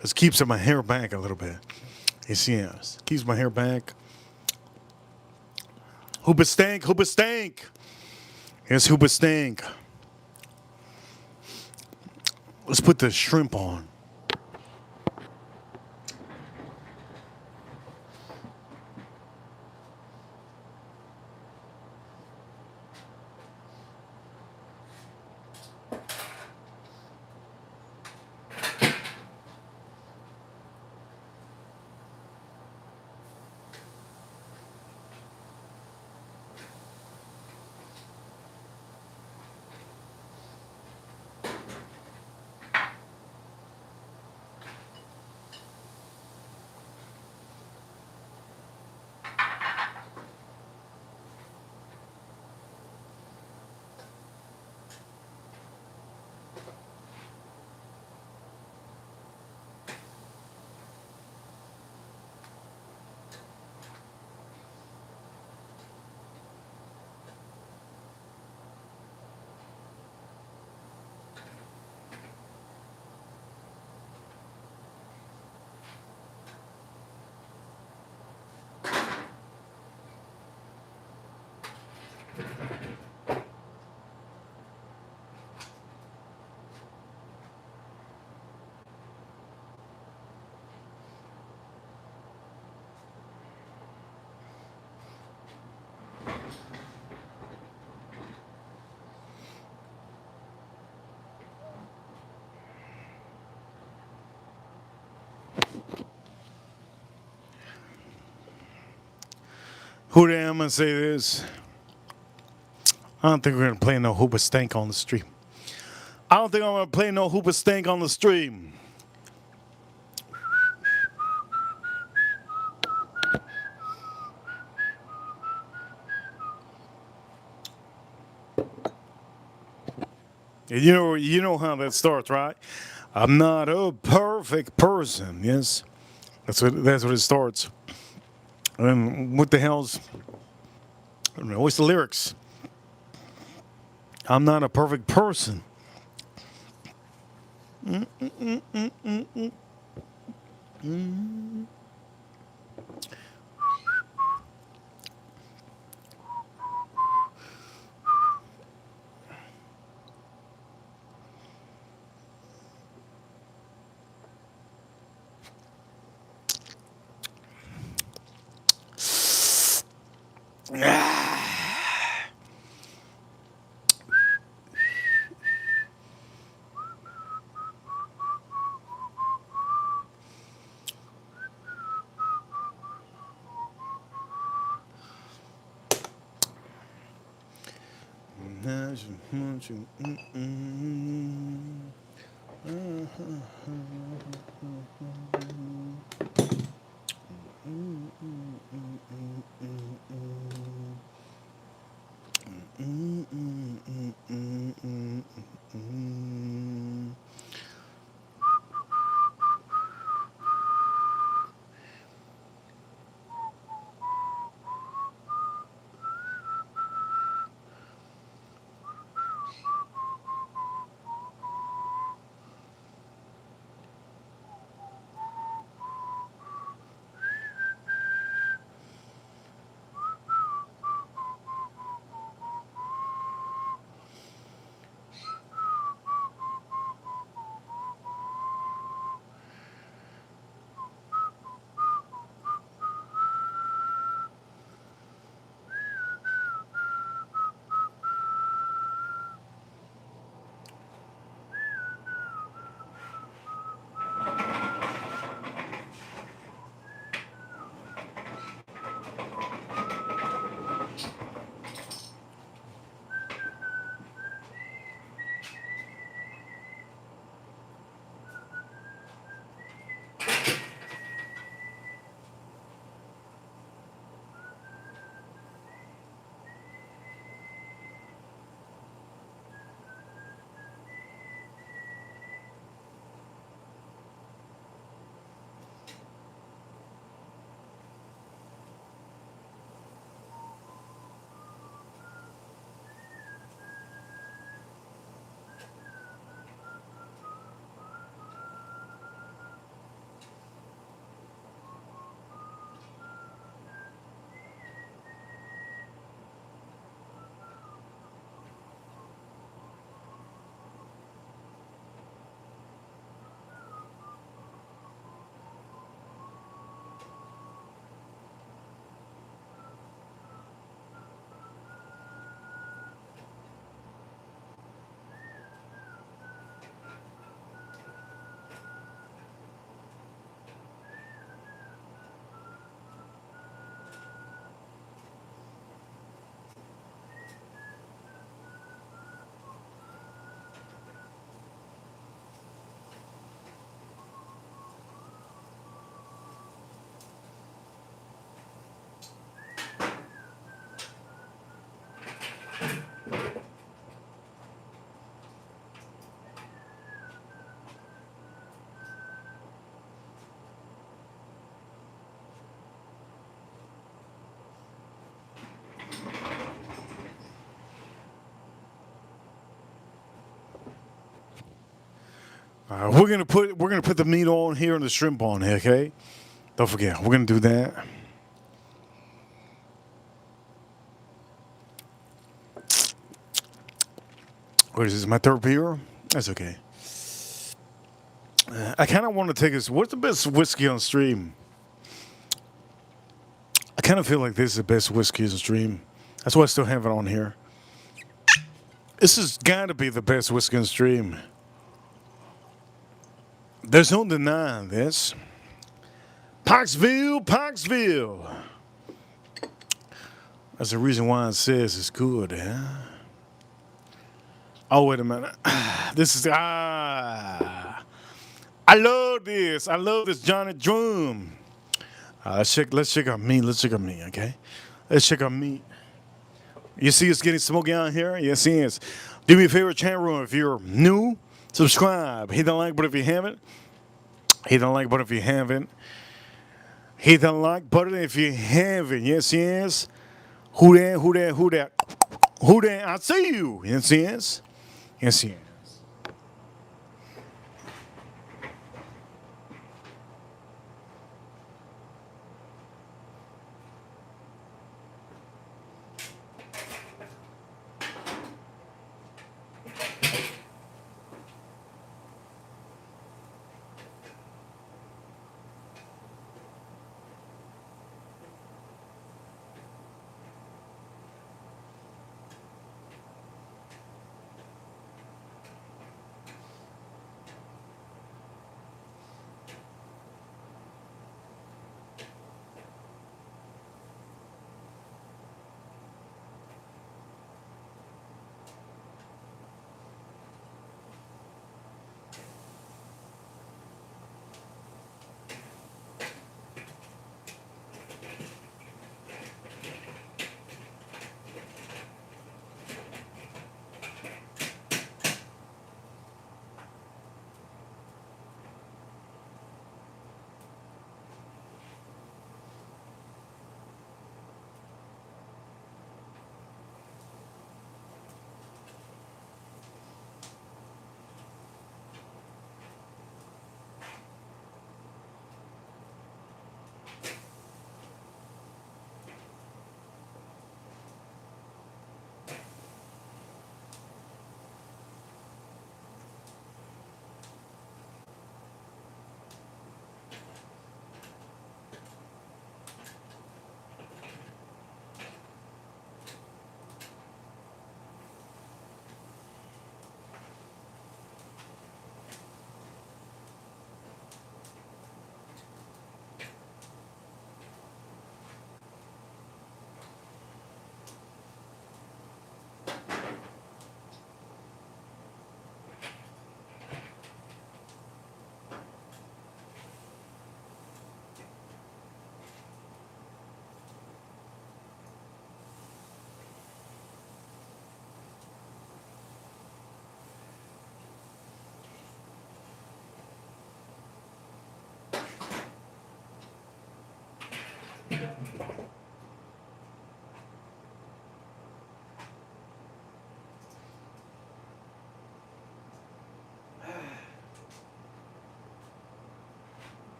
This keeps my hair back a little bit. Yes, keeps my hair back. Hooba stank, hooba stank. Yes, hooba stank. Let's put the shrimp on. Who the am I say this? I don't think we're gonna play no Hooper Stank on the stream. I don't think I'm gonna play no Hooper Stank on the stream. You know how that starts, right? I'm not a perfect person. Yes, that's what it starts. And what the hell's? I don't know, what's the lyrics? I'm not a perfect person. We're gonna put the meat on here and the shrimp on here, okay? Don't forget, we're gonna do that. What is this? My third beer? That's okay. I kind of want to take this. What's the best whiskey on stream? I kind of feel like this is the best whiskey on stream. That's why I still have it on here. This has got to be the best whiskey on stream. There's no denying this. Parksville, Parksville. That's the reason why it says it's good, huh? Oh, wait a minute. This is I love this. I love this Johnny Drum. Let's check our meat. Let's check our meat, okay? Let's check our meat. You see it's getting smoky out here? Yes, it is. Do me a favor, chat room. If you're new, subscribe. Hit the like button if you haven't. Hit the like button if you haven't. Hit the like button if you haven't. Yes, yes. Who that? Who that? Who that? Who that? I see you. Yes, yes. Yes, yes.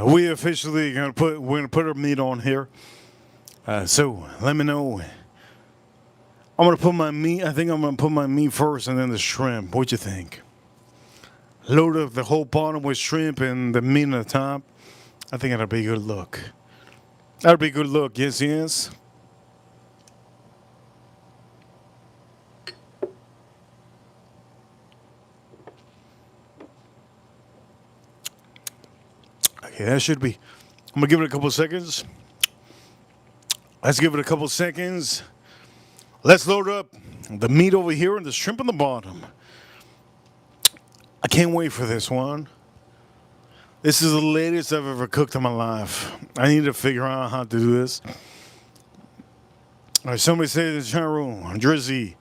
We officially we're gonna put our meat on here. So let me know. I'm gonna put my meat. I think I'm gonna put my meat first, and then the shrimp. What you think? Load up the whole bottom with shrimp and the meat on the top. I think that'll be a good look. That'll be a good look. Yes, yes. Okay, that should be. I'm gonna give it a couple seconds. Let's give it a couple seconds. Let's load up the meat over here and the shrimp on the bottom. I can't wait for this one. This is the latest I've ever cooked in my life. I need to figure out how to do this. All right, somebody say in the chat room, Drizzy,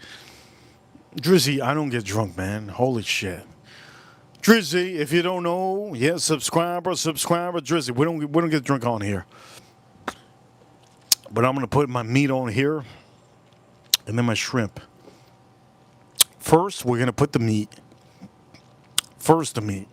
I don't get drunk, man. Holy shit. Drizzy, if you don't know, yes, subscriber, Drizzy. We don't get drunk on here. But I'm gonna put my meat on here and then my shrimp. First, we're gonna put the meat. First the meat.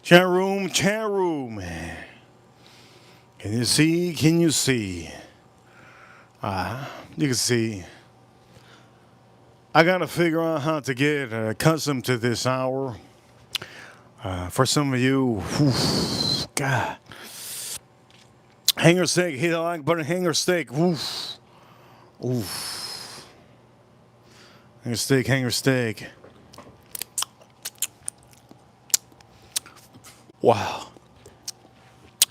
Chat room, chat room. Can you see? Can you see? You can see. I gotta figure out how to get accustomed to this hour. For some of you, God. Hanger steak, hit the like button, hanger steak. Oof. Oof. Hanger steak, hanger steak. Wow.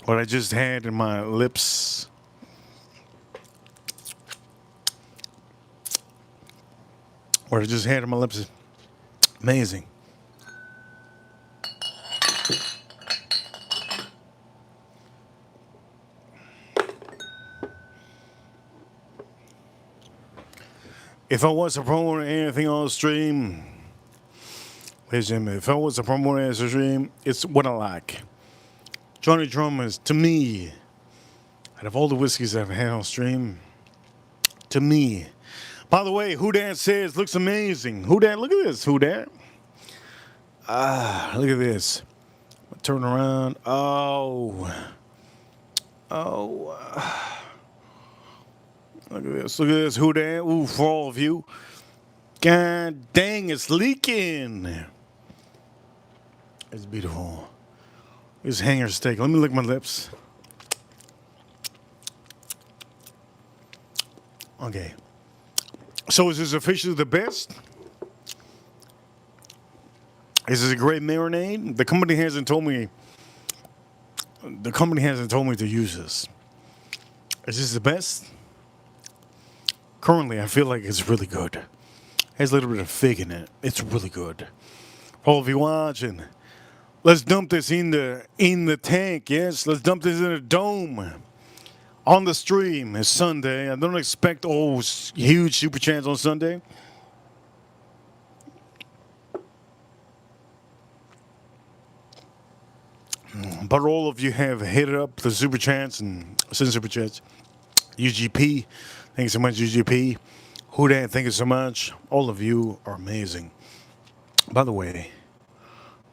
What I just had in my lips. What I just had in my lips is amazing. If I was to promote anything on the stream, ladies and gentlemen, if I was to promote anything on the stream, it's what I like. Johnny Drum is, to me, out of all the whiskeys I've had on stream, to me. By the way, Who Dat says looks amazing. Who Dat, look at this, Who Dat. Look at this. Turn around. Oh. Look at this. Look at this. Who Dat? Ooh, for all of you. God dang, it's leaking. It's beautiful. This hanger steak. Let me lick my lips. Okay. So is this officially the best? Is this a great marinade? The company hasn't told me. The company hasn't told me to use this. Is this the best? Currently, I feel like it's really good. It has a little bit of fig in it. It's really good. For all of you watching, let's dump this in the tank. Yes, let's dump this in a dome. On the stream, it's Sunday. I don't expect huge super chats on Sunday. But all of you have hit up the super chats and sent super chats. UGP, thank you so much, UGP. Who Dat, thank you so much. All of you are amazing. By the way,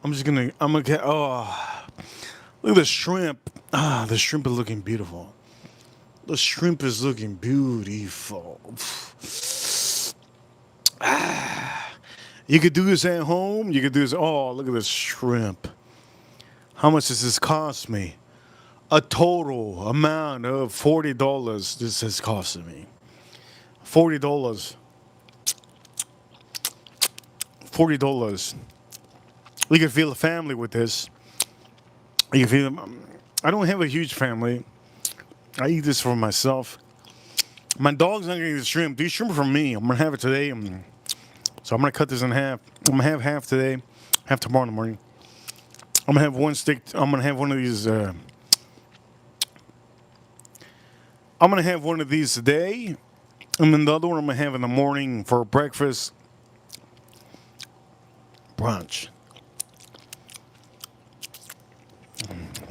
I'm gonna get, look at the shrimp. The shrimp is looking beautiful. The shrimp is looking beautiful. You could do this at home. You could do this. Oh, look at this shrimp. How much does this cost me? A total amount of $40 this has costed me. $40. $40. You can feel a family with this. You can feel. I don't have a huge family. I eat this for myself. My dog's not gonna eat the shrimp. These shrimp are for me. I'm gonna have it today. So I'm gonna cut this in half. I'm gonna have half today, half tomorrow in the morning. I'm gonna have one stick. I'm gonna have one of these. I'm gonna have one of these today, and then the other one I'm gonna have in the morning for breakfast, brunch.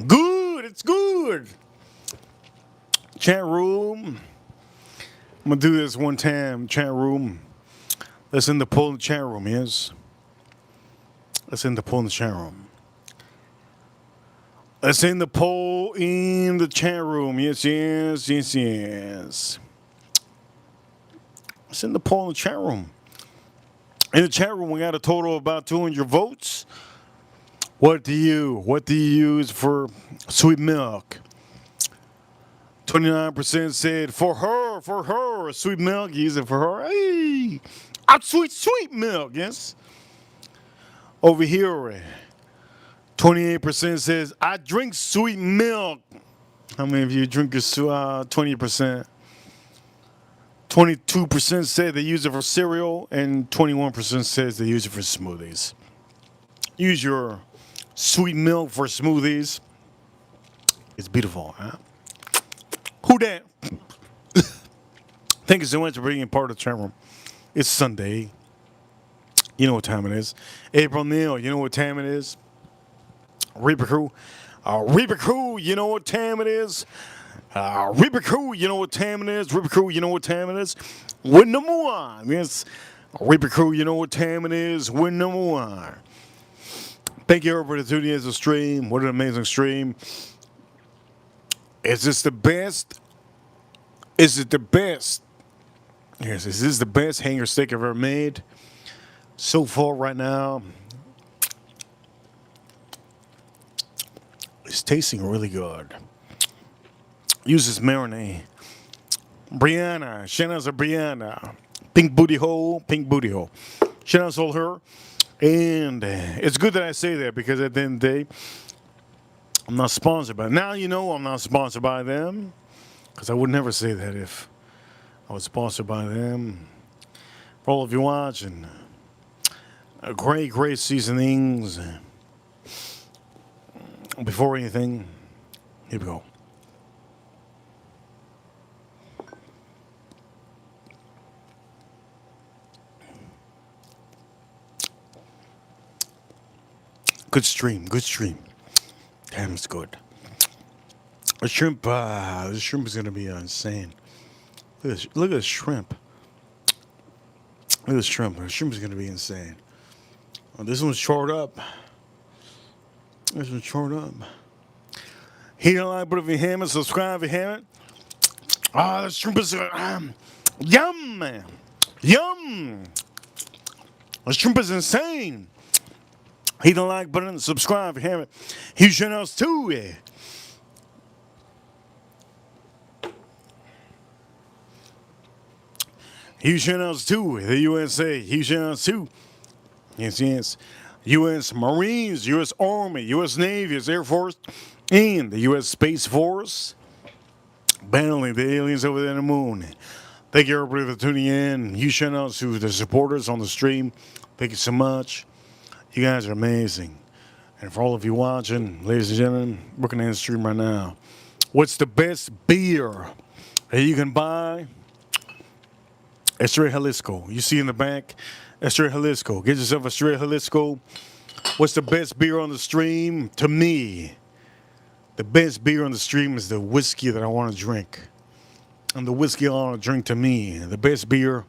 Good. It's good. Chat room. I'm gonna do this one time. Chat room. Let's end the poll in the chat room. Yes. Let's end the poll in the chat room. Let's end the poll in the chat room. Yes, yes, yes, yes. Let's end the poll in the chat room. In the chat room, we got a total of about 200 votes. What do you use for sweet milk? 29% said for her, sweet milk. Use it for her. Hey, sweet milk. Yes. Over here, 28% says, I drink sweet milk. How many of you drink 20%? 22% say they use it for cereal, and 21% says they use it for smoothies. Use your sweet milk for smoothies. It's beautiful, huh? Who that? Thank you so much for being part of the chat room. It's Sunday. You know what time it is. April Neal, you know what time it is. Reaper Crew. Reaper Crew, you know what time it is. Reaper Crew, you know what time it is. Reaper Crew, you know what time it is. We're number one. Yes. Reaper Crew, you know what time it is. We're number one. Thank you everybody for tuning in to the stream. What an amazing stream. Is this the best? Is it the best? Yes, is this the best hanger steak I've ever made? So far right now, it's tasting really good. Use this marinade. Brianna, shout out to Brianna. Pink booty hole, pink booty hole. Shout out to her. And it's good that I say that because at the end of the day, I'm not sponsored by them. Now you know I'm not sponsored by them because I would never say that if I was sponsored by them. For all of you watching, great, great seasonings. Before anything, here we go. Good stream, good stream. Damn, it's good. The shrimp is gonna be insane. Look at this shrimp. Look at this shrimp. The shrimp is gonna be insane. Oh, this one's chored up. This one's chored up. Hit a like button if you haven't. Subscribe if you haven't. The shrimp is yum, yum. The shrimp is insane. Hit the like button, subscribe if you haven't. Huge shout outs too. Huge shout outs to the USA. Huge shout outs to, yes, yes, U.S. Marines, U.S. Army, U.S. Navy, U.S. Air Force, and the U.S. Space Force. Battling the aliens over there on the moon. Thank you everybody for tuning in. Huge shout outs to the supporters on the stream. Thank you so much. You guys are amazing. And for all of you watching, ladies and gentlemen, we're going to end the stream right now. What's the best beer that you can buy? Estrella Jalisco. You see in the back, Estrella Jalisco. Get yourself a Estrella Jalisco. What's the best beer on the stream? To me, the best beer on the stream is the whiskey that I want to drink. And the whiskey I want to drink to me. The best beer,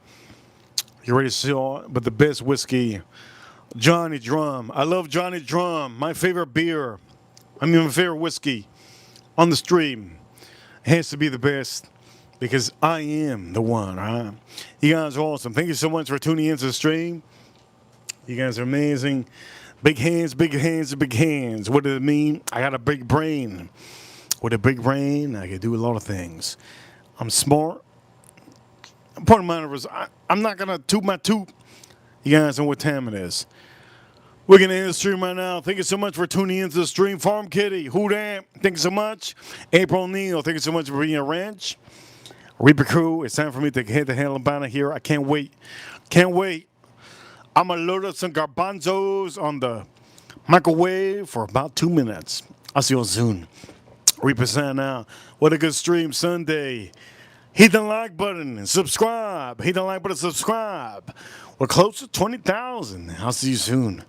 you already saw it, but the best whiskey, Johnny Drum. I love Johnny Drum. My favorite beer. I mean, my favorite whiskey on the stream. It has to be the best because I am the one. Huh? You guys are awesome. Thank you so much for tuning into the stream. You guys are amazing. Big hands, big hands, big hands. What does it mean? I got a big brain. With a big brain, I can do a lot of things. I'm smart. Part of mine was I'm not going to toot my toot. You guys know what time it is. We're going to end the stream right now. Thank you so much for tuning into the stream. Farm Kitty, who that? Thank you so much. April Neal, thank you so much for being a ranch. Reaper Crew, it's time for me to hit the hell out of here. I can't wait. Can't wait. I'm going to load up some garbanzos on the microwave for about 2 minutes. I'll see you all soon. Reaper sign out. What a good stream Sunday. Hit the like button and subscribe. Hit the like button, subscribe. We're close to 20,000. I'll see you soon.